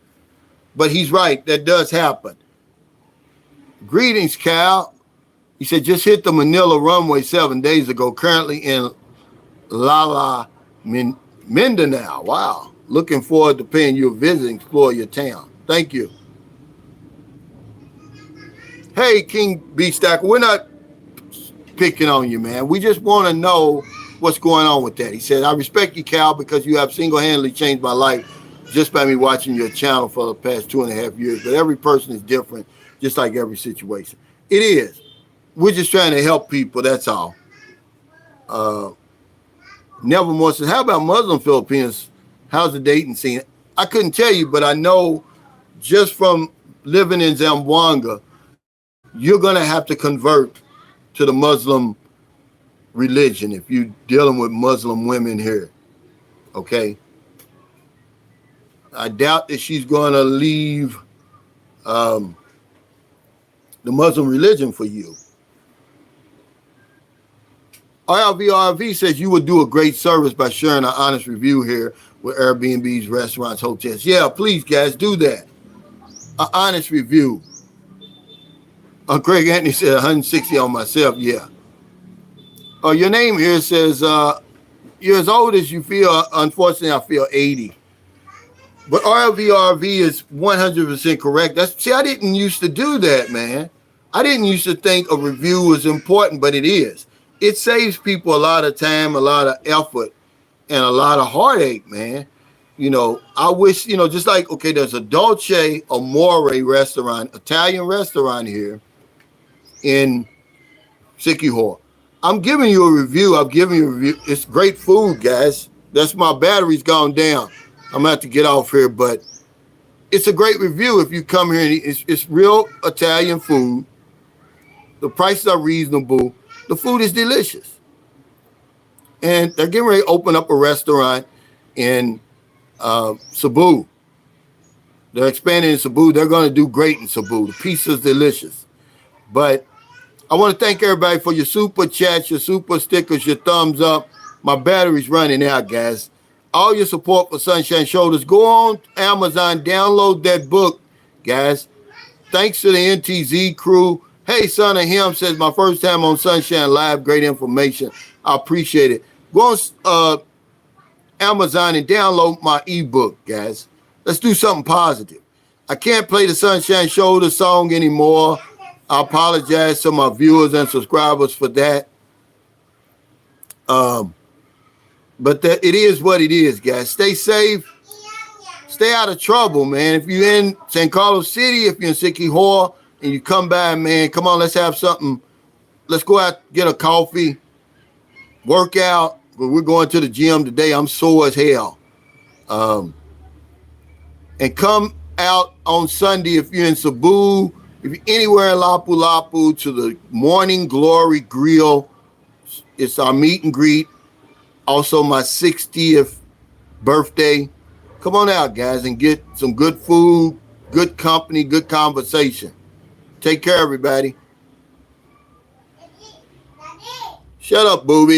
But he's right. That does happen. Greetings, Cal. He said, just hit the Manila runway 7 days ago. Currently in Mindanao. Wow. Looking forward to paying you a visit and explore your town. Thank you. Hey, King B Stacker, we're not picking on you, man. We just want to know what's going on with that. He said, I respect you, Cal, because you have single-handedly changed my life just by me watching your channel for the past 2.5 years. But every person is different, just like every situation. It is. We're just trying to help people, that's all. Nevermore says, how about Muslim Filipinos? How's the dating scene? I couldn't tell you, but I know just from living in Zamboanga, you're going to have to convert to the Muslim religion if you're dealing with Muslim women here. Okay? I doubt that she's going to leave the Muslim religion for you. RLVRV says you would do a great service by sharing an honest review here with Airbnbs, restaurants, hotels. Yeah, please, guys, do that. An honest review. Craig Anthony said 160 on myself. Yeah. Your name here says you're as old as you feel. Unfortunately, I feel 80. But RLVRV is 100% correct. I didn't used to do that, man. I didn't used to think a review was important, but it is. It saves people a lot of time, a lot of effort, and a lot of heartache, man. I wish, just like, okay, there's a Dolce Amore restaurant, Italian restaurant here in Sikihor. I'm giving you a review. I'm giving you a review. It's great food, guys. That's my battery's gone down. I'm going to have to get off here, but it's a great review if you come here and eat. It's real Italian food. The prices are reasonable. The food is delicious. And they're getting ready to open up a restaurant in Cebu. They're expanding in Cebu. They're going to do great in Cebu. The pizza's delicious. But I want to thank everybody for your super chats, your super stickers, your thumbs up. My battery's running out, guys. All your support for Sunshine Shoulders. Go on Amazon, download that book, guys. Thanks to the NTZ crew. Hey, son of him says, my first time on Sunshine Live. Great information. I appreciate it. Go on Amazon and download my ebook, guys. Let's do something positive. I can't play the Sunshine Shoulders song anymore. I apologize to my viewers and subscribers for that. But it is what it is, guys. Stay safe. Stay out of trouble, man. If you're in San Carlos City, if you're in Sikihor, and you come by, man, come on, let's have something. Let's go out, get a coffee, work out. We're going to the gym today. I'm sore as hell. And come out on Sunday if you're in Cebu, if you're anywhere in Lapu-Lapu, to the Morning Glory Grill. It's our meet and greet. Also my 60th birthday. Come on out, guys, and get some good food, good company, good conversation. Take care, everybody. Shut up, booby.